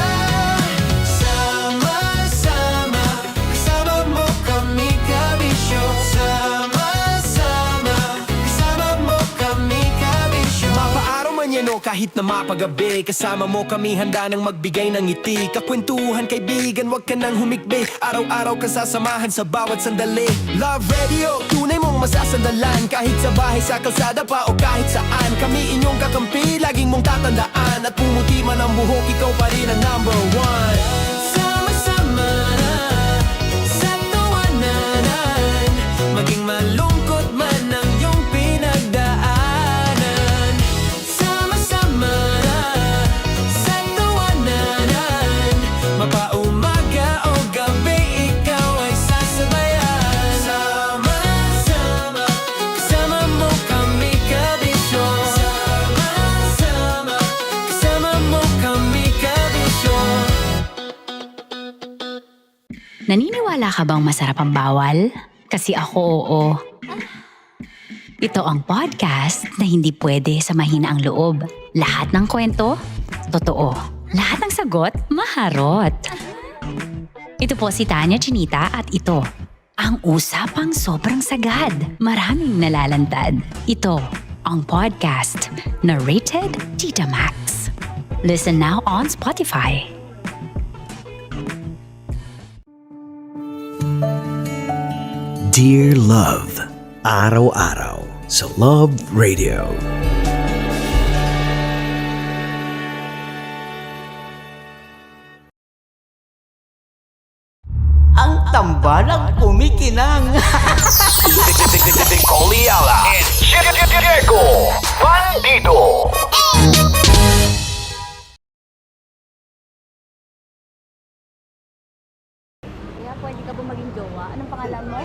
Sama-sama, kasama mo kami, kabisyo. Sama-sama, kasama mo kami, kabisyo. Mapaaraw man yan o kahit na mapagabi, kasama mo kami, handa nang magbigay ng ngiti. Kakwentuhan, kaibigan, wag ka nang humikbi. Araw-araw ka sasamahan sa bawat sandali. Love Radio, tunay mong masasandalan. Kahit sa bahay, sa kalsada pa o kahit saan, kami inyong kakampi, laging mong tatandaan. At pumuti man ang buhok, ikaw pa rin ang #1. Sama-sama sa tawanan, maging malungkot man ang iyong pinagdaanan. Sama-sama sa tawanan, mapaumaga o gabi, ikaw ay sasabayan. Sama-sama, kasama mo kami, kabisyo. Sama-sama, kasama mo kami, kabisyo. Naniniwala ka bang masarap ang bawal? Kasi ako oo. Ito ang podcast na hindi pwede sa mahina ang loob. Lahat ng kwento, totoo. Lahat ng sagot, maharot. Ito po si Tanya Chinita at ito, ang usapang sobrang sagad. Maraming nalalantad. Ito, ang podcast na rated Tita Max. Listen now on Spotify. Dear Love, araw-araw sa Love Radio. Ang tambalang kumikinang. Nicole Ayala and Diego Bandido. Kaya pwede ka ba maging jowa? Anong pangalan mo?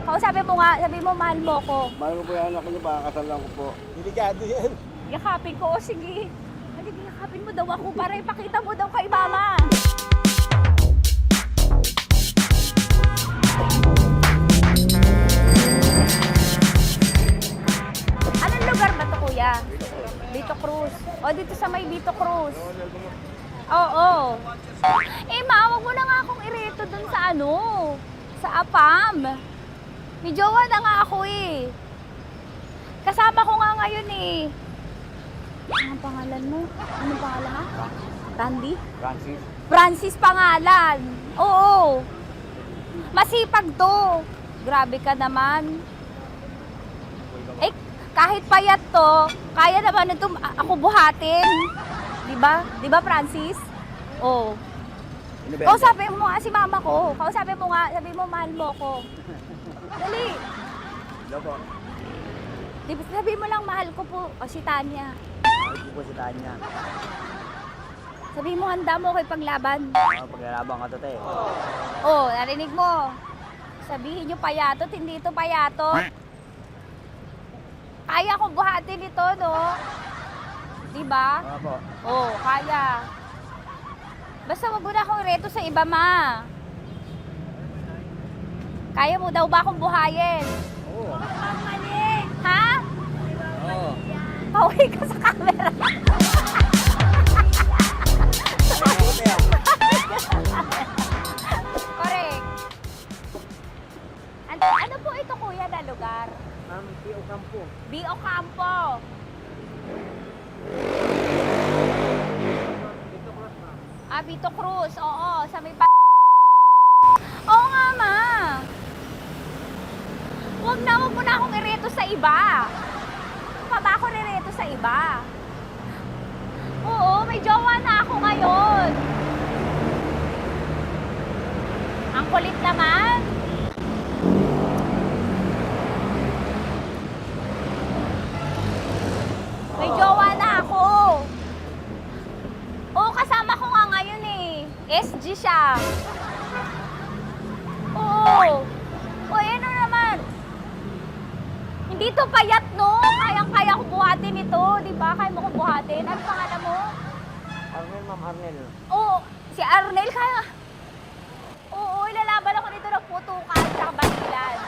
Kausapin mo nga, sabi mo mahal mo ko. Mahal ko po yung anak niyo, pakakasal lang ko po. Delikado yan. Yakapin ko, o sige. Halika, yakapin mo daw ako para ipakita mo daw kay mama. Anong lugar ba to, kuya? Vito Cruz. O, dito sa may Vito Cruz. Oo. Eh, ma, wag mo na nga akong ireto dun sa ano, sa APAM. May jowa na nga ako eh. Kasama ko nga ngayon eh. Anong pangalan mo? Anong pangalan ha? Randy? Francis. Francis pangalan. Oo. Masipag to. Grabe ka naman. Eh, kahit payat to, kaya naman ito ako buhatin. Diba? Diba, Francis? Oo. Kausapin mo nga si mama ko. Kausapin mo nga, sabi mo mahal mo ko. Dali. Hello po. Sabi mo lang mahal ko po. O si Tanya. Mahal ko po si Tanya. Sabi mo handa mo kay paglaban. Paglalaban ka to, te. Oh, narinig mo. Sabihin nyo payatot, hindi ito payatot. Kaya kong buhatin ito, no? Diba? Opo. Oo, kaya. Basta wag mo na akong ireto sa iba, ma. Kaya mo daw ba akong buhayin? Oo. Ha? Oo. Pauwi ka sa camera. Correct. Ano po ito, kuya, na lugar? B.O. Campo. B.O. Campo. Vito Cruz. Oo, sa may Oo nga, ma. Wag mo na akong ireto sa iba. Pa ba ako nireto sa iba? Oo, may jowa na ako ngayon. Ang kulit naman. May jowa na ako. Oo, kasama ko nga ngayon eh. SG siya. Oo. O, ano naman? Hindi to payat, no? Kayang-kaya ko buhatin ito. Di ba? Kaya mo kong buhatin. Ano pangalan mo? Arnel, Ma'am Arnel. Oo, si Arnel kaya. Oo, ilalaban ako nito ng putukan sa basilan.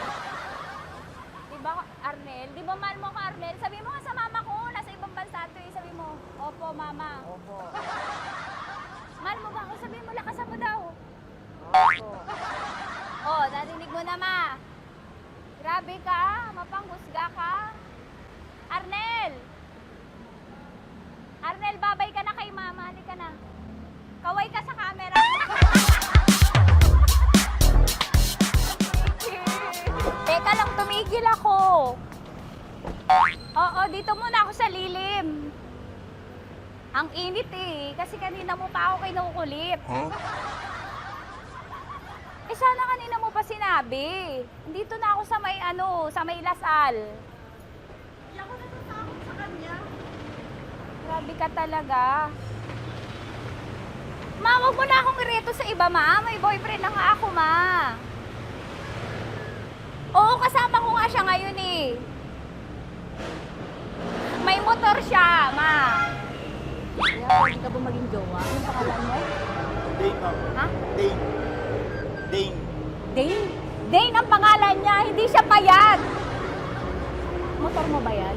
Di ba, Arnel? Di ba mahal mo ko, Arnel? Sabi mo nga sa mama ko, nasa ibang bansa to eh. Sabi mo, opo, mama. Opo. Mahal mo ba ako? Sabi mo, lakasan mo daw. Opo. Oh, narinig mo na, ma. Grabe ka, mapanghusga ka. Arnel! Arnel, babay ka na kay mama. Halika na. Kaway ka sa camera. Teka lang, tumigil ako. Oo, dito muna ako sa lilim. Ang init eh, kasi kanina mo pa ako kinukulit. Eh sana kanina mo pa sinabi. Dito na ako sa may sa may Lasal. Hindi ako natatakot sa kanya. Grabe ka talaga. Ma, wag mo na akong ireto sa iba, ma. May boyfriend na nga ako, ma. Oo, kasama ko nga siya ngayon eh. May motor siya, ma. Kaya pwede ka ba maging jowa? Anong pangalan mo? Dane, ma'am. Ha? Dane. Dane. Dane? Dane ang pangalan niya, hindi siya payat. Motor mo ba yan?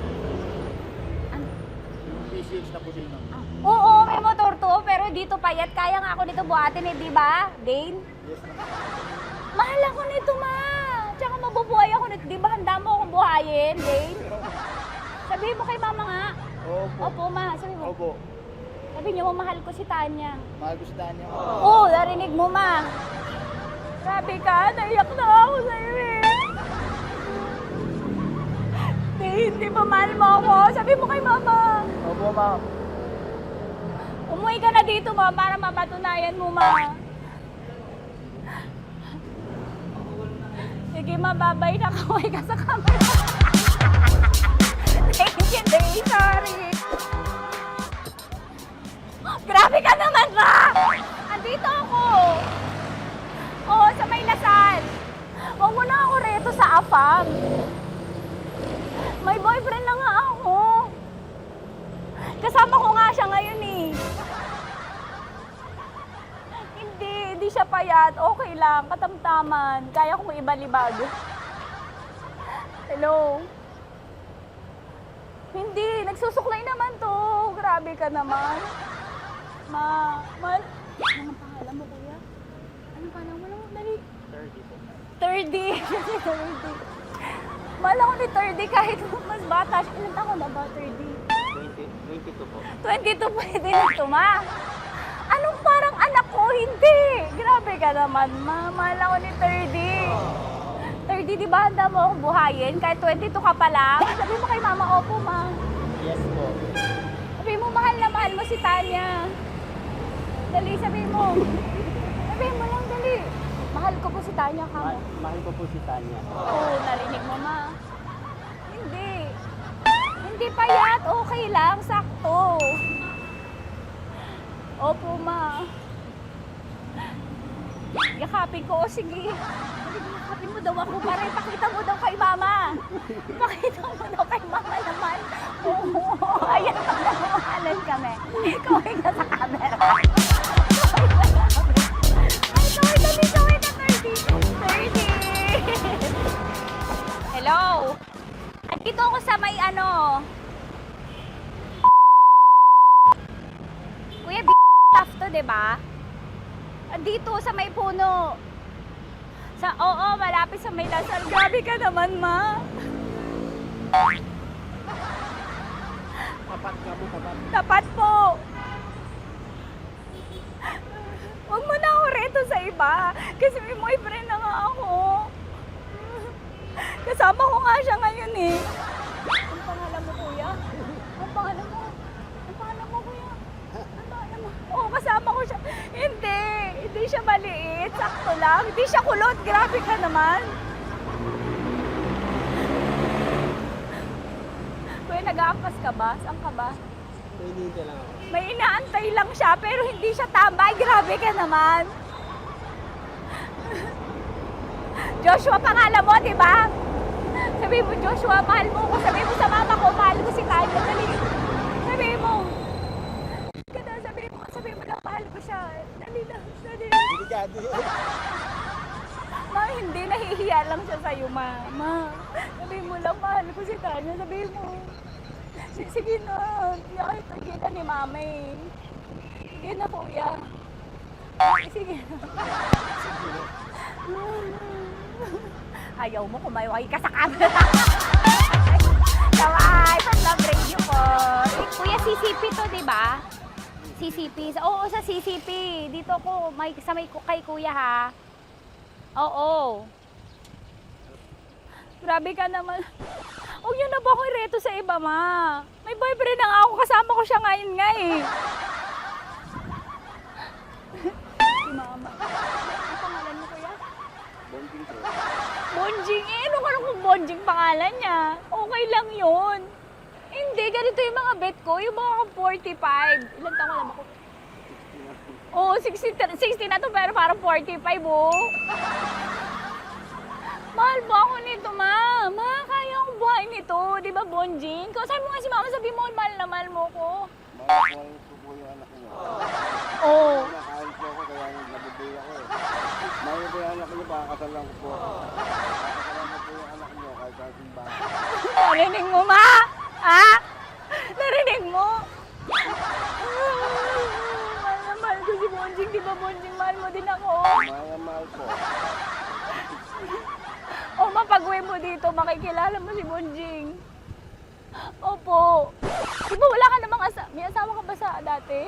Ano? PCX na po din, ma'am. Oo, may motor to, pero dito payat. Kaya nga ako nito buhatin eh, di ba? Dane? Yes, ma'am. Mahal ako nito, ma. Tsaka mabubuhay ako nito. Di ba handa mo akong buhayin, Dane? Sabihin mo kay mama nga. Opo. Opo, ma. Sabi mo. Opo. Sabi niyo, mahal ko si Tanya. Mahal ko si Tanya. Oo, narinig mo, ma. Grabe ka, naiyak na ako sa'yo eh. Hindi ba mahal mo ako? Sabi mo kay mama. Opo, ma'am. Umuwi ka na dito, ma, para mapatunayan mo, ma. Sige, ma, babay na. Kaway ka sa camera. Thank you, Day. Sorry. Grabe ka naman, ma! Andito ako. Oo, sa may Lasal. Huwag mo na ako reto sa afam. May boyfriend na nga ako. Kasama ko nga siya ngayon eh. Hindi siya payat. Okay lang, katamtaman. Kaya kong ibalibag. Hello? Hindi, nagsusuklay naman to. Grabe ka naman. Anong pangalan mo, kuya? Anong pangalan mo lang? Dali. 30. 30. Mahal ako ni 30 kahit mas bata siya. Ilan taon na ba, 30? 22 po. 22 pwede na ito, ma. Anong parang anak ko? Hindi. Grabe ka naman, ma. Mahal ako ni 30. 30, di ba handa mo akong buhayin? Kahit 22 ka pa lang. Sabi mo kay mama, opo, ma. Yes po. Sabi mo, mahal na mahal mo si Tanya. Dali, sabi mo. Sabi mo lang, dali. Mahal ko po si Tanya, ka mo. Mahal ko po si Tanya. Oo, narinig mo, ma. Hindi. Hindi payat. Okay lang, sakto. Opo, ma. Yakapin ko. O, sige. Yakapin mo daw ako para ipakita mo daw kay mama. Ipakita mo daw kay mama naman. Oo, ayan, nagmamahalan kami. Kaway ka sa camera. Kaway ka, 30. Hello? Andito ako sa may Kuya, tough to, diba? Dito sa may puno. Oo, malapit sa may Lasal. Grabe ka naman, ma. Tapat ka mo, tapat. Tapat po. Huwag mo na ako reto sa iba. Kasi may boyfriend na nga ako. Kasama ko nga siya ngayon eh. Ang pangalan mo, kuya? Ang pangalan mo? Ang pangalan mo, kuya? Ang pangalan mo? Oo, kasama ko siya. Hindi siya maliit. Sakto lang. Hindi siya kulot. Grabe ka naman. Kuya, nag-aangkas ka ba? Saan ka ba? May inaantay lang siya, pero hindi siya tambay. Grabe ka naman. Joshua, pangalan mo, di ba? Sabi mo, Joshua, mahal mo ko. Sabi mo sa mama ko, mahal ko si Tanya. Dali. Sabi mo. Sabi mo lang, mahal ko siya. Dali lang. Ma, hindi. Nahihiya lang siya sa'yo, ma. Sabi mo lang, mahal ko si Tanya. Sabi mo. Sige na. Sige na ni mama eh. Sige na, kuya. Sige na. Ayaw mo, kumayaway ka sa camera. Kaway, from Love Radio po. Kuya, CCP to, di ba? CCP. Oo, sa CCP. Dito ko, sa may kay kuya, ha? Oo. Grabe ka naman. Huwag niyo na ba akong ireto sa iba, ma? May boyfriend na nga ako. Kasama ko siya ngayon nga, eh. Si mama. Ang pangalan mo, kuya? Bonjing, eh. Ano kung Bonjing pangalan niya? Okay lang yun. Hindi, ganito yung mga bet ko. Yung mga 45. Ilan taon lang ako? Oo, 60 na to, pero parang 45, oh. Mahal ba ako nito, ma? Ma, kaya akong buhay nito. Di ba, Bonjing? Sabi mo nga si mama, sabi mo, mahal na mahal mo ko. Mahal ko po yung anak niyo. Oo. Nakakain po ako, kaya nabibigay ako eh. Mahal ko yung anak niyo, pakakasal lang ko po. Pakakasal lang po yung anak niyo, kahit sa simbahan. Narinig mo, ma? Ha? Narinig mo? Mahal na mahal ko si Bonjing. Di ba, Bonjing, mahal mo din ako? Mahal po. O, mapag-uwi mo dito, makikilala mo si Bonjing. Opo. Di ba wala ka namang may asawa ka ba sa dati?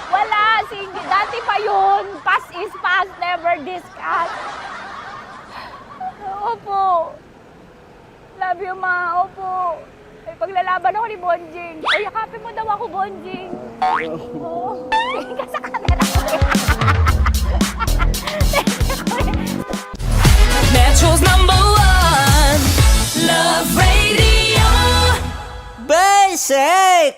Wala, single. Dati pa yun. Past is past, never discuss. Opo. Love you, ma. Opo. Ay, paglalaban ako ni Bonjing. O, yakapin mo daw ako, Bonjing. Oo. Tingin ka sa camera. Metro's #1 Love Radio. Basic!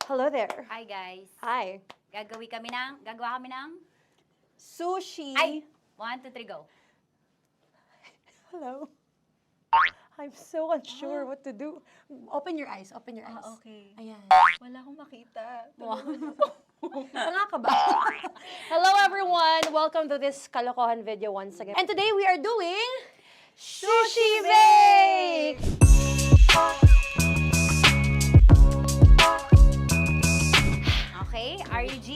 Hello there. Hi, guys. Hi. Gagawa kami ng Sushi. Ay! 1, 2, 3, go. Hello. I'm so unsure what to do. Open your eyes. Open your eyes. Okay. Ayan. Wala akong makita. Tanga ka ba? Hello everyone! Welcome to this kalokohan video once again. And today we are doing Sushi Bake! Okay, RG?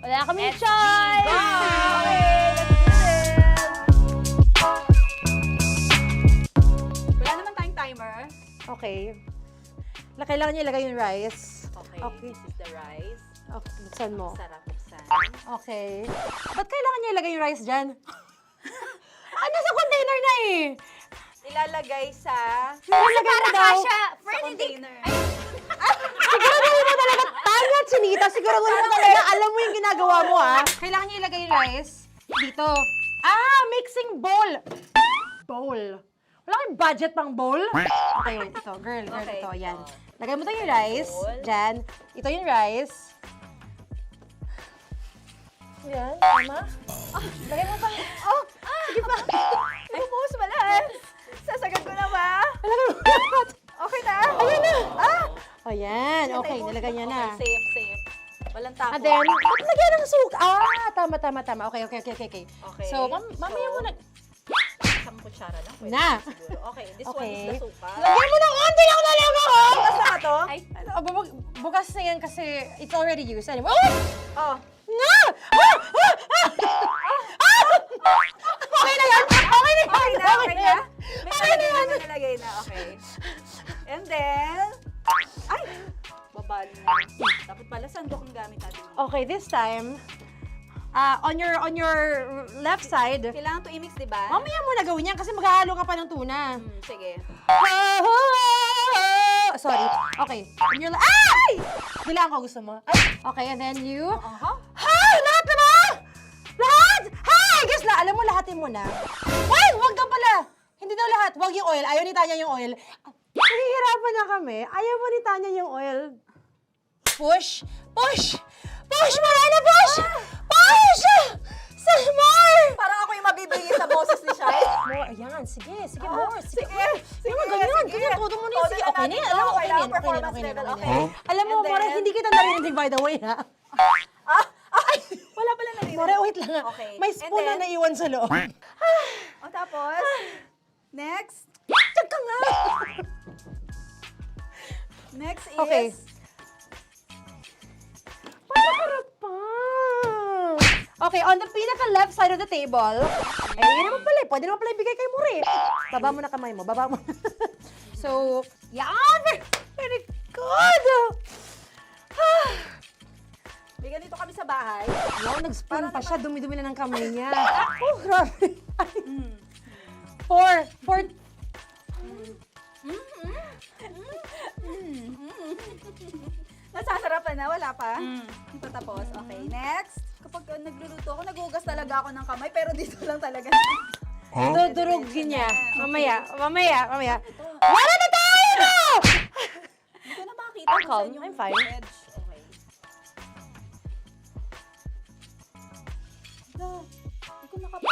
Wala kaming SG, choice! go! Okay, let's do this! Wala naman tayong timer. Okay. Kailangan niya ilagay yung rice. Okay, this is the rice. Okay, buksan mo. Sarap buksan. Okay. Ba't kailangan niya ilagay yung rice dyan? Nasa container na eh! Ilalagay sa... Nilalagay mo daw. container. Siguraduhin mo talaga, Tanya at Sunita, siguraduhin mo talaga, alam mo yung ginagawa mo ah. Kailangan niya ilagay yung rice dito. Mixing bowl. Bowl. Wala kayong budget pang bowl? Okay, wait, ito. Girl, Okay. ito, yan. Lagay mo ito yung rice, dyan. Ito yung rice. Yan, tama. Lagay mo pa. Oh, sige pa. Bumuhos mo lahat. Sasagad ko na ba? Lagay mo lahat. Okay na? Ayan na. Oh, yan. Okay, nilagay niya na. Okay, safe. Walang tapon. And then, ba't lagyan ng suka? Tama. Okay. Okay. So, mamaya mo na. Isang kutsara lang. Pwede Na. siguro. Okay, this one Okay. is the suka. Lagyan mo ng konti lang talaga ko! Bukas na to? Ay, bukas na yan kasi it's already used. Anyway. Oh. Nga! Okay na yan! Okay na yan! Okay na? May Okay na nalagay yan! na, may nalagay na. Okay. And then, ay! Babali na. Dapat pala sandok ang gamit natin. Okay, this time, on your left side, Kailangan to i-mix, di ba? mamaya mo na gawin yan kasi maghahalo ka pa ng tuna. Sige. Sorry. Okay. On your ay! Bilang ko gusto mo. Ay, okay, and then you... Hay! Lahat na ba? Lahat! Hay! Guess na, alam mo, lahatin mo na. Wait! Wag ka pala! Hindi daw lahat. Wag yung oil. Ayaw ni Tanya yung oil. Nahihirapan na kami. Ayaw mo ni Tanya yung oil. Push! Push! Push! Marana! Push! Push! Some more! Parang ako yung mabibigay sa boses ni Shai. More. Ayan. Sige. More. Sige. Sige, Ganyan. sige. Todo mo na Todo sige. na Okay na natin yan. to. Alam mo, okay na Kailangan yan. performance level, okay. Alam mo, And then- More, hindi kita narinig by the way, ha? Ay! Wala pala na More, wait lang ha. Okay. May And spoon na then- naiwan sa loob. O tapos, next. Tiyag ka nga! Next is... Okay. Panaharap pa! Okay, on the pinaka-left side of the table, yun naman pala, pwede naman pala ibigay kay More. Baba mo na kamay mo, baba mo. So, yan! Very good! May ganito kami sa bahay. Wow, nag-spoon pa siya, dumi-dumi na ng kamay niya. Oh, grabe. Four. Nasasarapan na, wala pa. Ito tapos. Okay, next. Kapag nagluluto ako, nagugas talaga ako ng kamay, pero dito lang talaga. Dudurugin niya. Mamaya. Wala na tayo! Hindi ko na makita I'm kung calm. saan yung I'm fine. edge. Okay. Hindi ko nakapa.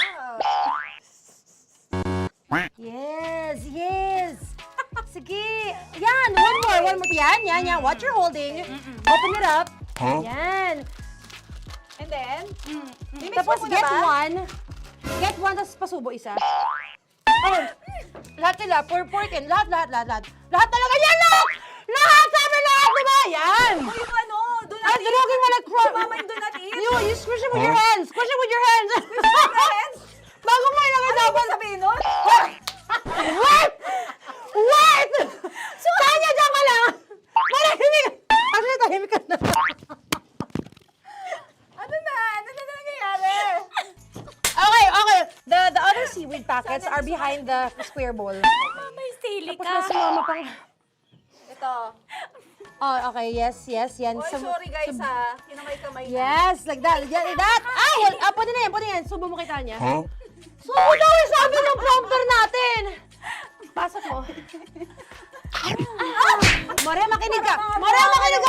Yes. Sige. Yan, one more. Yan. What you're holding. Open it up. Yan. And then, Tapos get one. Get one, tapos pasubo isa. Oh, lahat sila. Porkin. Lahat. Lahat talaga yan, lahat! Lahat! Sabi lahat, diba? Yan! o yung ano, do not Ay, durugin mo na. Mama yung do not eat. You squish it with your hands. Squish it with your hands. Friends, Bago mo ilagay ano dapat. ibig sabihin nun? Wait! Tanya, dyan ka lang! Marahimik! Actually, tahimik ka na. Ano na nangyayari? Okay. The other seaweed packets are behind the square bowl. May sili Tapos na sumama pang... Ito. Oh, okay. Yes. Yan. Oy, sorry guys ha. Kinamay-kamay na. Yes, like that. Ay! Pwede na yan. Subo mo kay Tanya. Subo daw yung sabi ng prompter natin! Pasok mo. More, makinig ka. Makinig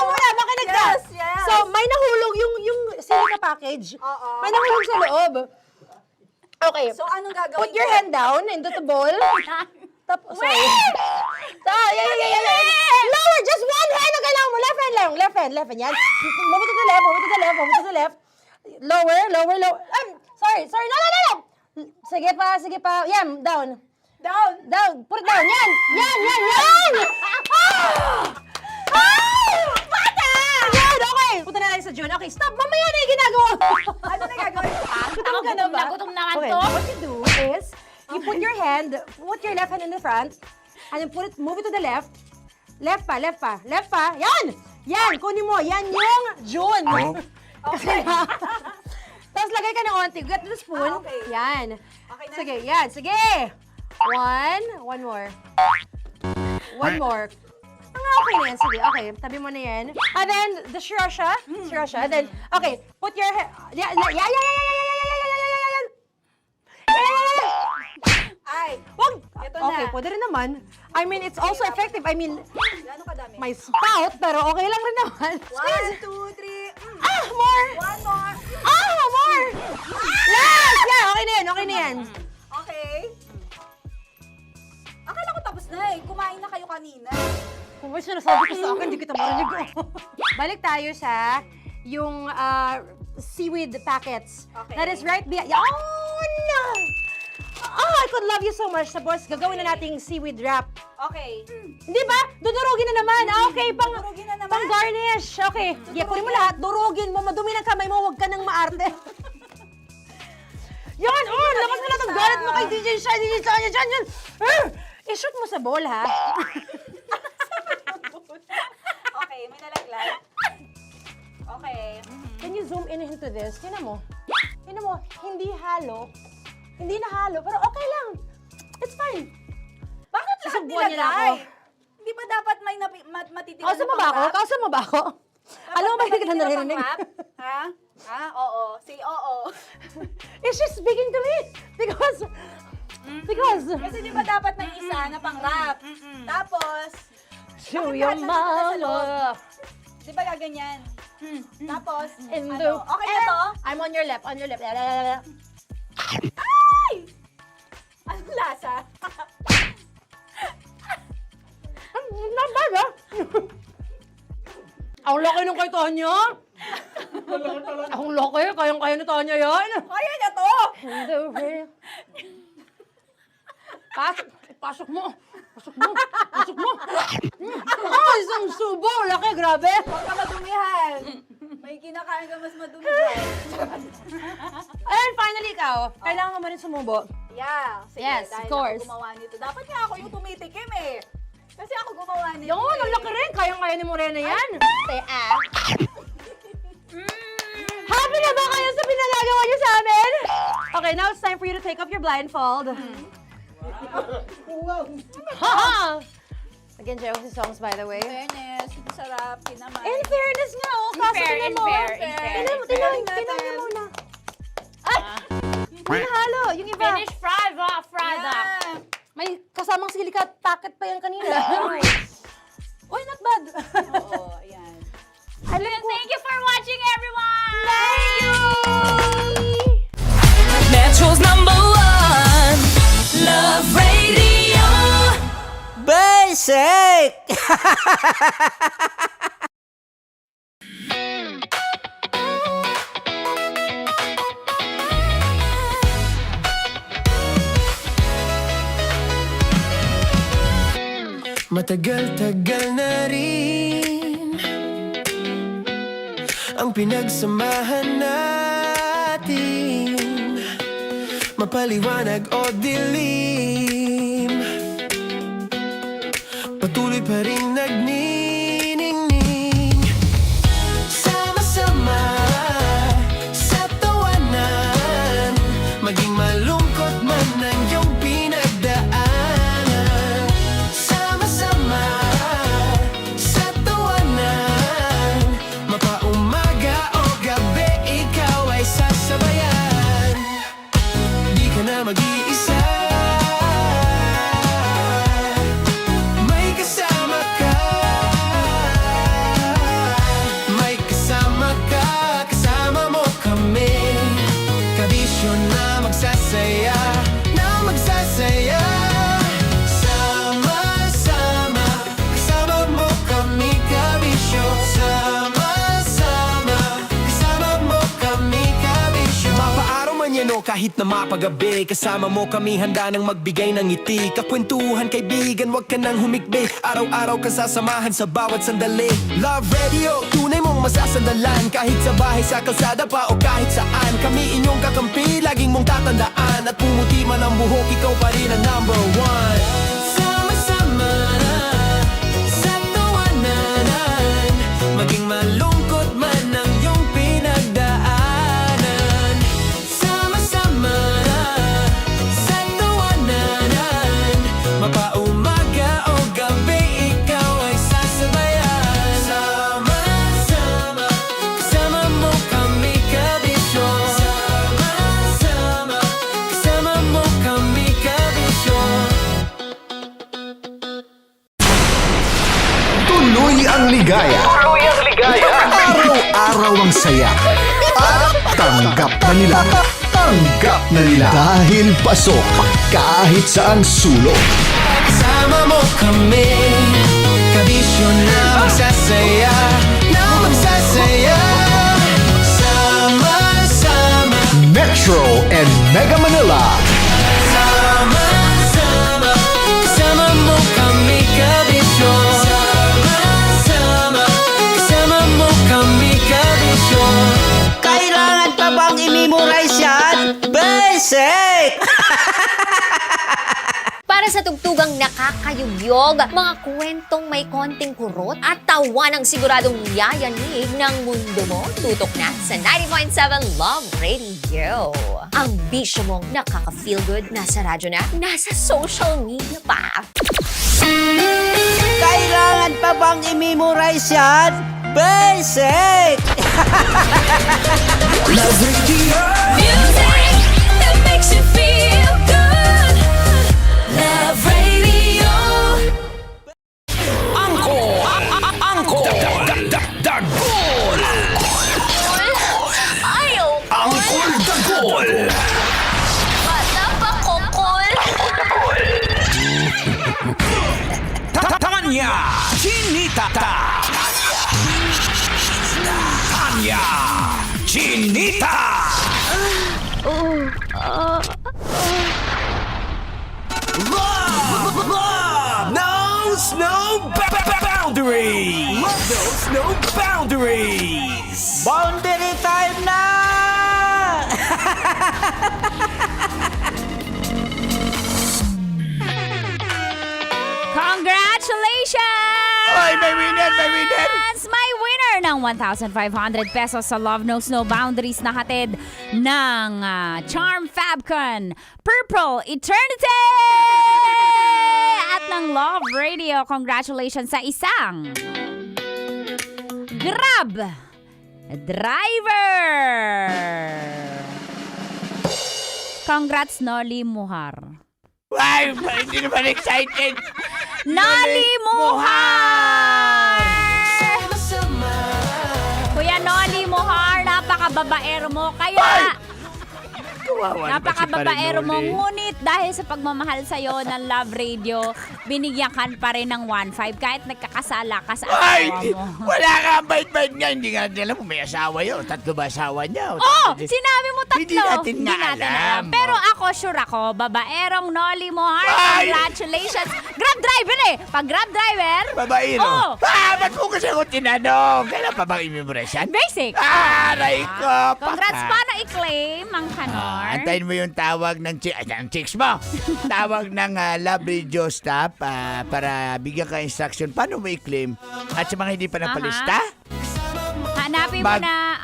ka. Yes. So, may nahulog yung silica package. Oo. May nahulog sa loob. Okay. So, anong gagawin Put your ko? hand down into the bowl. Tapos, sorry. Yeah. Lower, just one hand ang kailangan mo. Left hand. Yan. Move it to the left. Lower. Sorry. No. Sige pa. Yan, down. Put it down. Yan. Bata! Yan, okay. Punta na lang sa June. Okay, stop. Mamaya na yung ginagawa. Ano na gagawin? Gutom naman to. What you do is, you put your left hand in the front, and then move it to the left. Left pa. Yan, kunin mo. Yan yung June. Okay. Tapos lagay ka ng onti. Get the spoon. Okay. Yan. Okay na? Sige, yan. Sige. One more. One more. Okay na yan. Sige, okay. Tabi mo na yan. And then, the sriracha. And then, okay. Put your head. Yan. Ay, Wag. Ito Okay, na. pwede rin naman. I mean, it's also effective. I mean, gano'ng kadami? may spout, pero okay lang rin naman. 1, 2, 3. More. One more. More. more! Last! Yeah, okay na yan, okay na yan. Okay. Akala ko tapos na eh. Kumain na kayo kanina. Kung may sinasabi ko sa akin, hindi kita marinig. Balik tayo sa yung seaweed packets. Okay. That is right behind. Oh, no! Oh, I could love you so much. Tapos, gagawin na nating seaweed wrap. Okay. Hindi ba? Dudurugin na naman. Okay, Durugin na naman. pang garnish. Okay. Yeah, kunin mo lahat. Durugin mo. Madumi ng kamay mo. Huwag ka nang maarte. Yan! Oh, lakas na lang ang galit mo kay DJ Shine. DJ Shine, yan. I-shoot mo sa bowl, ha? Okay, may nalaglag. Okay. Can you zoom in into this? Tingnan mo. Tingnan mo. Hindi halo. Hindi na halo. Pero okay lang. It's fine. Bakit lahat Susubuan niya na ako. nilagay? Hindi ba dapat may matitira Kausa mo ba ako? Kausa mo ba ako? Alam mo ba hindi kita naririnig? Ha? Ha? Oo. Say oo. Is she speaking to me? Because... Kasi di ba dapat may isa na pang-wrap? Tapos, Show bakit your lahat nandito sa loob? mama. Di ba gaganyan? Tapos, In the... okay na to? I'm on your left, on your left. Ay! Anong lasa? Not bad, ha? Ang laki nung kay Tonya. Ang laki. Kayang-kaya ni Tonya yan. Kaya niya to! Pasok mo. Pasok mo. Pasok mo. Isang subo. Laki, grabe. Huwag ka madumihan. May kinakain ka mas madumi dyan. And finally, ikaw. Kailangan mo rin sumubo. Yeah. Sige, Yes, dahil of course. ako gumawa nito. Dapat nga ako yung tumitikim eh. Kasi ako gumawa nito. Yung ang laki rin. Kayang-kaya ni Morena yan. Happy na ba kayo sa pinagagawa niyo sa amin? Okay, now it's time for you to take off your blindfold. Haha! Again, Josie songs, by the way. Fairness, sarap, kinamay. In fairness nga, oh. Kaso tingnan mo. Tingnan niyo muna. Ay! Hindi halo. Yung iba. Finish fried up. May kasamang silika packet pa yan kanina. Uy, not bad. Oo, ayan. Thank you for watching, everyone! Thank you! Metro's #1 Love Radio. Basic! Matagal-tagal na rin ang pinagsamahan natin, mapaliwanag o dilim, patuloy pa rin nagniningning. Sama-sama sa tawanan, maging malungkot man ang iyong pinagdaanan. Sama-sama sa tawanan, mapaumaga o gabi, ikaw ay sasabayan. Di ka na mag-iisa, may kasama ka. May kasama ka, kasama mo kami. Kabisyo na magsasaya, na magsasaya. Sama-sama, kasama mo kami, kabisyo. Sama-sama, kasama mo kami, kabisyo. Mapaaraw man yan o kahit na mapagabi, kasama mo kami, handa nang magbigay ng ngiti. Kakwentuhan, kaibigan, wag ka nang humikbi. Araw-araw ka sasamahan sa bawat sandali. Love Radio, tunay mong masasandalan. Kahit sa bahay, sa kalsada pa o kahit saan, kami inyong kakampi, laging mong tatandaan. At pumuti man ang buhok, ikaw pa rin ang #1. Sama-sama sa tawanan, maging malungkot man ang iyong pinagdaanan. Sama-sama sa tawanan, mapaumaga o gabi, ikaw ay sasabayan. Sama-sama, kasama mo kami, kabisyo. Sama-sama, kasama mo kami, kabisyo. Tuloy ang ligaya. Araw-araw ang saya. At Tanggap na nila. Tanggap na nila. Dahil pasok kahit saang sulok. Sama mo kami, kabisyo na magsasaya, sama-sama. Metro and Mega Manila. Sama-sama, kasama mo kami, kabisyo. Sama-sama, kasama mo kami, kabisyo. Kailangan pa bang i-memorize yan? Basic! Para sa tugtugang nakakayugyog, mga kwentong may konting kurot at tawa ng siguradong yayanig ng mundo mo, tutok na sa 90.7 Love Radio. Ang bisyo mong nakaka-feel good, nasa radyo na, nasa social media pa. Kailangan pa bang i-memorize yan? Basic! Love Radio. Music that makes you feel good. Love Radio. Dagol. Ayaw. Angkol Dagol. Bata pa kokol. Tanya Chinita. Tanya Chinita. Love knows no boundaries. Love knows no boundaries. Boundary time na! Congratulations! Ay, may winner, may winner! May winner ng 1,500 pesos sa Love Knows No Boundaries na hatid ng Charm Fabcon Purple Eternity! At ng Love Radio, congratulations sa isang Grab Driver! Congrats, Noli Muhar. Ay, hindi naman excited! Noli Muhar! Kuya Noli Muhar, napakababaero mo. Kaya, napakababaero mo. Ngunit dahil sa pagmamahal sa'yo ng Love Radio, binigyan ka pa rin ng 1.5 kahit nagkakasala ka sa asawa mo. Wala ka ang bait-bait niya. Hindi nga alam kung may asawa yun. Tatlo ba asawa niya? Sinabi mo tatlo. Hindi natin nga alam. Pero ako, sure ako, babaerong Noli Muhar, congratulations. Grab driver eh. Pag grab driver, Babaero? Ba't mo kasi ako tinanong? Kailan pa bang i-memorize yan? Basic. Aray ko! Congrats, paano i-claim ang kanor? Antayin mo yung tawag ng chicks mo. Tawag ng Love Radio staff para bigyan ka instruction paano mo i-claim. At sa mga hindi pa napalista, hanapin mo na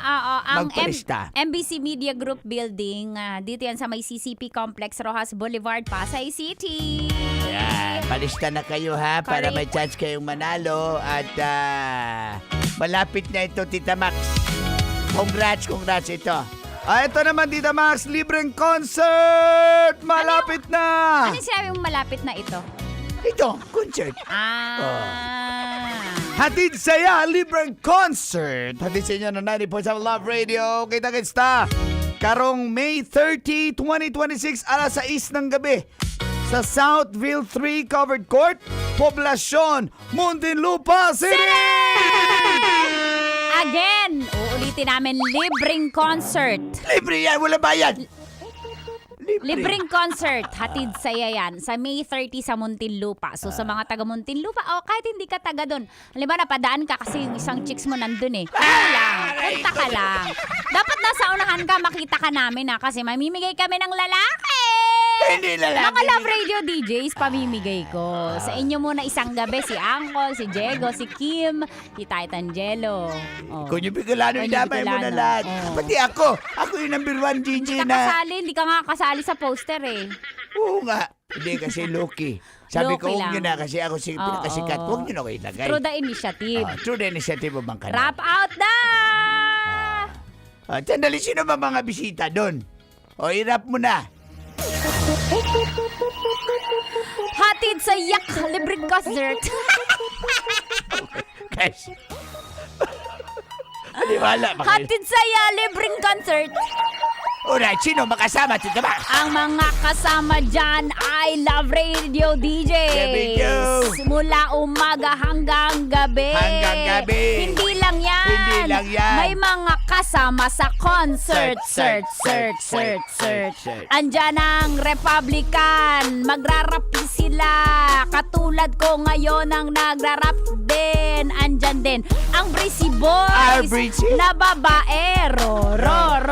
ang magpalista. MBC Media Group Building. Dito yan sa may CCP Complex, Rojas Boulevard, Pasay City. Yan, palista na kayo ha para may chance kayong manalo at malapit na ito, Tita Max. Congrats ito. Ito naman, Tita Max, libreng concert! Malapit na! Ano sinabi mong malapit na ito? Ito, concert. Hatid saya, libreng concert. Hatid sa inyo ng 90.7 Love Radio. Kita-kits ta. Karong May 30, 2026, alas 6 ng gabi. Sa Southville 3 Covered Court, Poblacion, Muntinlupa City! Again, uulitin namin libreng concert. Libre yan, wala bayad. Libreng concert, hatid saya yan, sa May 30 sa Muntinlupa. So sa mga taga Muntinlupa, kahit hindi ka taga doon, halimbawa napadaan ka kasi yung isang chicks mo nandun eh. Punta ka lang. Dapat nasa unahan ka, makita ka namin kasi mamimigay kami ng lalaki. Hindi lalaki. Mga Love Radio DJs, pamimigay ko. Sa inyo muna isang gabi, si Angkol, si Diego, si Kim, si Tangelo. Kunyo Bicolano, damay mo na lahat. Pati ako yung number 1 DJ na... Hindi ka nga kasali sa poster eh. Oo nga. Hindi kasi Loki. Sabi ko, Loki huwag nyo lang. na kasi ako si pinakasikat. Huwag nyo na ko ilagay. Through the initiative. Through the initiative bang kanal. Wrap out na! Sandali, sino ba mga bisita doon? O, i-wrap mo na. Hatid sa Yak Libreng Concert. Guys. Maniwala ba kayo? Hatid saya, libreng concert. Alright, sino makasama dito ba? Ang mga kasama dyan ay Love Radio DJs. Radio. Mula umaga hanggang gabi. Hanggang gabi. Hindi lang yan. Hindi lang yan. May mga kasama sa concert. Search. Andyan ang Republican. Magrarapi sila. Katulad ko ngayon ang nagrarap din. Andyan din ang Breezy Boys. Breezy? Na babaero. Ro.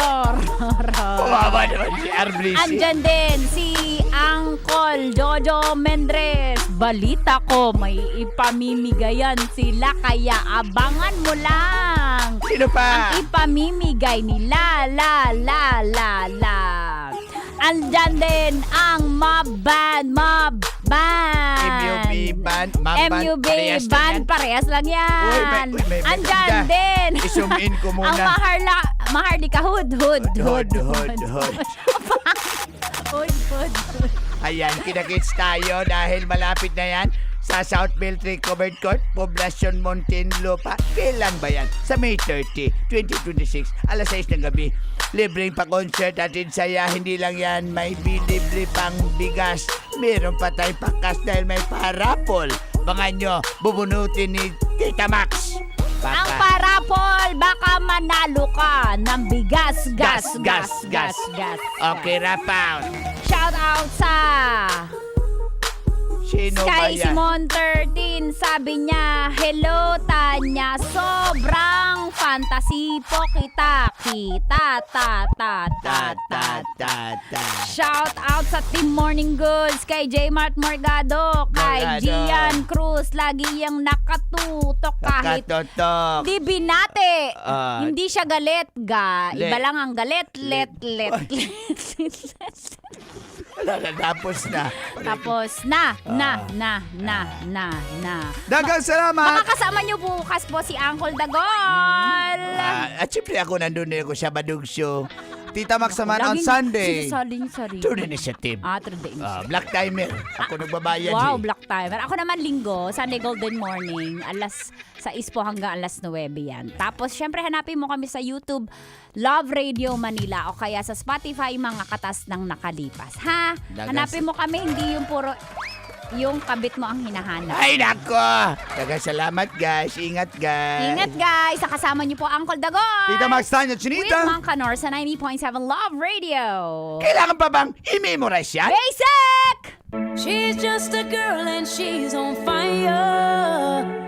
Kawawa naman si Arblisi. Andyan din si Uncle Jojo Mendres. Balita ko may ipamimigayan sila kaya abangan mo lang. Sino pa? Ang ipamimigay nila. Andyan din ang Mob Band. MUB Band. MUB Band. Parehas lang yan. may Andyan din. I-zoom in ko muna. Ang Maharlika Hood. Hood. Ayan, kinakits tayo dahil malapit na yan sa South Beltray Covered Court, Poblacion Muntinlupa. Kailan ba yan? Sa May 30, 2026, alas 6 ng gabi. Libreng pa-concert at saya. Hindi lang yan, may libre pang bigas. Meron pa tayong pakas dahil may parapol. Bangan nyo, bubunutin ni Tita Max. ang parapol, baka manalo ka ng bigas, gas. Okay, rap out. Shout out sa Sino ba Sky yan? Simon 13, sabi niya, hello Tanya, sobrang fantasy po kita. Shout out sa Team Morning Goods, kay J. Mart Morgado, kay Gian Cruz, lagi yang nakatutok kahit di binate. Hindi siya galit, iba lang ang galit, let. Tapos na. Dagang salamat! Makakasama niyo bukas po si Uncle Dagol. At siyempre ako nandun na ako sa Badugsyo. Tita Max naman on Sunday. Sorry. True Initiative. True Initiative. Black Timer. Ako nagbabayad. Wow, Black Timer. Ako naman linggo, Sunday Golden Morning, alas 6 po hanggang alas 9 yan. Tapos, syempre, hanapin mo kami sa YouTube, Love Radio Manila, o kaya sa Spotify, mga katas ng nakalipas. Ha? Hanapin mo kami, hindi yung puro yung kabit mo ang hinahanap. Ay, nako! Dagang salamat, guys. Ingat, guys. Ingat, guys. Kasama niyo po Uncle Dagol. Tita Max, Tanya, Chinita. With Mang Kanor sa 90.7 Love Radio. Kailangan pa bang i-memorize yan? Basic! She's just a girl and she's on fire.